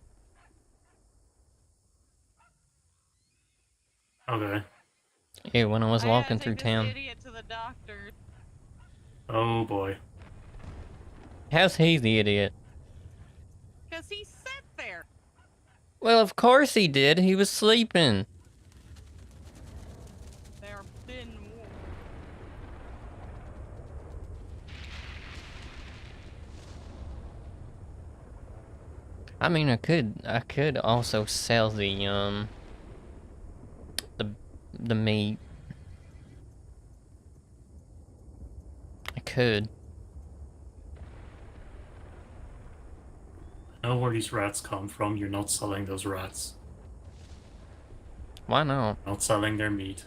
Okay. Yeah, when I was I gotta walking take through this town. idiot to the doctor. Oh boy. How's he the idiot? Cause he sat there. Well, of course he did. He was sleeping. There been more. I mean, I could also sell the meat. I could. I know where these rats come from. You're not selling those rats. Why not? Not selling their meat.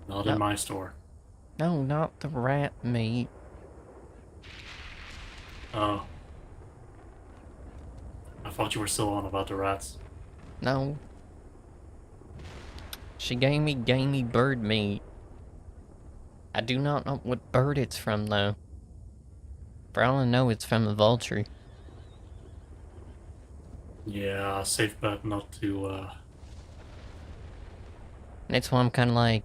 Not No. in my store. No, not the rat meat. Oh. I thought you were still on about the rats. No. She gave me gamey bird meat. I do not know what bird it's from, though. For all I know, it's from the vulture. Yeah, safe bet not to, That's why I'm kind of like,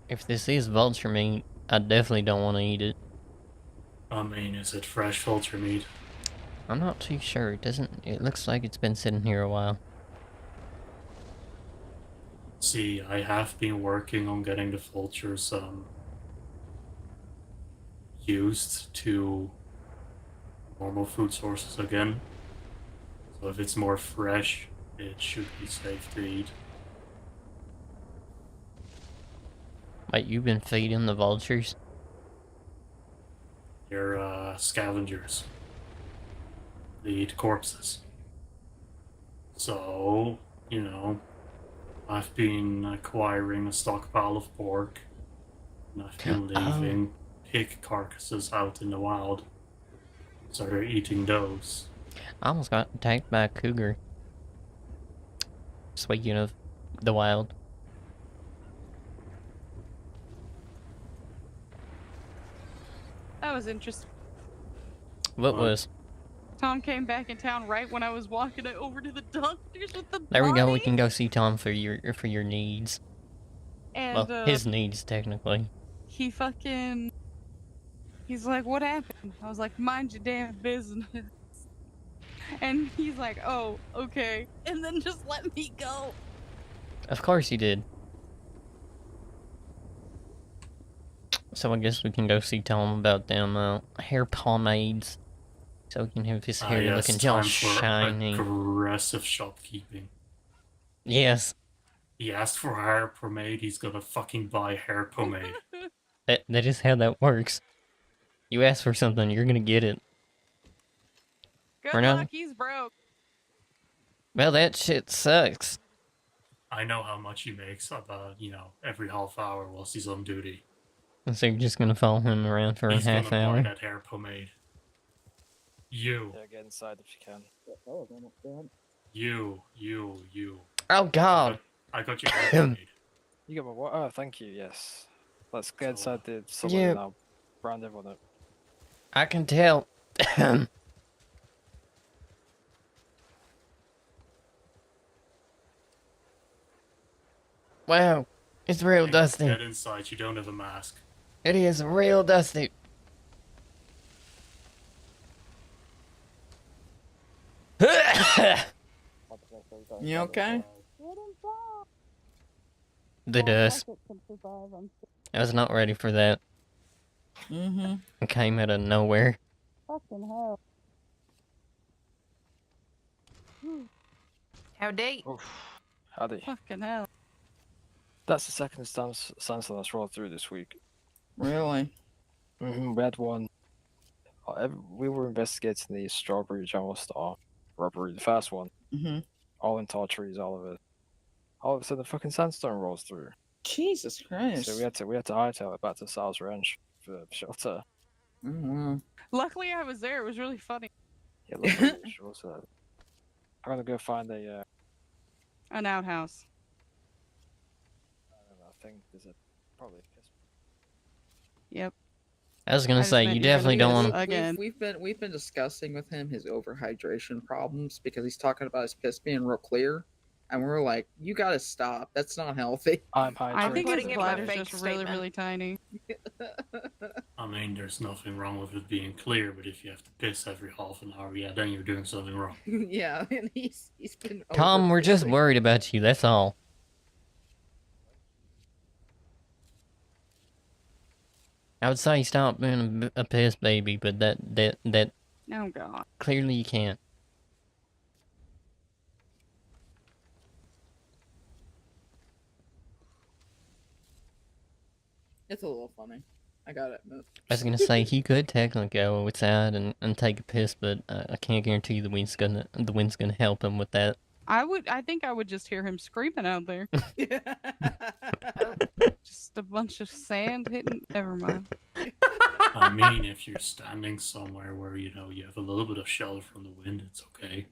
if this is vulture meat, I definitely don't want to eat it. I mean, is it fresh vulture meat? I'm not too sure. It looks like it's been sitting here a while. See, I have been working on getting the vultures, used to normal food sources again. So if it's more fresh, it should be safe to eat. Wait, you've been feeding the vultures? They're, scavengers. They eat corpses. So, you know, I've been acquiring a stockpile of pork, and I've been leaving pig carcasses out in the wild. So they're eating those. I almost got attacked by a cougar. Speaking of the wild. That was interesting. What What? was? Tom came back in town right when I was walking over to the doctors with the There we go. We body. can go see Tom for your needs. And Well, his needs technically. he fucking. He's like, "What happened?" I was like, "Mind your damn business." And he's like, "Oh, okay," and then just let me go. Of course he did. So I guess we can go see Tom about them hair pomades. So we can have his hair Yes, looking all time for shiny. aggressive shopkeeping. Yes. He asked for hair pomade, he's gonna fucking buy hair pomade. That is how that works. You ask for something, you're gonna get it. Good For now- luck, he's broke. Well, that shit sucks. I know how much he makes about, you know, every half hour whilst he's on duty. So you're just gonna follow him around for He's a half gonna buy hour? that hair pomade. You. Yeah, get inside if you can. You. Oh god! I got your hair pomade. You got my what? Oh, thank you. Yes. Let's get So, inside the saloon yeah. and I'll brand everyone up. I can tell. Wow, it's real Hey, dusty. get inside, you don't have a mask. It is real dusty. You okay? The dust. I was not ready for that. Mm-hmm. It came out of nowhere. Fucking hell. Howdy. Oof. Howdy. Fucking hell. That's the second sandstorm that's rolled through this week. Really? We had one. We were investigating the Strawberry General Store robbery, the first one. Mm-hmm. All in tall trees, all of it. All of a sudden, the fucking sandstorm rolls through. Jesus Christ. So we had to hightail it back to Sal's Ranch for shelter. Oh, wow. Luckily, I was there. It was really funny. Yeah, look at the shelter. I'm gonna go find a. An outhouse. I don't know. I think there's probably a piss. Yep. I was I gonna just say, meant you you're gonna definitely do don't this want to. again. We've been discussing with him his overhydration problems because he's talking about his piss being real clear, and we're like, you gotta stop. That's not healthy. I'm hydrated. I think his putting in my bladder's fake just really, statement. really tiny. I mean, there's nothing wrong with it being clear, but if you have to piss every half an hour, yeah, then you're doing something wrong. Yeah, and he's been. Tom, we're just over-pissing. worried about you. That's all. I would say stop being a piss baby, but that Oh god. clearly you can't. It's a little funny. I gotta admit. I was gonna say he could technically go outside and take a piss, but I can't guarantee the wind's gonna help him with that. I think I would just hear him screaming out there. Just a bunch of sand hitting. Never mind. I mean, if you're standing somewhere where, you know, you have a little bit of shelter from the wind, it's okay.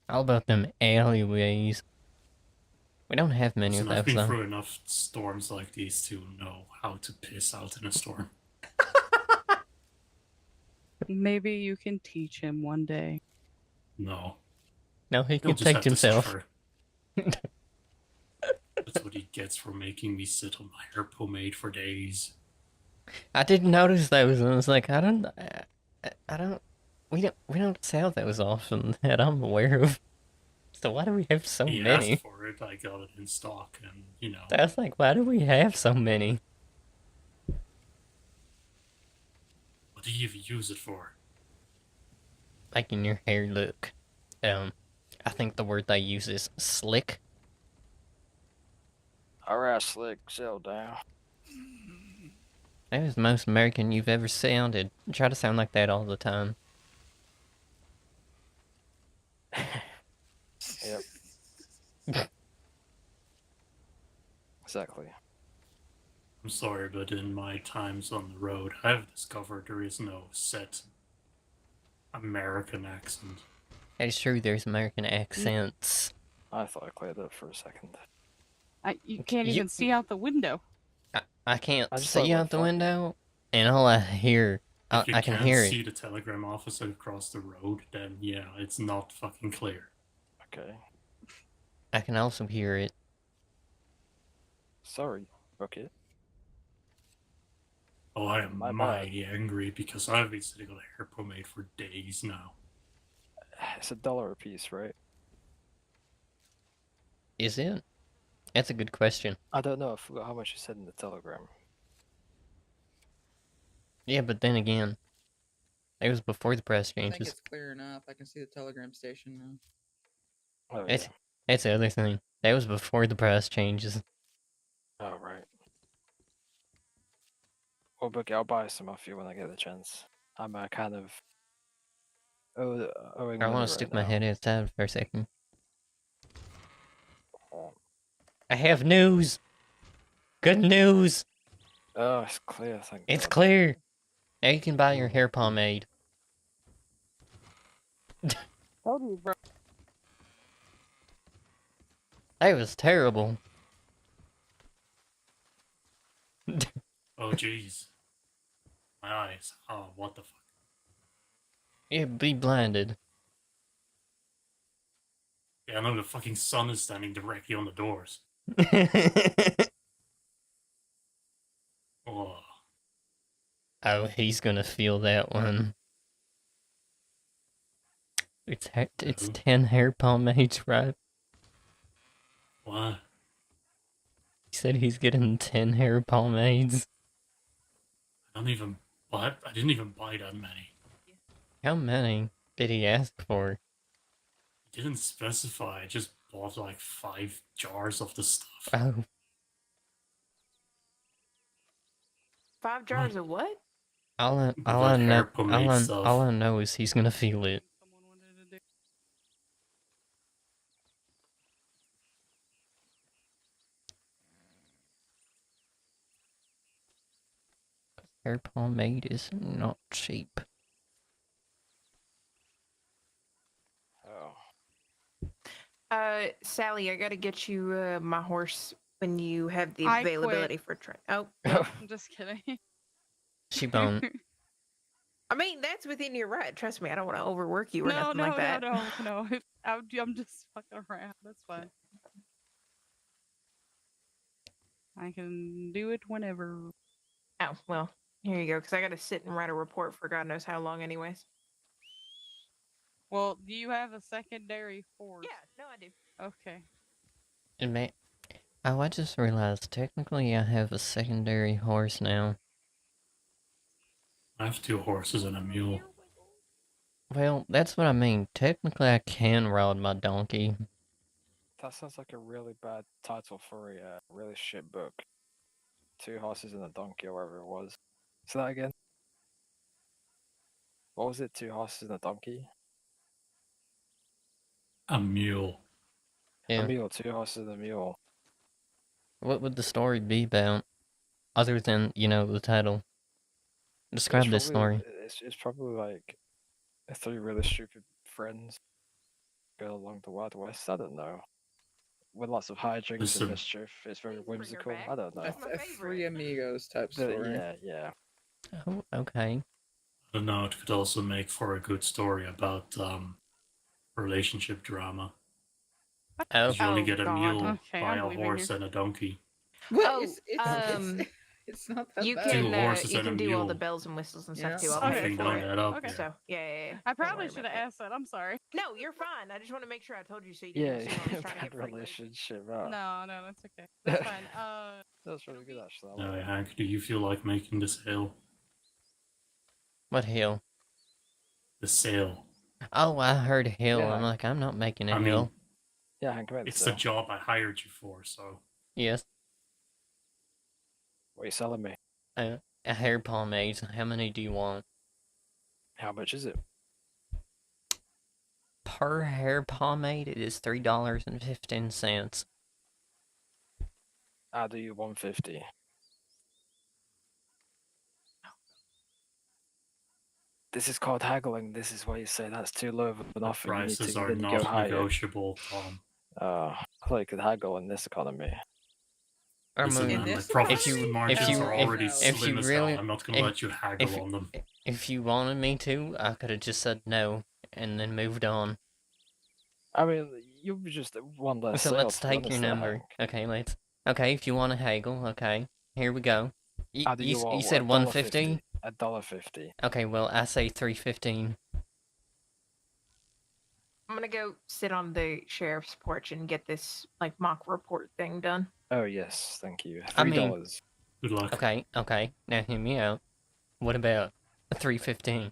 How about them alleyways? We don't have many of Listen, I've those, been though. through enough storms like these to know how to piss out in a storm. Maybe you can teach him one day. No. No, he He'll can just have take to himself. suffer. That's what he gets for making me sit on my hair pomade for days. I didn't notice those, and I was like, we don't sell those often that I'm aware of. So why do we have so He many? asked for it, I got it in stock, and, you know, I was like, why do we have so many? what do you even use it for? Making your hair look, I think the word they use is slick. Alright, Slick, settle down. That was the most American you've ever sounded. Try to sound like that all the time. Yep. Exactly. I'm sorry, but in my times on the road, I've discovered there is no set American accent. That is true, there's American accents. I thought I cleared up for a second. You can't You- even see out the window. I can't I just thought see it out went the fine. window, and all I hear, If you I can can't hear see it. the telegram office across the road, then yeah, it's not fucking clear. Okay. I can also hear it. Sorry, Bucket. Oh, I am My bad. mighty angry because I've been sitting on hair pomade for days now. It's $1 a piece, right? Is it? That's a good question. I don't know. I forgot how much you said in the telegram. Yeah, but then again, it was before the price I think changes. it's clear enough. I can see the telegram station now. Oh, It's yeah. that's the other thing. That was before the price changes. Oh, right. Well, Bucket, I'll buy some off you when I get the chance. I'm kind of owing I money want to stick my now. head outside for a second. Um, I have news. Good news. Oh, it's clear, thank It's God. clear. Now you can buy your hair pomade. Told you, bro. That was terrible. Oh, jeez. My eyes. Oh, what the fuck. You'd be blinded. Yeah, I know the fucking sun is standing directly on the doors. Oh, Oh, he's gonna feel that one. It's Mhm. 10 hair pomades, right? what? He said he's getting 10 hair pomades. I didn't even buy that many. How many did he ask for? He didn't specify. I just bought like 5 jars of the stuff. Oh, 5 jars of what? all I That know, hair pomade stuff. all I know is he's gonna feel it. Hair pomade is not cheap. Oh. Sally, I gotta get you my horse when you have the I availability quit. for train. Oh, I'm just kidding. She bone. I mean that's within your right. Trust me, I don't want to overwork you or No, nothing like that. no. I'm just fucking around. That's fine. I can do it whenever. Oh well, here you go. Because I gotta sit and write a report for God knows how long, anyways. Well, do you have a secondary force? Yeah, no, I do. Okay. It may. Oh, I just realized technically I have a secondary horse now. I have 2 horses and a mule. Well, that's what I mean. Technically, I can ride my donkey. That sounds like a really bad title for a really shit book. 2 horses and a donkey, or whatever it was. Say that again. What was it? 2 horses and a donkey? A mule. Yeah. A mule. 2 horses and a mule. What would the story be about? Other than, you know, the title. Describe this story. It's probably like 3 really stupid friends go along the Wild West. I don't know. With lots of hijinks Listen. and mischief. It's very Please bring her whimsical. back. I don't know. That's my A favorite. Three Amigos type But story. yeah. Oh, okay. I don't know, it could also make for a good story about relationship drama. Oh, 'Cause you only Oh, get a God. mule Okay, by I'm a leaving horse here. and a donkey. What? Oh, It's not that You bad. Two can horses you and a can do all the mule. bells and whistles and Yeah. stuff too. I'll Okay, pay Something for don't it. add up. Okay. Yeah. So yeah. I Don't probably worry should about have that. asked that. I'm sorry. No, you're fine. I just want to make sure I told you so you didn't Yeah, assume I was trying to bad get free food. relationship. Oh. No, that's okay. That's fine. That's really good actually. I Now, like it. Hank, do you feel like making the sale? what hill? The sale. Oh, I heard hill. Yeah. I'm like, I'm not making a I hill. mean, Yeah, Hank, come it's the job I hired you for, so. Yes. What are you selling me? A hair pomade. How many do you want? How much is it? Per hair pomade, it is $3.15. I'll do you 150. This is called haggling. This is where you say that's too low of an offer. You need Prices to are then you go not higher. negotiable, Tom. I thought you could haggle in this economy. I Listen, mean, man, my this profit economy? margins If you- are if- already if slim you as really- hell. I'm not gonna if- let you haggle if- on them. if you wanted me to, I could have just said no and then moved on. I mean, you'll be just one less So sale, let's to be take your honest there, number. Hank. Okay, let's. Okay, if you want to haggle, okay. Here we go. I'll do You you said $1.50? $1.50. Okay, well, I say $3.15. I'm gonna go sit on the sheriff's porch and get this like mock report thing done. Oh yes, thank you. I mean- $3. Good luck. Okay. Now hear me out. What about $3.15?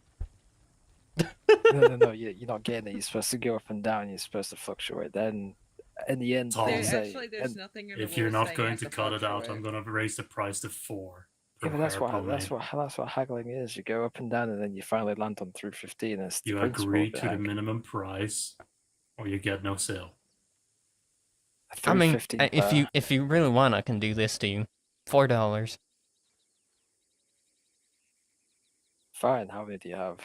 No, you're not getting it. You're supposed to go up and down. You're supposed to fluctuate. Then, in the end, Tom. they There, say. actually, there's and- nothing in the If you're rules not saying going you to have cut it out, fluctuate. I'm gonna raise the price to 4. yeah, per but that's hair pomade. what haggling is. You go up and down, and then you finally land on 315. It's the You principle agree of it, to the Hank. minimum price, or you get no sale. I mean, 315 if you really want, I can do this to you. $4. Fine. How many do you have?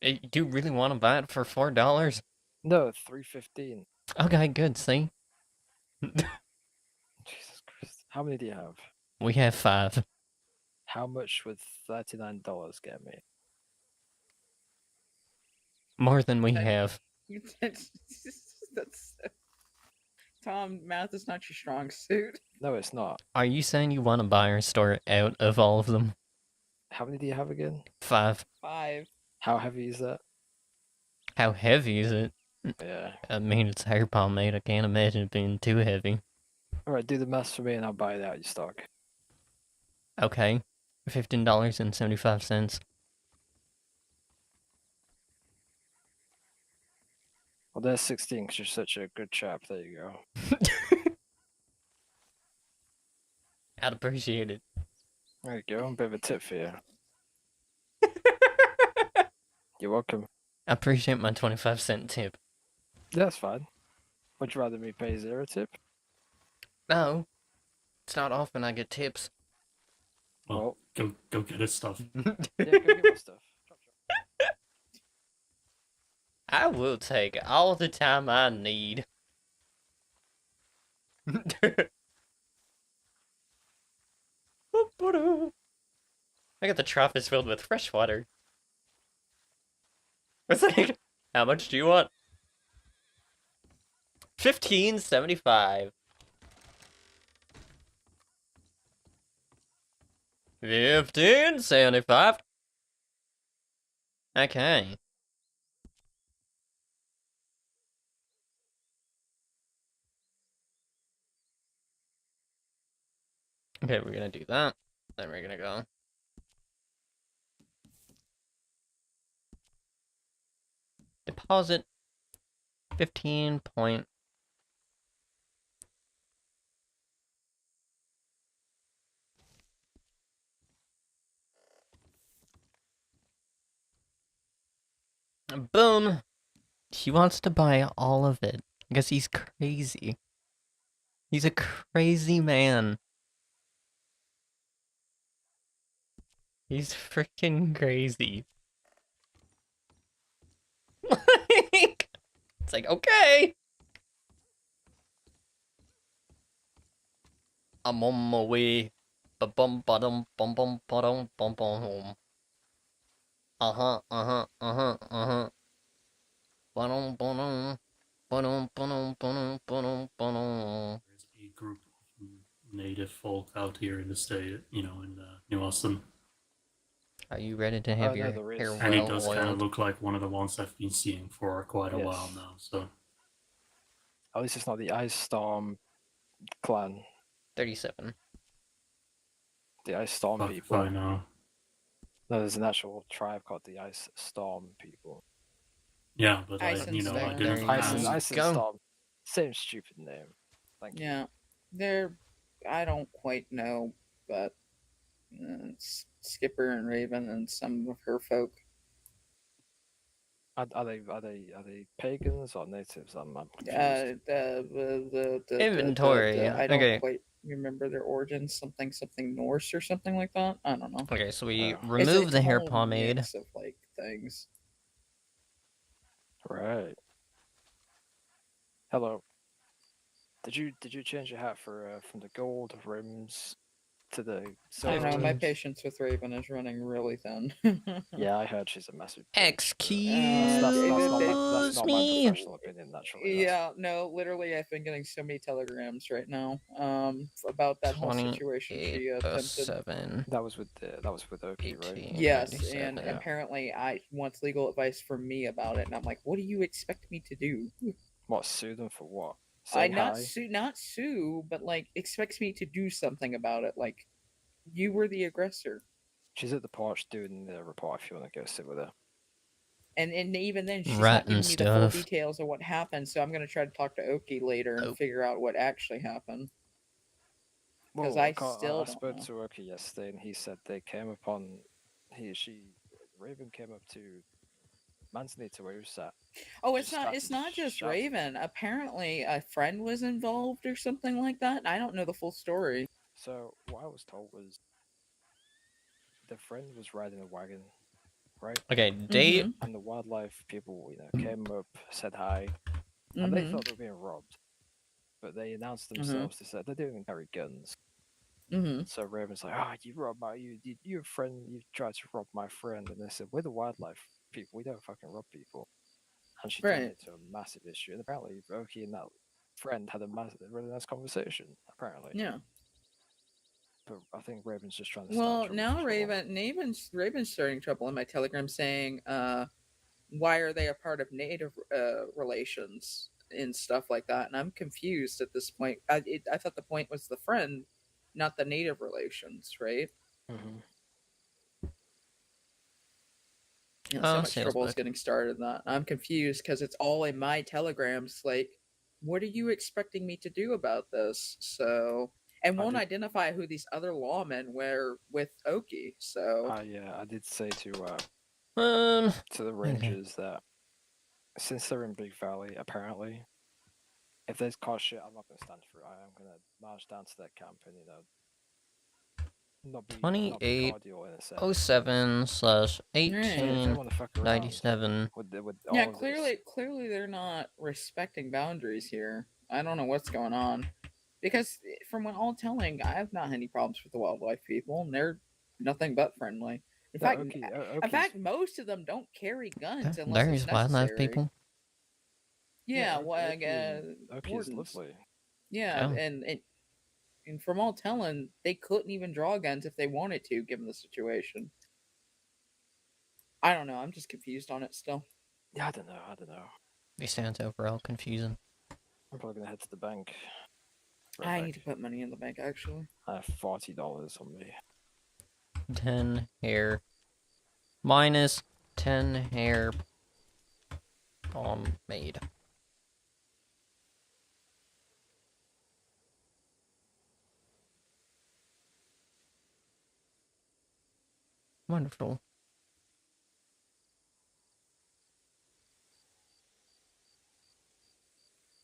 Do you really want to buy it for $4? No, 315. Okay, good. See, Jesus Christ. How many do you have? we have 5. How much would $39 get me? More than we Okay. have. That's Tom. Math is not your strong suit. No, it's not. Are you saying you want to buy our store out of all of them? How many do you have again? 5. 5. How heavy is that? How heavy is it? Yeah. I mean, it's hair pomade. I can't imagine it being too heavy. Alright, do the maths for me and I'll buy it out of your stock. Okay. $15.75. Well, there's 16 because you're such a good chap. There you go. I'd appreciate it. There you go. A bit of a tip for you. You're welcome. I appreciate my 25-cent tip. Yeah, that's fine. Would you rather me pay 0 tip? No. It's not often I get tips. Well, go get his stuff. Yeah, go get my stuff. Chop, chop. I will take all the time I need. I got the trough is filled with fresh water. It's like, how much do you want? 15.75. 15.75. Okay. Okay, we're gonna do that. Then we're gonna go. Deposit 15 point. Boom. He wants to buy all of it because he's crazy. He's a crazy man. He's freaking crazy. It's like, okay. I'm on my way. Ba-bum, ba-dum, bum, bum, ba-dum, bum, bum, home. Uh-huh, uh-huh, uh-huh, uh-huh. Ba-dum, ba-dum, ba-dum, ba-dum, ba-dum, ba-dum, ba-dum. There's a group of native folk out here in the state, you know, in New Austin. Are you ready to have Oh, no, your there hair is. And he well does kind of oiled? look like one of the ones I've been seeing for quite a while Yes. now. So At least it's not the Ice Storm clan. 37. The Ice Storm fuck if people. I know. No, there's an actual tribe called the Ice Storm people. Yeah, but Ice I, and you know, I Storm. didn't There you Ice and go. ask. Storm. Same stupid name. Thank you. Yeah, they're. I don't quite know, but Skipper and Raven and some of her folk. Are they pagans or natives? I'm confused. Inventory. I don't Okay. quite remember their origins. Something Norse or something like that. I don't know. Okay, so we Oh. remove It's the a hair whole pomade. mix of like things. Right. Hello. Did you change your hat for from the gold rims to the I silver don't know. My rims? patience with Raven is running really thin. Yeah, I heard she's a massive. bitch, but Excuse that's not my me. professional opinion. Naturally. Yeah, no, literally, I've been getting so many telegrams right now about that whole situation she attempted. 2807. That was with Oki, right? 18. Yes, 97. and apparently I wants legal advice from me about it, and I'm like, what do you expect me to do? What, sue them for what? I Saying hi? not sue, but like expects me to do something about it. Like, you were the aggressor, She's at the porch doing the report if you want to go sit with her. and even then she's Rat not and giving me the full stuff. details of what happened. So I'm gonna try to talk to Oki later and Oh. figure out what actually happened. Well, I still I don't spoke know. to Oki yesterday, and he said they came upon Raven came up to Manzini to where he was sat. Oh, Just it's started not just shouting. Raven. Apparently, a friend was involved or something like that. I don't know the full story. So what I was told was the friend was riding a wagon, right? Okay, date. Mm-hmm. And the wildlife people, came up, said hi, and they thought they were being robbed. But they announced themselves. They said they don't even carry guns. Mm-hmm. So Raven's like, "Ah, you robbed your friend. You tried to rob my friend." And they said, "We're the wildlife people. We don't fucking rob people." And she turned Right. it into a massive issue. And apparently, Oki and that friend had a really nice conversation. Apparently, Yeah. but I think Raven's just trying to start Well, trouble now for trouble. Raven's starting trouble in my Telegram, saying, why are they a part of native relations and stuff like that? And I'm confused at this point. I thought the point was the friend, not the native relations, right? Mm-hmm. You know, so Oh, much sales trouble is book. getting started in that. I'm confused because it's all in my telegrams. Like, what are you expecting me to do about this? So, and won't identify who these other lawmen were with Oki. So, I did say to Um, the rangers that since they're in Big Valley, apparently, if there's cause shit, I'm not gonna stand for it. I am gonna march down to their camp and Not be 28 cordial in a sense. 07 slash So if they 18 want to fuck around 97. with Yeah, all of this, clearly they're not respecting boundaries here. I don't know what's going on. Because from what all telling, I have not had any problems with the wildlife people, and they're nothing but friendly. In no, fact, Oki's, most of them don't carry guns unless There's it's wildlife necessary. people. Yeah, well, Oki's lovely. Yeah, Oh. and from all telling, they couldn't even draw guns if they wanted to, given the situation. I don't know. I'm just confused on it still. Yeah, I don't know. It sounds overall confusing. I'm probably gonna head to the bank. I need to put money in the bank, actually. I have $40 on me. 10 hair. Minus 10 hair. Made. Wonderful.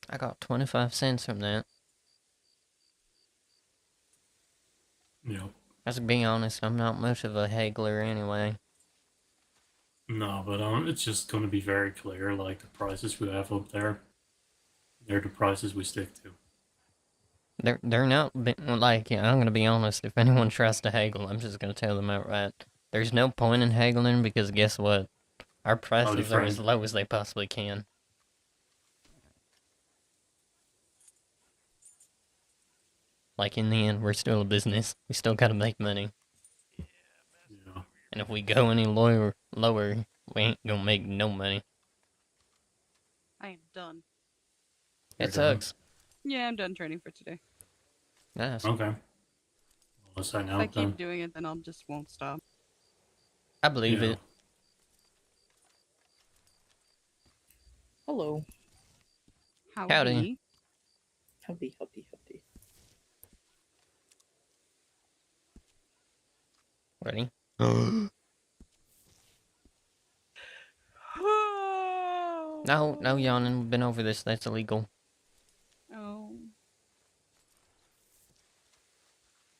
I got 25 cents from that. Yeah. As to be honest, I'm not much of a haggler anyway. No, but it's just going to be very clear, like the prices we have up there, they're the prices we stick to. They're not, like, yeah, I'm gonna be honest, if anyone tries to haggle, I'm just gonna tell them outright. There's no point in haggling because guess what? Our prices are as low as they possibly can. Like, in the end, we're still a business. We still gotta make money. Yeah. And if we go any lower, we ain't gonna make no money. I am done. You're It done? sucks. Yeah, I'm done training for today. Yes. Okay. Well, let's sign If I out keep then. doing it, then I'll just won't stop. I believe Yeah. it. Hello. Howdy. Howdy. Ready? No yawning. We've been over this. That's illegal. Oh.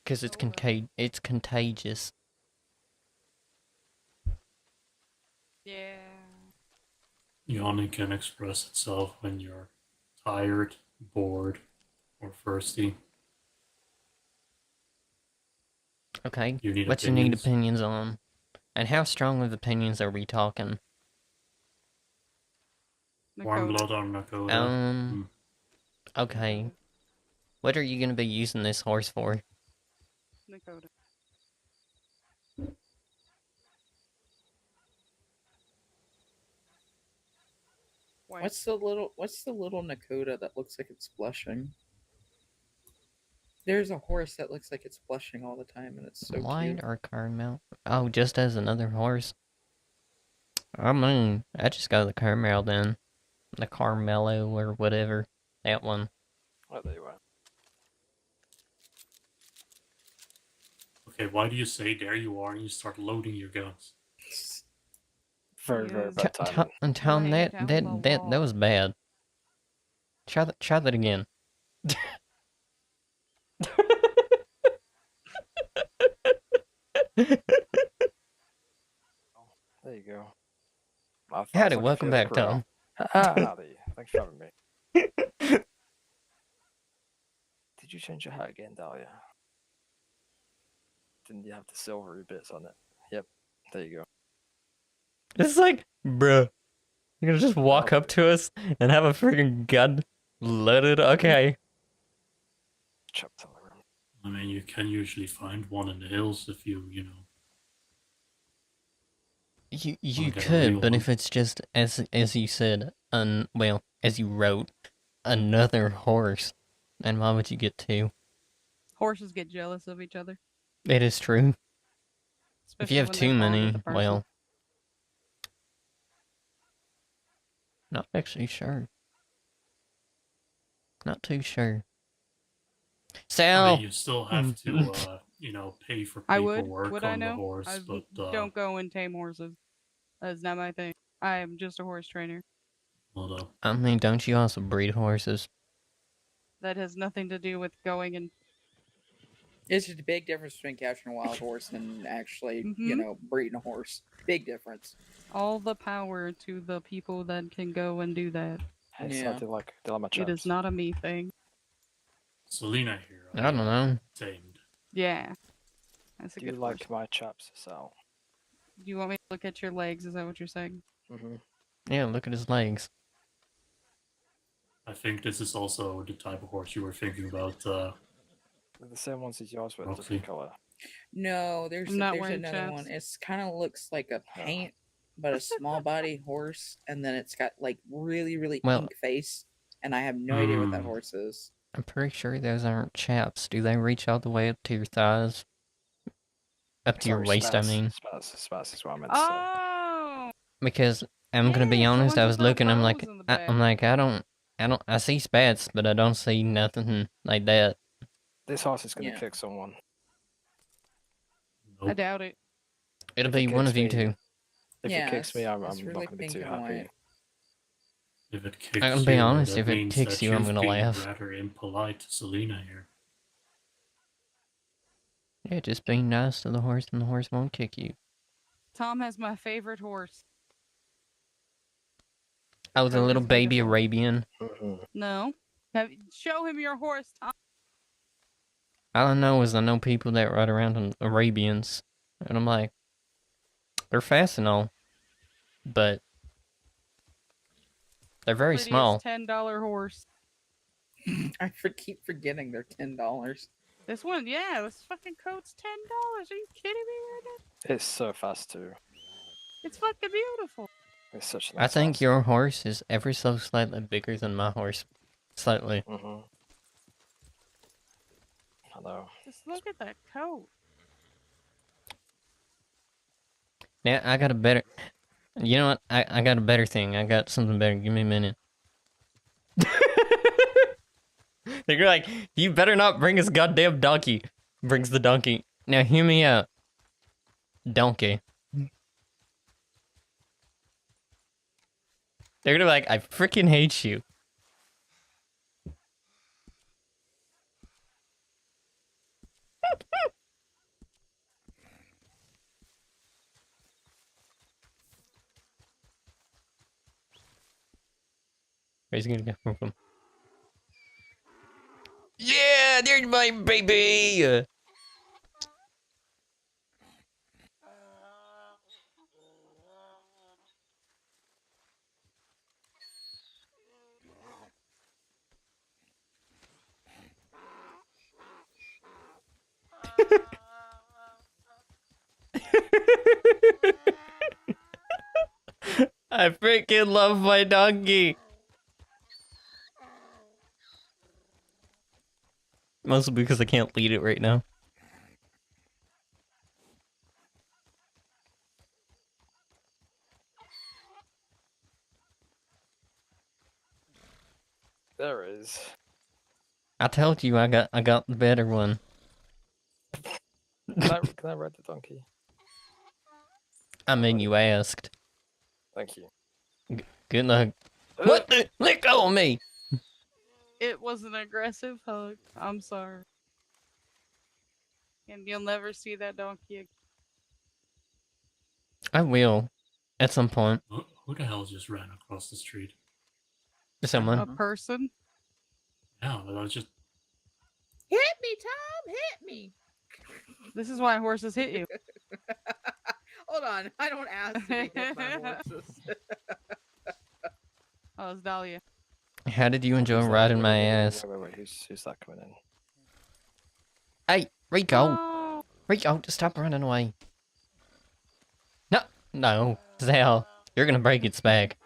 Because it's Oh, well. it's contagious. Yeah. Yawning can express itself when you're tired, bored, or thirsty. Okay. You need What you need opinions? opinions on? And how strong of opinions are we talking? Warm Nakota. blood or Nakota? Okay. What are you gonna be using this horse for? Nakota. White. What's the little Nakota that looks like it's blushing? There's a horse that looks like it's blushing all the time, and it's so White cute. or caramel? Oh, just as another horse? I mean, I just go the caramel then. The Carmelo or whatever. That one. Oh, there you are. Okay, why do you say there you are and you start loading your guns? Very Yes. bad timing. Tom, Lay that down the that was bad. Try that again. There you go. I Howdy, was looking welcome for you back, for a Tom. while. Howdy. Thanks for having me. Did you change your hat again, Dahlia? Didn't you have the silvery bits on it? Yep. There you go. It's like, bruh, you're gonna just walk Oh, up to us and have a freaking gun loaded? Okay. Chucked all around. I mean, you can usually find one in the hills if you know. You get a could, real but one. if it's just as you said, well, as you wrote, another horse, then why would you get two? Horses get jealous of each other. It is true. If Especially you have when too they bond many, with a person. well, not actually sure. Not too sure. I Sal, mean, you still have to, pay for I would. paperwork Would on I know? the horse, I but don't go and tame horses. That's not my thing. I am just a horse trainer. well, I mean, don't you also breed horses? That has nothing to do with going and It's just a big difference between capturing a wild horse and actually, you Mhm. know, breeding a horse. Big difference. All the power to the people that can go and do that. Hey, so Yeah. they like my It is chaps. not a me thing. Selena here. I don't know. Tamed. Yeah. That's a Do you good horse. like my chaps, Sal? Do you want me to look at your legs? Is that what you're saying? Mm-hmm. Yeah, look at his legs. I think this is also the type of horse you were thinking about. They're the same ones as yours, but a Roxy. different color. No, there's I'm not there's wearing another one. chaps. It's kind of looks like a paint, but a small body horse, and then it's got like really Well- pink face, and I have no idea what that Hmm. horse is. I'm pretty sure those aren't chaps. Do they reach all the way up to your thighs? Up to your Sorry, waist, I spats. mean. Spats is what I meant to say. Oh, Because I'm gonna be Yeah, it's the honest, ones I with was the looking, I'm bows like, in the I'm back. like, I see spats, but I don't see nothing like that. This horse is gonna Yeah. kick someone. I Nope. doubt it. It'll If it be one kicks of you me- two. If Yeah, it kicks me, it's- I'm it's not really gonna be pink too and happy. white. If it kicks I'm gonna be you, honest, that if it means kicks that you, I'm you've gonna been laugh. rather impolite to Selena here. Yeah, just be nice to the horse and the horse won't kick you. Tom has my favorite horse. I was a coat little is baby beautiful. Arabian. Mm-hmm. No. Show him your horse, Tom. All I know is I know people that ride around on Arabians. And I'm like, they're fast and all. But they're very Prettiest small. $10 horse. I keep forgetting they're $10. This one, yeah, this fucking coat's $10. Are you kidding me right now? It's so fast too. It's fucking beautiful. It's such a I nice think horse. your horse is ever so slightly bigger than my horse. Slightly. Mm-hmm. I know. Just look at that coat. Yeah, I got a better... You know what? I got a better thing. I got something better. Give me a minute. They're like, you better not bring us goddamn donkey. Brings the donkey. Now hear me out. Donkey. They're gonna be like, I freaking hate you. Where's he gonna come from? Yeah, there's my baby! I freaking love my donkey! Mostly because I can't lead it right now. There it is. I told you I got the better one. Can I ride the donkey? I mean, you asked. Thank you. Good luck. What the? Let go of me! It was an aggressive hug. I'm sorry. And you'll never see that donkey again. I will. At some point. Who the hell just ran across the street? Someone. A person. Yeah, but I was just... Hit me, Tom! Hit me! This is why horses hit you. Hold on, I don't ask to be hit by horses. Oh, it's Dahlia. How did you enjoy Who's that? riding Wait, my wait, wait, ass? Wait, who's that coming in? Hey, Rico! Oh, Rico, just stop running away. No, Zell, you're gonna break its back.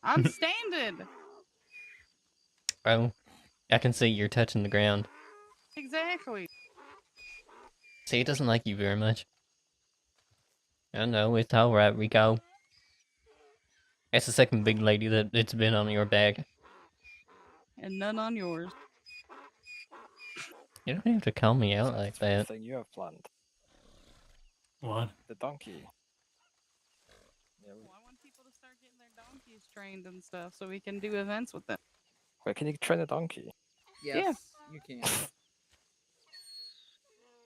I'm standing. Oh, I can see you're touching the ground. Exactly. See, it doesn't like you very much. I know, it's alright, Rico. That's the second big lady that it's been on your back. And none on yours. You don't have to call me out So like the that. thing you have planned. What? The donkey. Yeah, Well, I want people to start getting their donkeys trained and stuff so we can do events with them. wait, can you train a donkey? Yes, you can.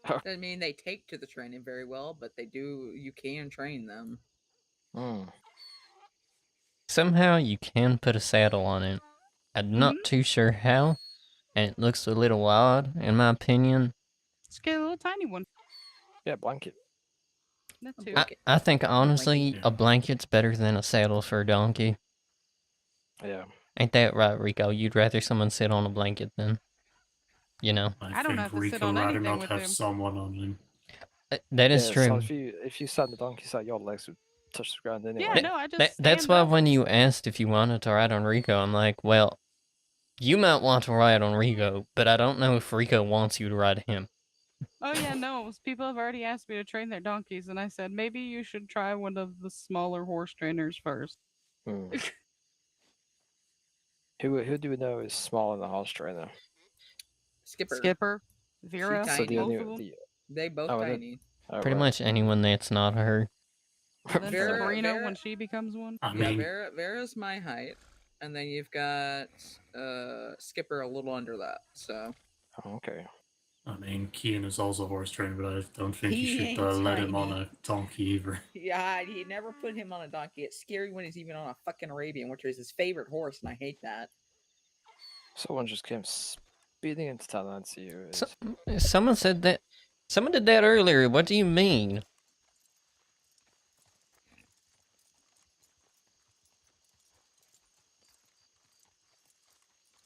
Doesn't mean they take to the training very well, but they do. You can train them. Somehow you can put a saddle on it. I'm not too sure how, and it looks a little odd, in my opinion. Just get a little tiny one. Yeah, blanket. That A too. blanket. I think honestly, blanket. a blanket's better than a saddle for a donkey. Yeah. Ain't that right, Rico? You'd rather someone sit on a blanket than, I don't think have to sit Rico on rather anything not with have him. someone on him. That is Yeah, true. So if you sat on the donkey side, your legs would touch the ground anyway. Yeah, no, I just That's stand why up. when you asked if you wanted to ride on Rico, I'm like, well, you might want to ride on Rico, but I don't know if Rico wants you to ride him. Oh yeah, no. People have already asked me to train their donkeys, and I said maybe you should try one of the smaller horse trainers first. Hmm. Who do we know is smaller than the horse trainer? Skipper, Vera, She's So the tiny. only both of them. They both Oh, tiny. Pretty much anyone that's not her. And then Vera- Sabrina Vera- when she becomes one. I Yeah, mean, Vera's my height, and then you've got Skipper a little under that. So Oh, okay. Kian is also a horse trainer, but I don't think He you should ain't let him on tiny. a donkey either. yeah, he never put him on a donkey. It's scary when he's even on a fucking Arabian, which is his favorite horse, and I hate that. Someone just came speeding into town and see who it is. Someone said that. Someone did that earlier. What do you mean?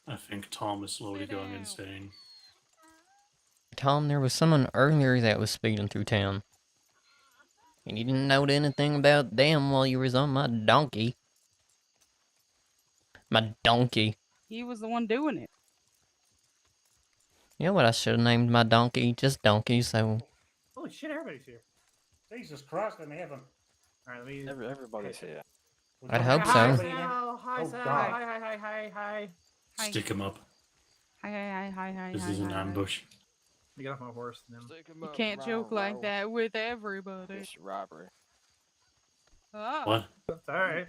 I think Tom is slowly Sit going down. insane. Tom, there was someone earlier that was speeding through town. And you didn't know anything about them while you was on my donkey. My donkey. He was the one doing it. You know what I should have named my donkey? Just Donkey, so... Holy shit, everybody's here. Jesus Christ in heaven. Alright, let me. Everybody's here. We've I'd got hope Hi, so. Sal. Hi, Oh, Sal. God. Hi. Hi. Stick him up. Hi. This is an ambush. Let me get off my horse now. You can't joke like that with everybody. It's robbery. Oh. What? It's alright.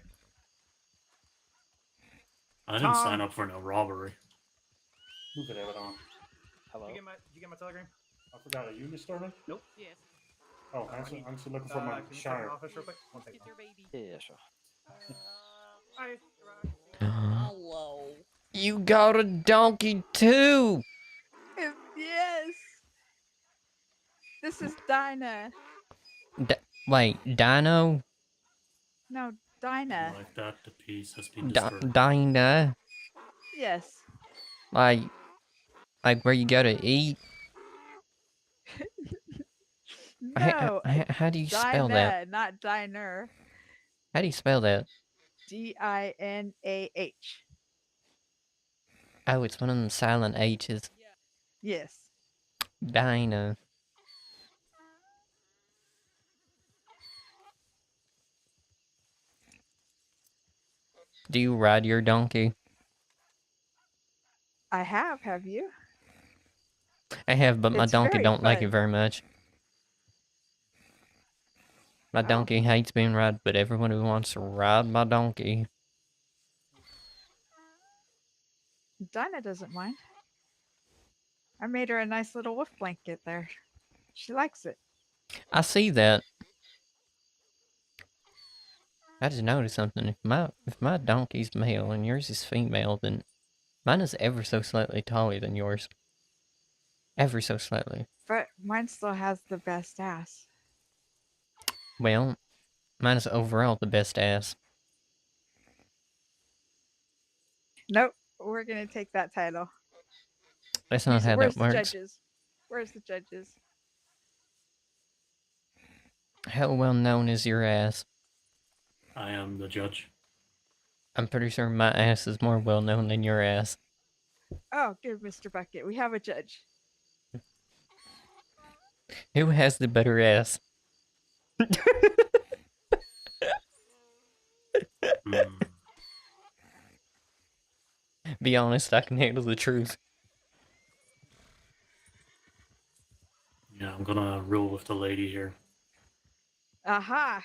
I didn't Tom. sign up for no robbery. Who could have it on? Hello. Did you get my telegram? I forgot. Are you Miss Sterling? Yes. Oh, I'm still looking for my Can you come shire. to the office real quick? One second. Get your baby. Yeah, sure. Hi. Hello. You got a donkey too! Yes. This is Dinah. Wait, Dino? No, Dinah. Like that, the peace has been disturbed. Dinah? Yes. Like where you go to eat? No. How do you spell that? Dinah, not diner. How do you spell that? Dinah. Oh, it's one of them silent H's. Yes. Dinah. Do you ride your donkey? I have. Have you? I have, but my It's donkey very don't like it fun. very much. My Oh. donkey hates being ride, but everyone who wants to ride my donkey. Dinah doesn't mind. I made her a nice little wolf blanket there. She likes it. I see that. I just noticed something. If my donkey's male and yours is female, then mine is ever so slightly taller than yours. Ever so slightly. But mine still has the best ass. Well, mine is overall the best ass. Nope. We're gonna take that title. That's not how Where's that the works. judges? Where's the judges? How well known is your ass? I am the judge. I'm pretty sure my ass is more well known than your ass. Oh, good, Mr. Bucket. We have a judge. Who has the better ass? Hmm. Be honest, I can handle the truth. Yeah, I'm gonna rule with the lady here. Aha.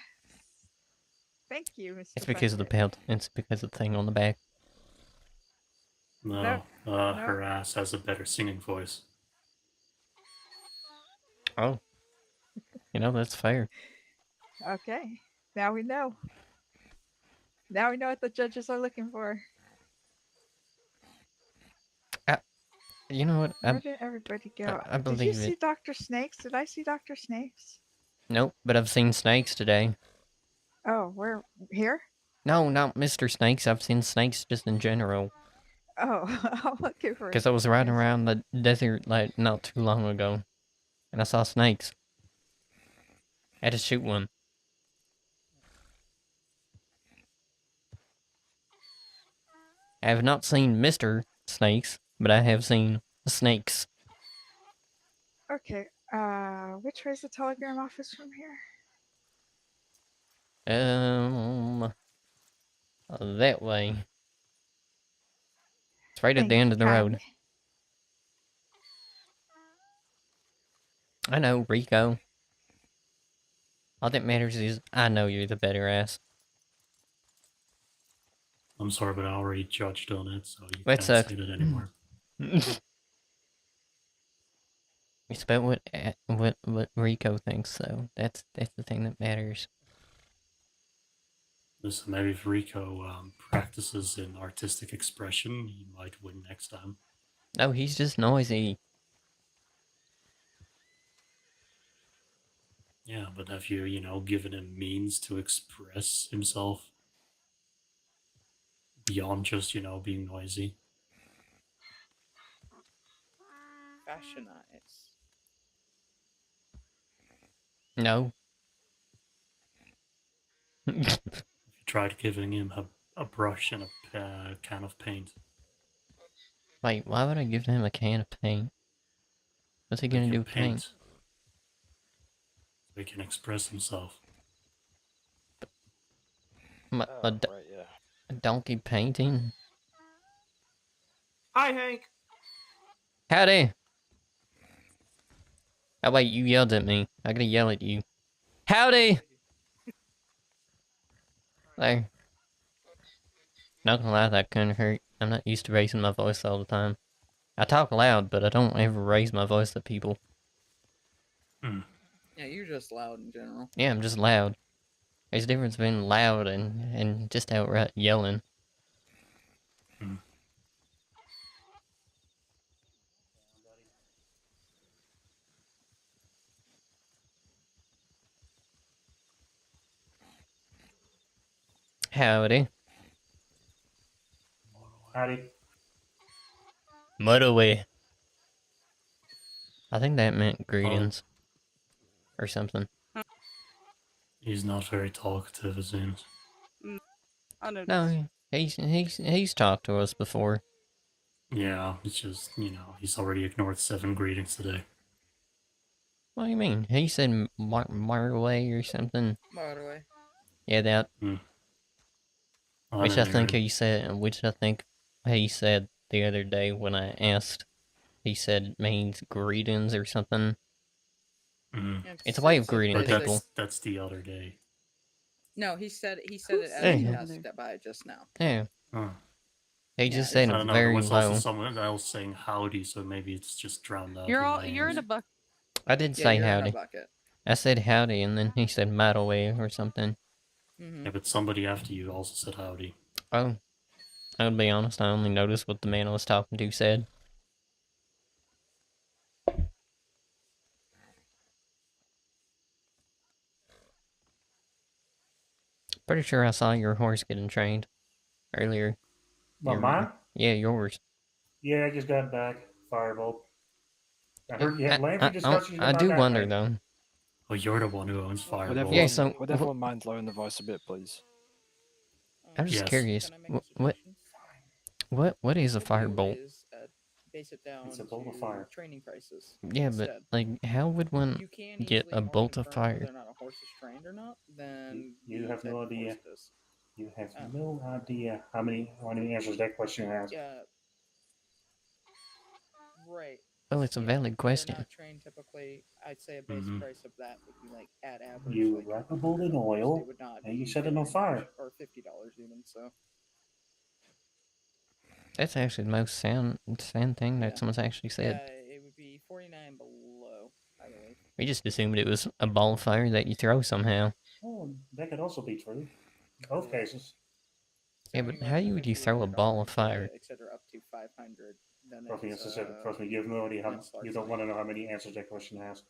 Thank you, Mr. It's because of the Bucket. belt. It's because of the thing on the back. No, No, her ass has a better singing voice. Oh. That's fair. Okay. Now we know. Now we know what the judges are looking for. You know what? Where did everybody go? I Did you believe see it. Dr. Snakes? Did I see Dr. Snakes? Nope, but I've seen snakes today. Oh, where? Here? No, not Mr. Snakes. I've seen snakes just in general. Oh, I'm looking for. Because I was riding around the desert like not too long ago, and I saw snakes. I had to shoot one. I have not seen Mr. Snakes, but I have seen snakes. Okay. Which way is the telegram office from here? That way. It's right at the Thank end you of the road. kindly. I know, Rico. All that matters is I know you're the better ass. I'm sorry, but I already judged on it, so you That can't sucks. say that anymore. It's about what Rico thinks, so that's the thing that matters. Listen, maybe if Rico practices in artistic expression, he might win next time. No, he's just noisy. Yeah, but have you, given him means to express himself beyond just, being noisy? Fashionize. No. If you tried giving him a brush and a can of paint, Wait, why would I give him a can of paint? What's he he gonna can do with paint? so he can express himself. Oh, right, yeah. A donkey painting? Hi, Hank. Howdy! Oh wait, you yelled at me. I gotta yell at you. Howdy! There. Not gonna lie, that couldn't hurt. I'm not used to raising my voice all the time. I talk loud, but I don't ever raise my voice at people. Yeah, you're just loud in general. Yeah, I'm just loud. There's a difference between loud and just outright yelling. Howdy. Howdy. Mudaway. I think that meant greetings. Or something. He's not very talkative, it seems. I noticed. No, he's talked to us before. Yeah, it's just, he's already ignored 7 greetings today. What do you mean? He said Marway or something. Marway. Yeah, that. Which I think he he said. Which I think he said the other day when I asked. He said means greetings or something. It's a way of greeting people. That's the other day. No, he said it said as he passed by just now. Yeah. Huh. He just said I it don't know, very there was low. also someone else saying howdy, so maybe it's just drowned out. You're in a bucket. I did say you're in a howdy. bucket. I said howdy, and then he said Madaway or something. Yeah, but somebody after you also said howdy. Oh. I'll be honest, I only noticed what the man I was talking to said. Pretty sure I saw your horse getting trained earlier. Well, mine? Yeah, yours. Yeah, I just got back. Firebolt. I heard you had lengthy discussions I about do that, wonder, mate. though. Oh, you're the one who owns Firebolt. Yeah, so... Would everyone mind lowering the voice a bit, please? I'm just Yes. curious. Can I make a What is a What we'll do firebolt? is, base it down It's a bolt of to fire. training prices. Yeah, instead. but like, how would one You can get easily a only bolt of confirm fire? whether or not a horse is trained or not, then You the have no type of idea. horse it is. You have no idea how many answers that question has. Yeah. Right. Oh, it's a valid If question. they're not trained typically, I'd say a base price of that would be like at average. You like, wrap a bolt in $100. oil, It would not and you be set it on $50 fire. or $50 even. So That's actually the most sound thing that someone's actually said. yeah, it would be 49 below, I believe. We just assumed it was a ball of fire that you throw somehow. Oh, that could also be true. Both cases. Yeah, but how would you throw a ball of fire? Etc. up to 500. Then Trust me, it's, trust me, you have no idea how. then it starts You don't want to like- know how many answers that question has.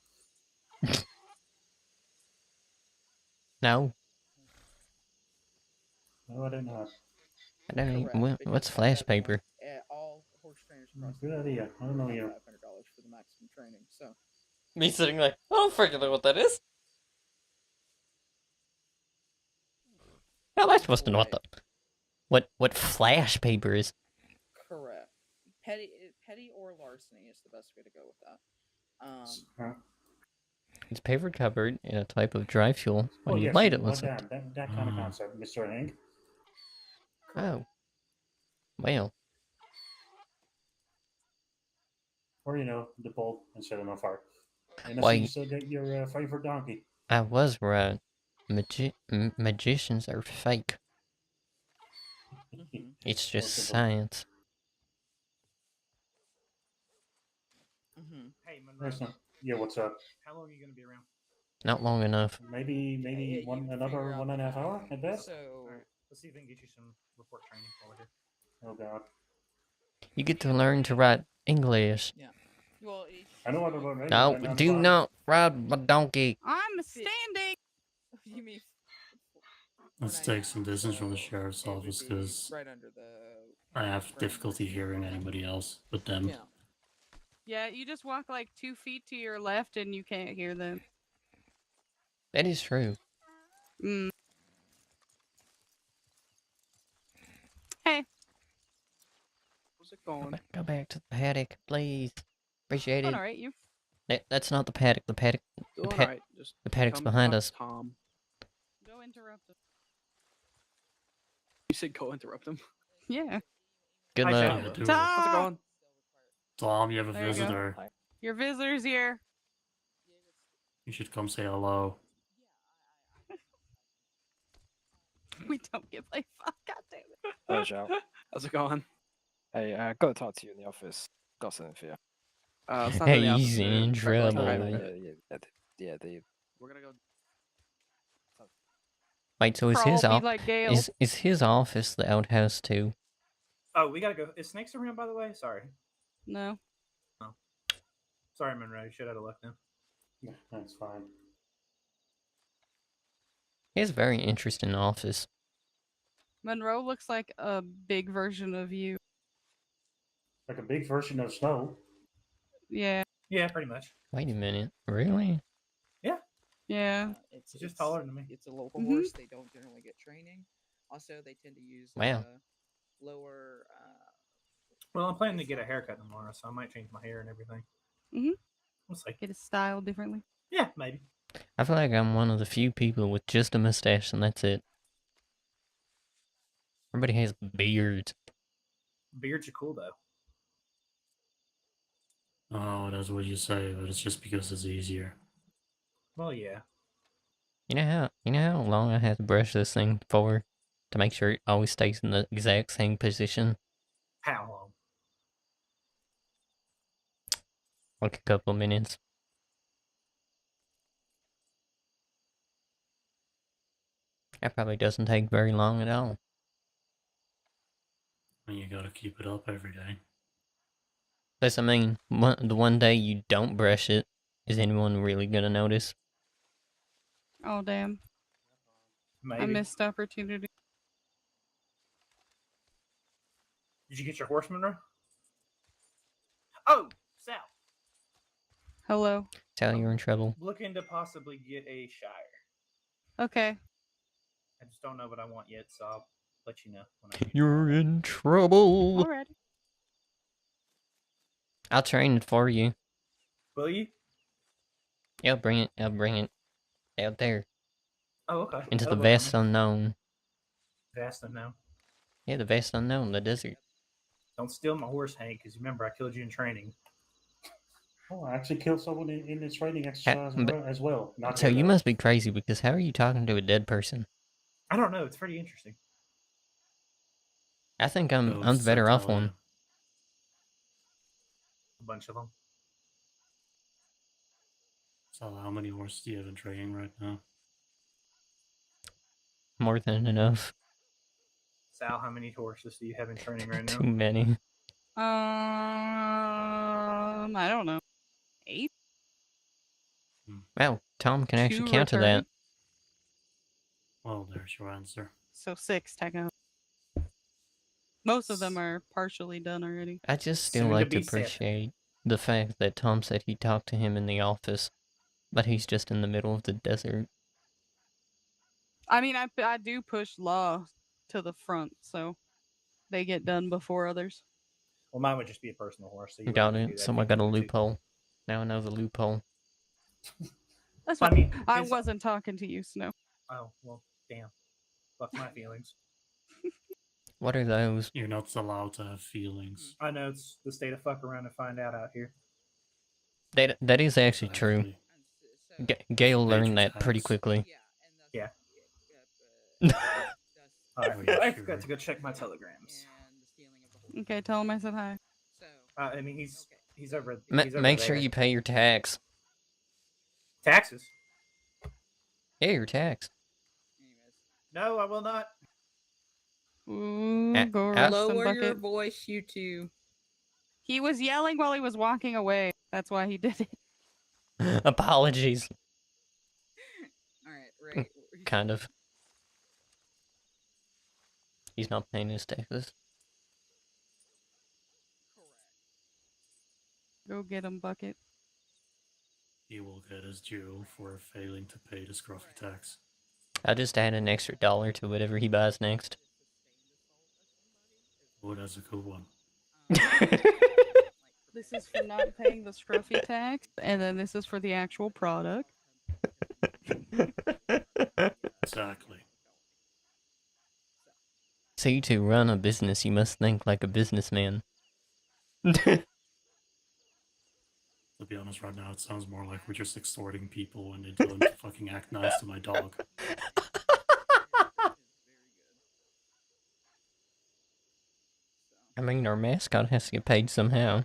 No, No, I did not. I don't even. Correct, What's because at flash that paper? point, all horse trainers across Good the idea. I don't know have you. $500 for the maximum training. So Me sitting like, I don't freaking know what that is. How am I supposed to know what flash paper is? correct. Petty or larceny is the best way to go with that. Huh? It's paper covered in a type of dry fuel. When Well, you yes, light it, like what's it? that kind of concept, Mr. Hank. Oh, well, Or, the bulb and set it on fire. And I Why- see you still get your favorite donkey. I was right. Magicians are fake. Mhm. It's just Most of them. science. Mm-hmm. Hey, Monroe. Yeah, what's up? How long are you going to be around? Not long enough. Maybe you can another figure out 1.5 the hour at best. So Alright, let's see if we can get you some report training while we're here. Oh god. You get to learn to write English. well, I know what about maybe. No, but I'm do fine. not ride my donkey. I'm standing. you mean Let's take some distance from the sheriff's office because right under the I have difficulty hearing anybody else but them. yeah. Yeah, you just walk like 2 feet to your left and you can't hear them. That is true. Mm. Hey. How's it going? Go back to the paddock, please. Appreciate it. All right, you. That's not the paddock. The paddock. Doing pa- alright. Just The paddock's come behind talk us. to Tom. Go interrupt them. You said go interrupt him. Yeah. Good Hi, luck. Sheriff. Do it. How's it Tom, going? Tom, you have a There you go. visitor. your visitor's here. You should come say hello. We don't give a fuck. God damn it. Hey, Joe. How's it going? Hey, I gotta talk to you in the office. Got something for you. It's not in the office, He's dude. in It's not going trouble. on. We're gonna go. Wait, so is Crawl, his be off? like Gale. Is his office the outhouse too? Oh, we gotta go. Is Snakes around, by the way? Sorry. No. Sorry, Monroe. You should have left him. Yeah, that's fine. He has a very interesting office. Monroe looks like a big version of you. Like a big version of Snow. Yeah. Yeah, pretty much. Wait a minute, really? Yeah. It's He's just taller than me. It's a local Mhm. horse. They don't generally get training. Also, they tend to use Wow. lower. Well, I'm planning to get a haircut tomorrow, so I might change my hair and everything. Mhm. We'll see. Get his style differently. Yeah, maybe. I feel like I'm one of the few people with just a mustache and that's it. Everybody has beards. Beards are cool though. Oh, that's what you say, but it's just because it's easier. Well, yeah. You know how long I had to brush this thing for to make sure it always stays in the exact same position? How long? Like a couple of minutes. That probably doesn't take very long at all. And you gotta keep it up every day. Plus, I mean, the one day you don't brush it, is anyone really gonna notice? Oh, damn. Maybe. I missed opportunity. Did you get your horse, Monroe? Oh, Sal. Hello. Tell you're in trouble. Looking to possibly get a Shire. Okay. I just don't know what I want yet, so I'll let you know when I get You're in trouble. Alrighty. I'll train it for you. Will you? Yeah, I'll bring it out there Oh, okay. into the That'll work for vast me. unknown. Vast unknown. Yeah, the vast unknown, the desert. Don't steal my horse, Hank, because remember I killed you in training. Oh, I actually killed someone in this training exercise as well. Not So here, you though. must be crazy because how are you talking to a dead person? I don't know. It's pretty interesting. I think I'm the Ghosts, I better off tell one. ya. A bunch of them. So how many horses do you have in training right now? More than enough. Sal, how many horses do you have in training right now? Too many. I don't know. 8? Wow, Tom can actually 2 counter that. returning? Well, there's your answer. So 6, technically. Most of them are partially done already. I just still Soon to like to be 7. appreciate the fact that Tom said he talked to him in the office, but he's just in the middle of the desert. I mean, I do push law to the front, so they get done before others. Well, mine would just be a personal horse. So you Got wouldn't have to do it. that Someone got a 50 or 2. loophole. Now I know the loophole. That's I fine. mean, I his- wasn't talking to you, Snow. Oh, well, damn. Fuck my feelings. What are those? You're not allowed to have feelings. I know it's the state of fuck around and find out here. That is actually true. Exactly. Gail Major learned that pretty tax. quickly. Yeah. Oh, yeah, I sure. forgot to go check my telegrams. Okay, tell him I said hi. I mean, he's over. Ma- He's over make sure there. you pay your tax. Taxes? Yeah, your tax. No, I will not. Ooh, go At- rest and Lower your bucket. voice, you two. He was yelling while he was walking away. That's why he did it. Apologies. Alright, right. Kind of. He's not paying his taxes. Go get him, bucket. He will get his due for failing to pay the scruffy tax. I'll just add an extra $1 to whatever he buys next. Oh, that's a good one. This is for not paying the scruffy tax, and then this is for the actual product. Exactly. So to run a business, you must think like a businessman. To be honest, right now it sounds more like we're just extorting people and they tell them to fucking act nice to my dog. I mean, our mascot has to get paid somehow.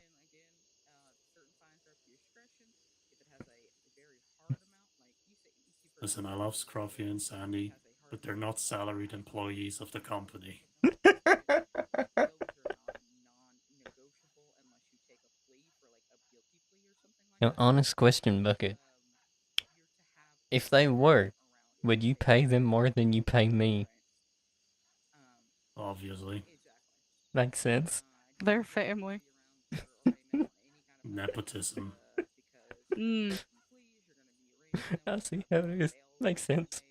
Listen, I love Scruffy and Sandy, but they're not salaried employees of the company. Now, honest question, Bucket. If they were, would you pay them more than you pay me? Obviously. Makes sense. They're family. Nepotism. I see how it is. Makes sense.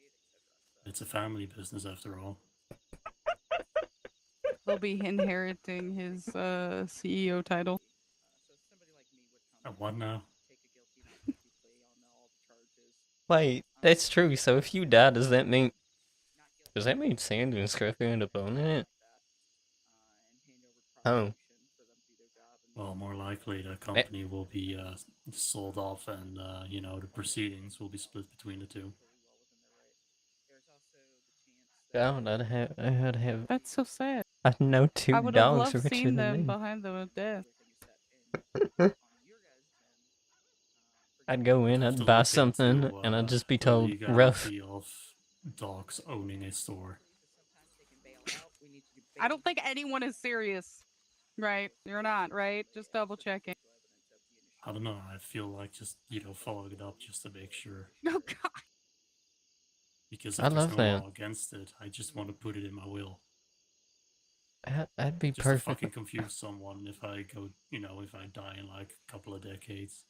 It's a family business after all. They'll be inheriting his CEO title. And what now? Wait, that's true. So if you die, does that mean Sandy and Scruffy end up owning it? Oh. Well, more likely the company will be sold off and, you know, the proceedings will be split between the two. God, I'd have. That's so sad. I'd know two I would have dogs loved richer seeing than them me. behind the desk. I'd go in, Have to I'd buy look something, into, and I'd just be the told, rough. legality of dogs owning a store. I don't think anyone is serious. Right? You're not, right? Just double checking. I don't know, I feel like just, you know, following it up just to make sure. Oh, God. Because I if there's love no that. law against it, I just want to put it in my will. I'd be Just to perfect. fucking confuse someone if I go, you know, if I die in like a couple of decades.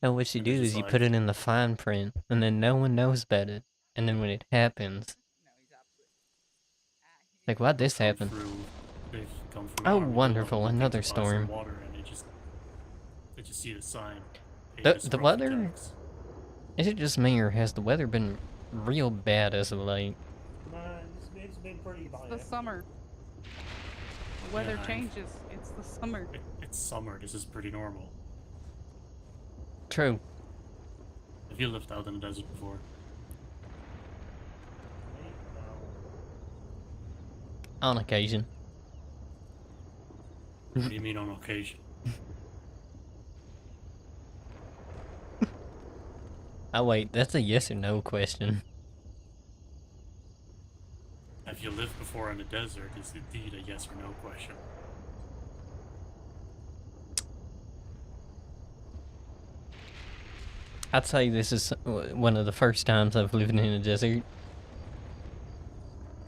No, what you And do it's is just you like- put it in the fine print, and then no one knows about it. And then when it happens, like, why'd this Come happen? they've come through Oh, our window wonderful, looking another to buy some storm. Water and they just see the sign. "Pay The scruffy weather- tax." Is it just me, or has the weather been real bad as of late? No, it's been pretty bad. The summer. The weather Yeah. changes. It's the summer. It's summer. This is pretty normal. True. Have you lived out in the desert before? On occasion. What do you mean on occasion? Oh wait, that's a yes or no question. Have you lived before in the desert is indeed a yes or no question. I'd say this is one of the first times I've lived in a desert.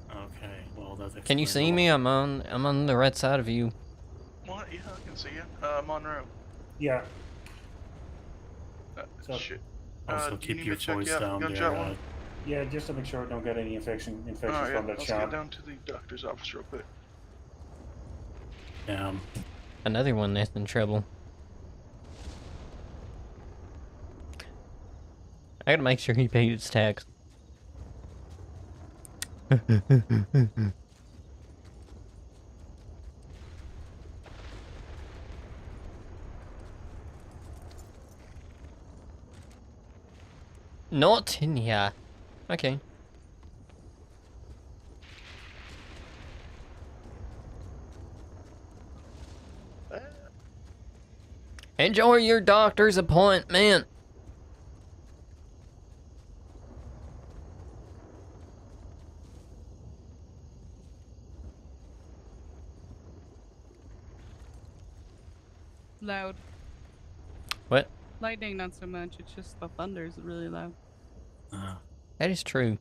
Okay, well that Can you explains a see lot. me? I'm on the right side of you. What? Yeah, I can see you. Monroe. Yeah. So, shit. Also, do you keep need your me to check voice you out down for there. gunshot wound? Yeah, just to make sure I don't get any infections Yeah, from that I'll shot. get down to the doctor's office real quick. Damn. Another one that's in trouble. I gotta make sure he paid his tax. Not in here. Okay. Enjoy your doctor's appointment. Loud. What? Lightning, not so much. It's just the thunder's really loud. That is true.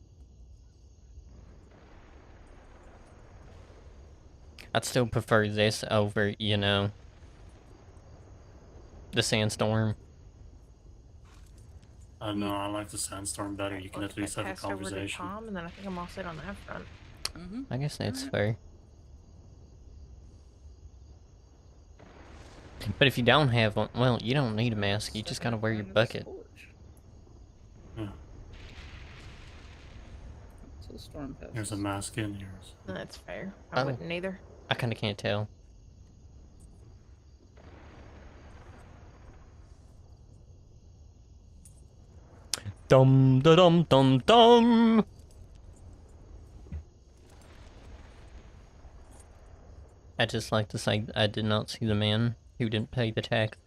I'd still prefer this over, you know, the sandstorm. No, I like the sandstorm better. You can at least have a Pass over to conversation. Tom, and then I think I'm all set on that front. I guess that's fair. But if you don't have one, well, you don't need a mask. You just gotta wear your bucket. Yeah. So the storm passes. There's a mask in here. So. That's fair. I Oh. wouldn't either. I kinda can't tell. Dum da dum dum dum. I'd just like to say I did not see the man who didn't pay the tax.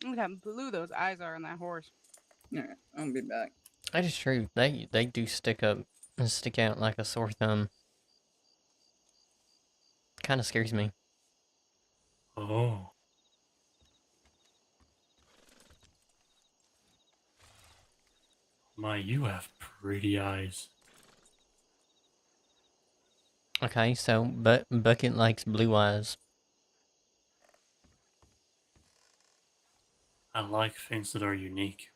Look how blue those eyes are on that horse. Alright, I'll be back. That is true. They do stick up and stick out like a sore thumb. Kinda scares me. Oh. My, you have pretty eyes. Okay, so Bucket likes blue eyes. I like things that are unique.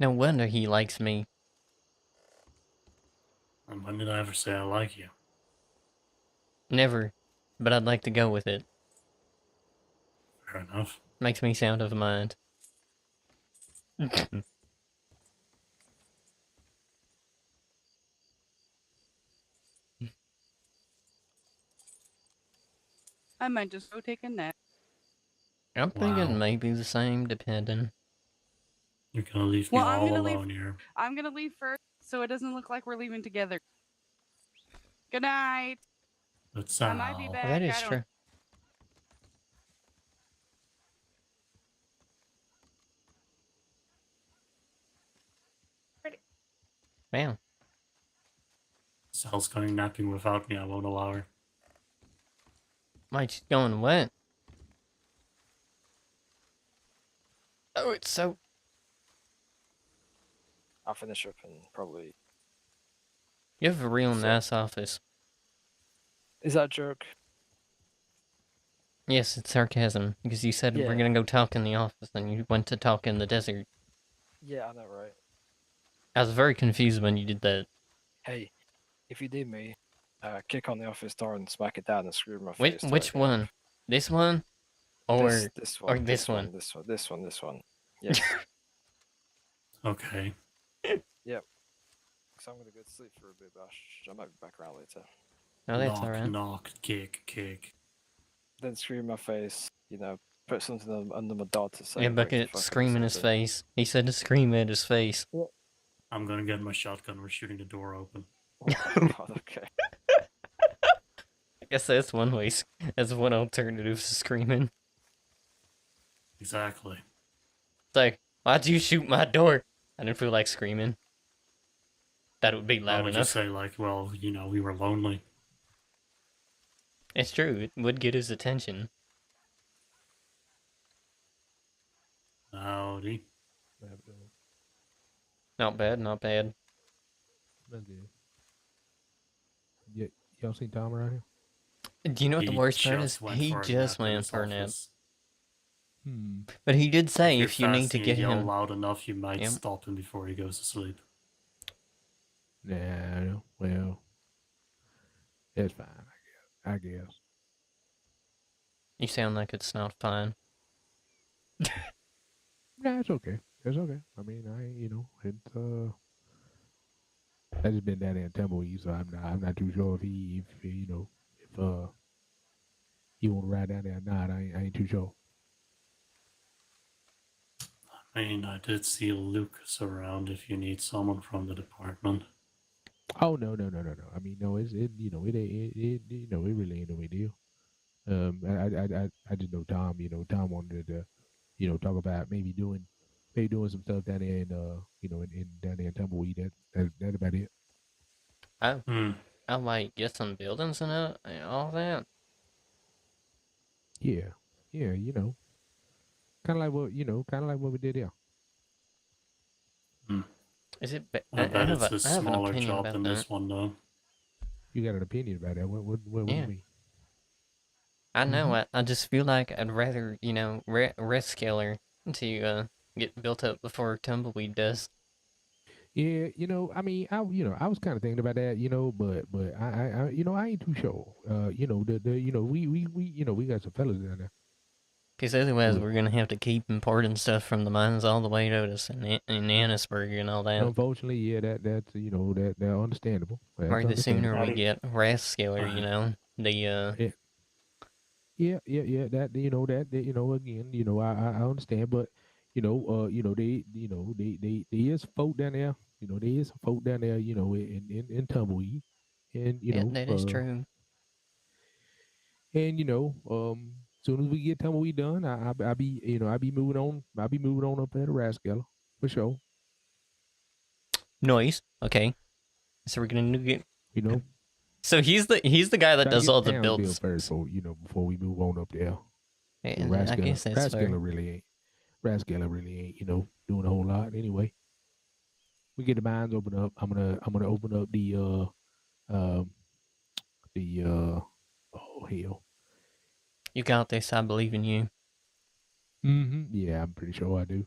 No wonder he likes me. And when did I ever say I like you? Never. But I'd like to go with it. Fair enough. Makes me sound of mind. I might just go take a nap. I'm Wow. thinking maybe the same, depending. You're gonna leave me Well, I'm all gonna alone leave. here. I'm gonna leave first, so it doesn't look like we're leaving together. Good night. But I might be Sal, back. Well, that is I don't. true. Pretty. Wow. Sal's going napping without me. I won't allow her. Wait, she's going what? Oh, it's so... I'll finish up and probably. You have a real So- nice office. Is that a joke? Yes, it's sarcasm, because you said we're Yeah. gonna go talk in the office, and you went to talk in the desert. Yeah, I know, right? I was very confused when you did that. Hey, if you did me, kick on the office door and smack it down and screw my Which, face. which one? This one? Or... This or one, this one? this one. Yes. Okay. So I'm gonna go to sleep for a bit, but I might be back around later. No, that's knock, alright. knock, kick, kick. Then screw my face, you know, put something under my dog to say. Yeah, Bucket scream in his face. He said to scream at his face. I'm gonna get my shotgun. We're shooting the door open. Oh my god, okay. I guess that's one way. That's one alternative to screaming. Exactly. It's like, why'd you shoot my door? I didn't feel like screaming. That would be I loud would enough. just say like, well, we were lonely. It's true. It would get his attention. Howdy. Not bad, not bad. That's good. Yeah, y'all seen Tom around here? Do you know what the He worst part just is? went He for a just nap in went his for a nap. office. But he did say If if you're you need fast to and get you yell him. loud enough, you might Yep. stop him before he goes to sleep. Nah, well, it's fine, I guess. You sound like it's not fine. Nah, it's okay. It's okay. I mean, it's I just been down there in Tumbleweed, so I'm not too sure if he he want to ride down there or not. I ain't too sure. I mean, I did see Lucas around if you need someone from the department. Oh no. I mean, no, it ain't it really ain't no big deal. I just know Tom. Tom wanted to talk about maybe doing some stuff down there in down there in Tumbleweed. That about it. Oh, Hmm. I like get some buildings and all that. Yeah, kind of like what we did here. Is it? I bet it's a I have an smaller opinion job about than that. this one, though. You got an opinion about that? What do Yeah. you mean? I know. I just feel like I'd rather rest scaler to get built up before Tumbleweed does. Yeah, I mean, I was kind of thinking about that, but I ain't too sure. We got some fellas down there. Because otherwise, Well- we're gonna have to keep importing stuff from the mines all the way to us in Annisburg and all that. Unfortunately, yeah, that's that they're understandable. That's Or the sooner we Howdy. get rest scaler, the Yeah, that again, I understand, but they is folk down there, there is some folk down there, in Tumbleweed, and that is true. and soon as we get Tumbleweed done, I be moving on up there to Rascala for sure. Noise. Okay. So we're gonna get. You know, So he's the guy that try to does get all the town builds. built first, before we move on up there. And I guess that's fair. Rascala really ain't, doing a whole lot anyway. We get the mines open up. I'm gonna open up the oh hell. You got this. I believe in you. Yeah, I'm pretty sure I do.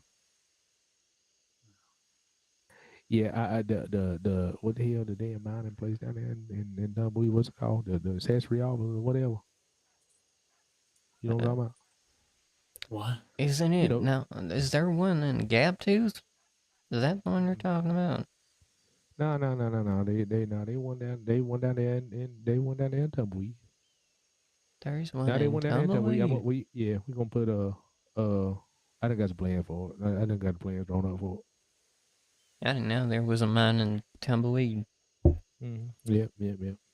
Yeah, I the what the hell the damn mining place down there in Dunwoody, what's it called? The accessory office or whatever. You know what I'm talking about? What? Isn't it? Now, is there one in Gabtooth? Is that the one you're talking about? No. They went down there in Tumbleweed. There's one Now they in went down there in Tumbleweed. Tumbleweed. We're gonna put I done got a plan for it. I done got a plan drawn up for it. I didn't know there was a mine in Tumbleweed. Yep.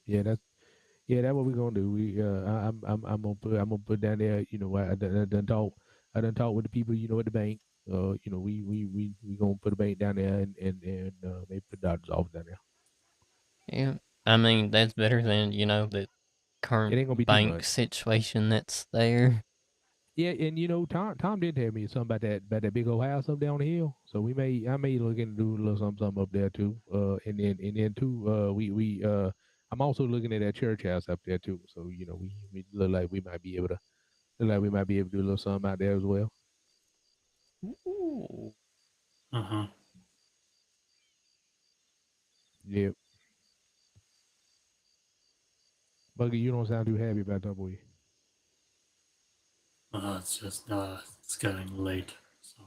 Yeah, that's what we're gonna do. I'm gonna put down there. I done talk with the people. At the bank. We gonna put a bank down there and maybe put doctor's office down there. Yeah, I mean that's better than the It ain't gonna current be too bank much. situation that's there. Yeah, and Tom did tell me something about that big old house up there on the hill. So I may look into do a little something up there too. And then too, we I'm also looking at that church house up there too. So we look like we might be able to do a little something out there as well. Ooh. Uh-huh. Yep. Buggy, you don't sound too happy about Tumbleweed. It's just, it's getting late, so.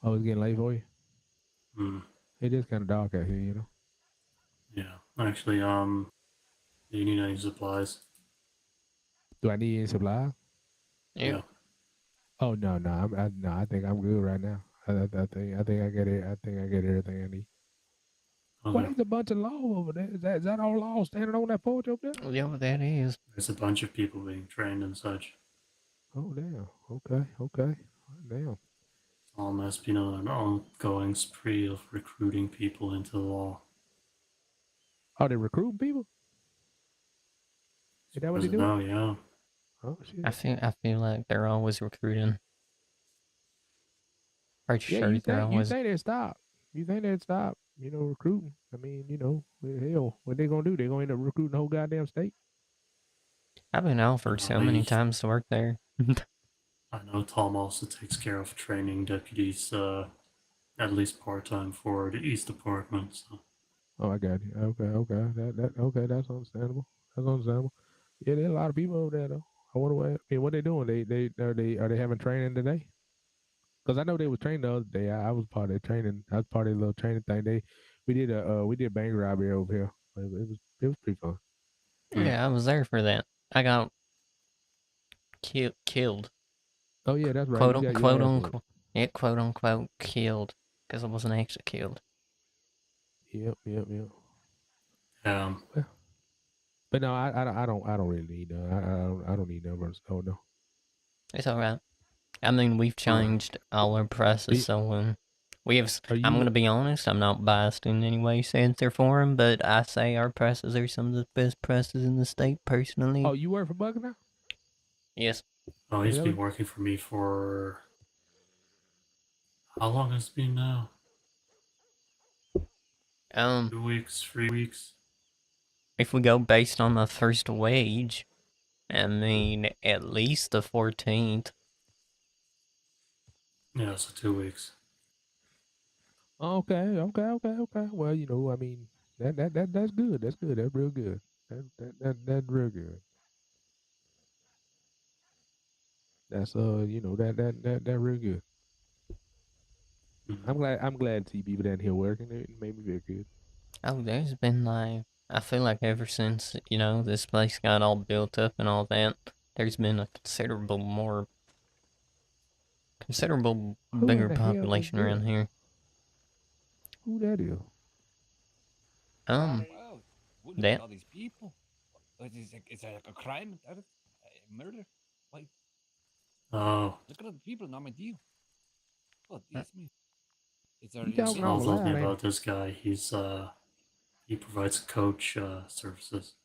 Oh, it's getting late for you? It is kind of dark out here, Yeah. Actually, do you need any supplies? Do I need any supplies? Yeah. Oh no, no, I think I'm good right now. I think I get it. I think I get everything I need. Okay. Well, there's a bunch of law over there. Is that all law standing on that porch up there? Yeah, that is. There's a bunch of people being trained and such. Oh damn. Okay. Damn. Almost been on an ongoing spree of recruiting people into the law. Are they recruiting people? Is that what they do? No, yeah. Oh shit. I feel like they're always recruiting. Pretty Yeah, sure they're you always. think they'd stop? You think they'd stop? You know, recruiting. I mean, you know, hell, what they gonna do? They gonna end up recruiting the whole goddamn state. I've been offered so many times to work there. I know Tom also takes care of training deputies, at least part-time for the East Department. So. Oh, I got you. Okay, that's understandable. That's understandable. Yeah, there are a lot of people over there though. I wonder what they doing. Are they having training today? Because I know they was trained the other day. I was part of the training. I was part of the little training thing. We did bank robbery over here. It was pretty fun. Yeah, I was there for that. I got killed. Oh yeah, that's right. Quote You got quote your ass unquote. Yeah, quote unquote killed because I wasn't actually killed. Yep. Um, But no, I don't really need I don't need numbers. Oh no. It's all right. I mean, we've changed all our presses, so we have. I'm gonna be honest. I'm not biased in any way, shape, or form, but I say our presses are some of the best presses in the state, personally. Oh, you work for Buck now? Yes. Oh, he's been working for me for how long has it been now? 2 weeks, 3 weeks. If we go based on the first wage, I mean, at least the 14th. Yeah, so 2 weeks. Okay. Well, you know, I mean, that's good. That's good. That's real good. That's real good. That's you know, that real good. I'm glad to see people down here working. It made me feel good. Oh, there's been like, I feel like ever since, you know, this place got all built up and all that, there's been a considerable bigger population around here. Who that is? Wow, wouldn't That. all these people. It's like a crime, a murder. Like, oh, look at all the people, not my deal. Oh, yes, me. It's I'll tell you about this guy. He provides coach services.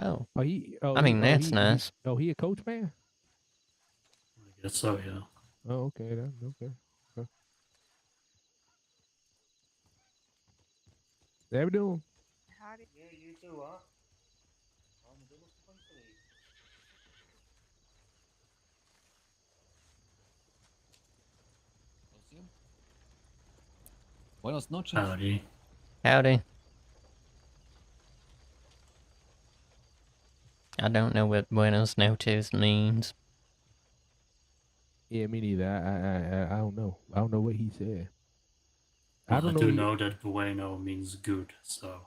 Oh. I mean, that's nice. He a coach man? I guess so, yeah. Oh, okay, okay. How we doing? Howdy. Yeah, you too, huh? Buenas noches. Howdy. Howdy. I don't know what buenos noches means. Yeah, me neither. I don't know. I don't know what he said. Well, I do know that bueno means good, so.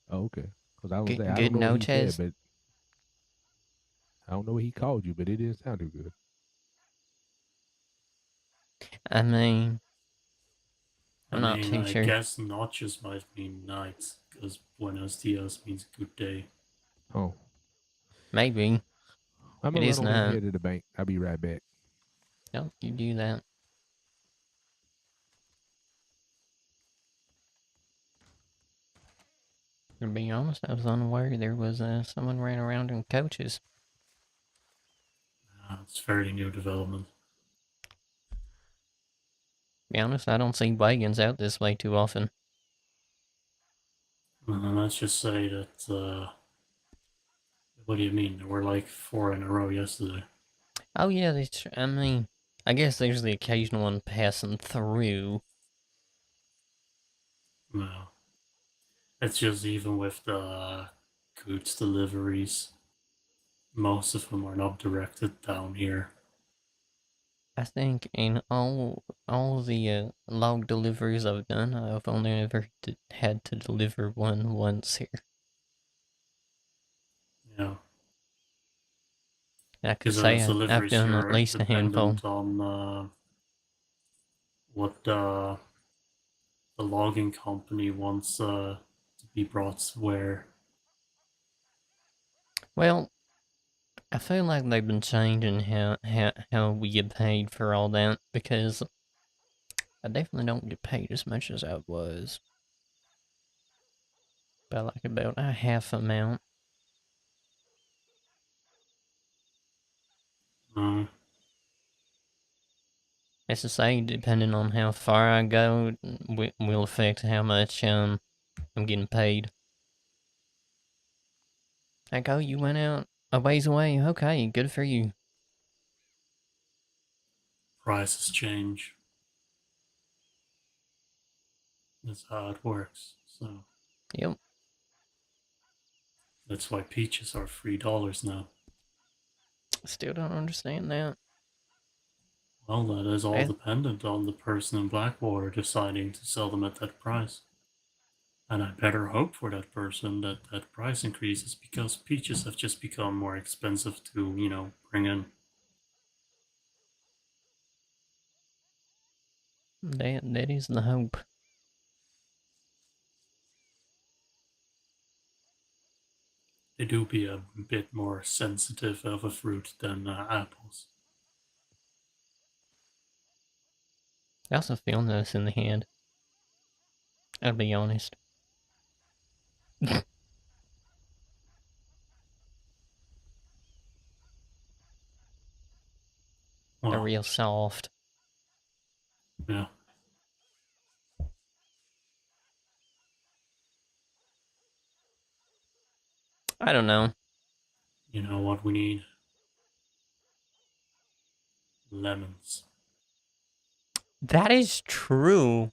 Oh, okay. Because I was Good I don't know what he noches? said, but I don't know what he called you, but it didn't sound too good. I mean, I'm not too sure. I guess noches might mean night, because buenos dias means good day. Oh. Maybe. I'm It gonna is run over not. here to the bank. I'll be right back. No, you do that. To be honest, I was unaware there was someone ran around in coaches. It's fairly new development. To be honest, I don't see wagons out this way too often. Let's just say that, what do you mean? There were like 4 in a row yesterday. Oh yeah, I mean, I guess there's the occasional one passing through. No. It's just even with the goods deliveries, most of them are not directed down here. I think in all the log deliveries I've done, I've only ever had to deliver one once here. Yeah. I could Because say those I've deliveries done here at are least a handful. dependent on what the logging company wants to be brought where. Well, I feel like they've been changing how we get paid for all that, because I definitely don't get paid as much as I was. By like about a half amount. As I say, depending on how far I go, will affect how much I'm getting paid. Like, oh, you went out a ways away. Okay, good for you. Prices change. That's how it works. So. Yep. That's why peaches are $3 now. Still don't understand that. Well, that is all dependent on the person in Blackwater deciding to sell them at that price. And I better hope for that person that that price increases, because peaches have just become more expensive to, bring in. That is the hope. They do be a bit more sensitive of a fruit than apples. I also feel this in the hand. I'll be honest. They're real soft. Yeah. I don't know. You know what we need? Lemons. That is true.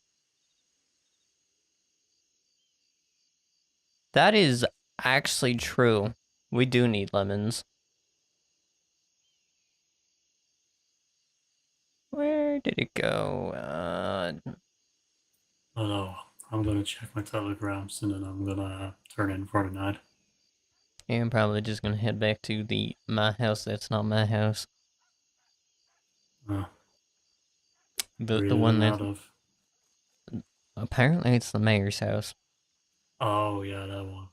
That is actually true. We do need lemons. Where did it go? Hello. I'm gonna check my telegrams and then I'm gonna turn in for the night. Yeah, I'm probably just gonna head back to my house that's not my house. The one that... Apparently it's the mayor's house. Oh, yeah, that one.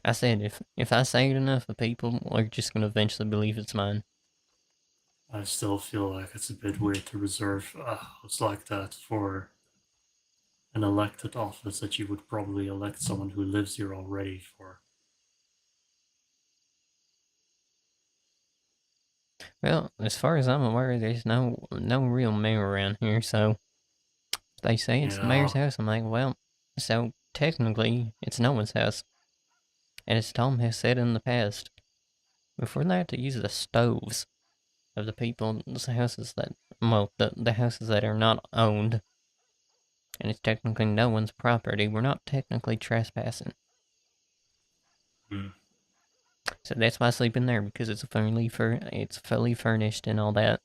I said if I say it enough, the people are just gonna eventually believe it's mine. I still feel like it's a bit weird to reserve a house like that for an elected office that you would probably elect someone who lives here already for. Well, as far as I'm aware, there's no real mayor around here, so they say it's the mayor's house. I'm like, well, so technically it's no one's house. And as Tom has said in the past, if we're allowed to use the stoves of the people's houses that, well, the houses that are not owned, and it's technically no one's property, we're not technically trespassing. So that's why I sleep in there, because it's fully furnished and all that.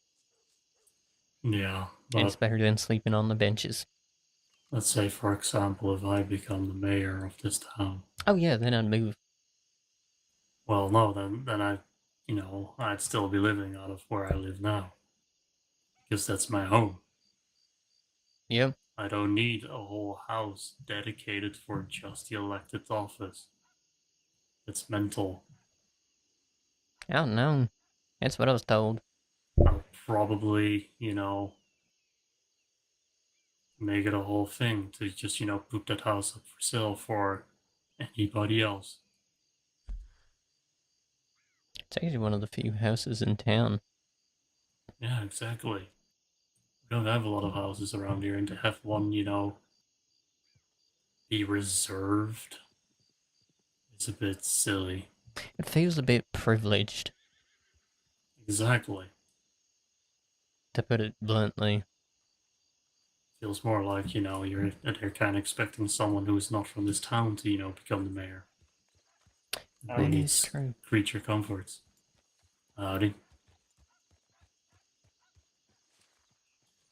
Yeah, and it's better than sleeping on the benches. Let's say, for example, if I become the mayor of this town. Oh yeah, then I'd move. Well, no, then I'd still be living out of where I live now. Because that's my home. Yep. I don't need a whole house dedicated for just the elected office. It's mental. I don't know. That's what I was told. I'll probably, make it a whole thing to just, put that house up for sale for anybody else. It's actually one of the few houses in town. Yeah, exactly. We don't have a lot of houses around here, and to have one, be reserved, it's a bit silly. It feels a bit privileged. Exactly. To put it bluntly. Feels more like, they're kind of expecting someone who's not from this town to, become the mayor. That is true. Creature comforts. Howdy.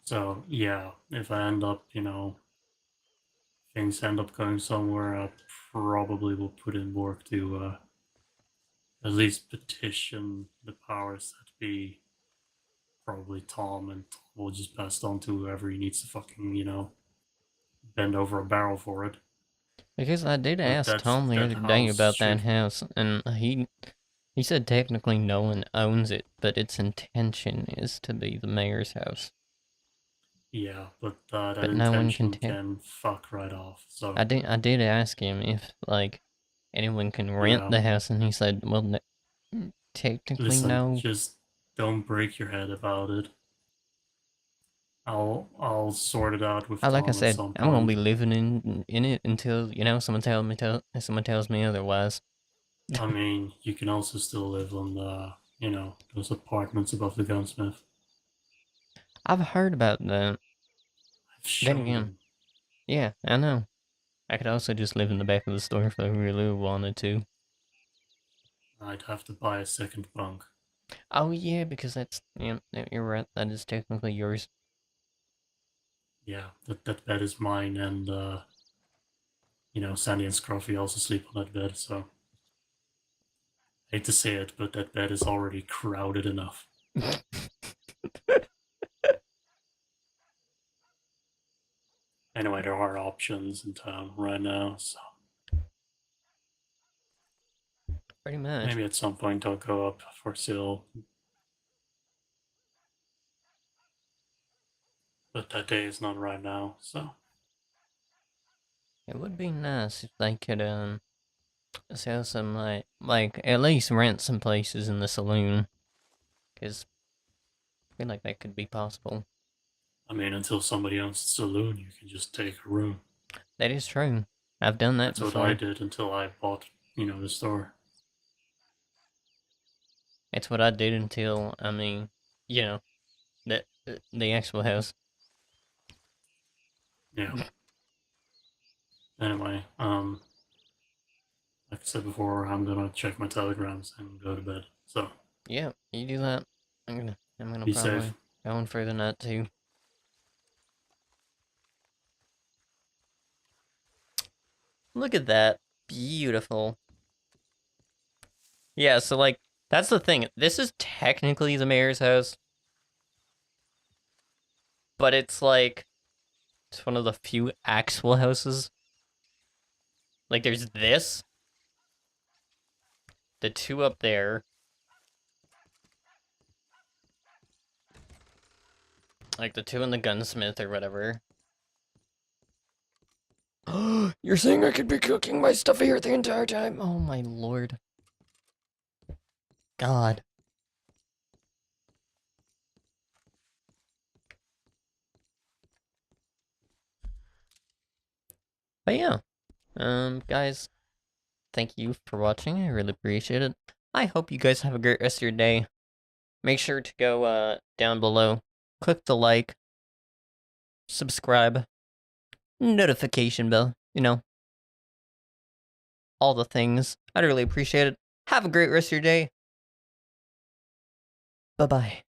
So, yeah, if I end up, things end up going somewhere, I probably will put in work to at least petition the powers that be. Probably Tom, and Tom will just pass it on to whoever he needs to fucking, bend over a barrel for it. Because I did ask Tom the that other day house about that should- house, and he said technically no one owns it, but its intention is to be the mayor's house. Yeah, but that But no one intention can can fuck right off. So I did ask him if, like, anyone can rent Yeah. the house, and he said, well, technically listen, no. just don't break your head about it. I'll sort it out with Tom Like I at said, some I'm gonna point. be living in it until, someone tells me otherwise. I mean, you can also still live on the, those apartments above the gunsmith. I've heard about that. I've shown Then again, them. yeah, I know. I could also just live in the back of the store if I really wanted to. I'd have to buy a second bunk. Oh yeah, because that's, you're right, that is technically yours. Yeah, that bed is mine, and Sandy and Scruffy also sleep on that bed. So hate to say it, but that bed is already crowded enough. Anyway, there are options in town right now, so Pretty much. maybe at some point I'll go up for sale. But that day is not right now, so. It would be nice if they could, sell some, like, at least rent some places in the saloon. Because I feel like that could be possible. I mean, until somebody owns the saloon, you can just take a room. That is true. I've done that That's before. what I did until I bought, the store. It's what I did until, the actual house. Yeah. Anyway, like I said before, I'm gonna check my telegrams and go to bed. So. Yeah, you do that. I'm gonna Be probably safe. go on for the night too. Look at that. Beautiful. Yeah, so, like, that's the thing. This is technically the mayor's house. But it's, like, it's one of the few actual houses. Like, there's this. The two up there. Like, the two in the gunsmith or whatever. You're saying I could be cooking my stuff here the entire time? Oh my lord. God. But yeah. Guys, thank you for watching. I really appreciate it. I hope you guys have a great rest of your day. Make sure to go, down below. Click the like. Subscribe. Notification bell. All the things. I'd really appreciate it. Have a great rest of your day. Bye-bye.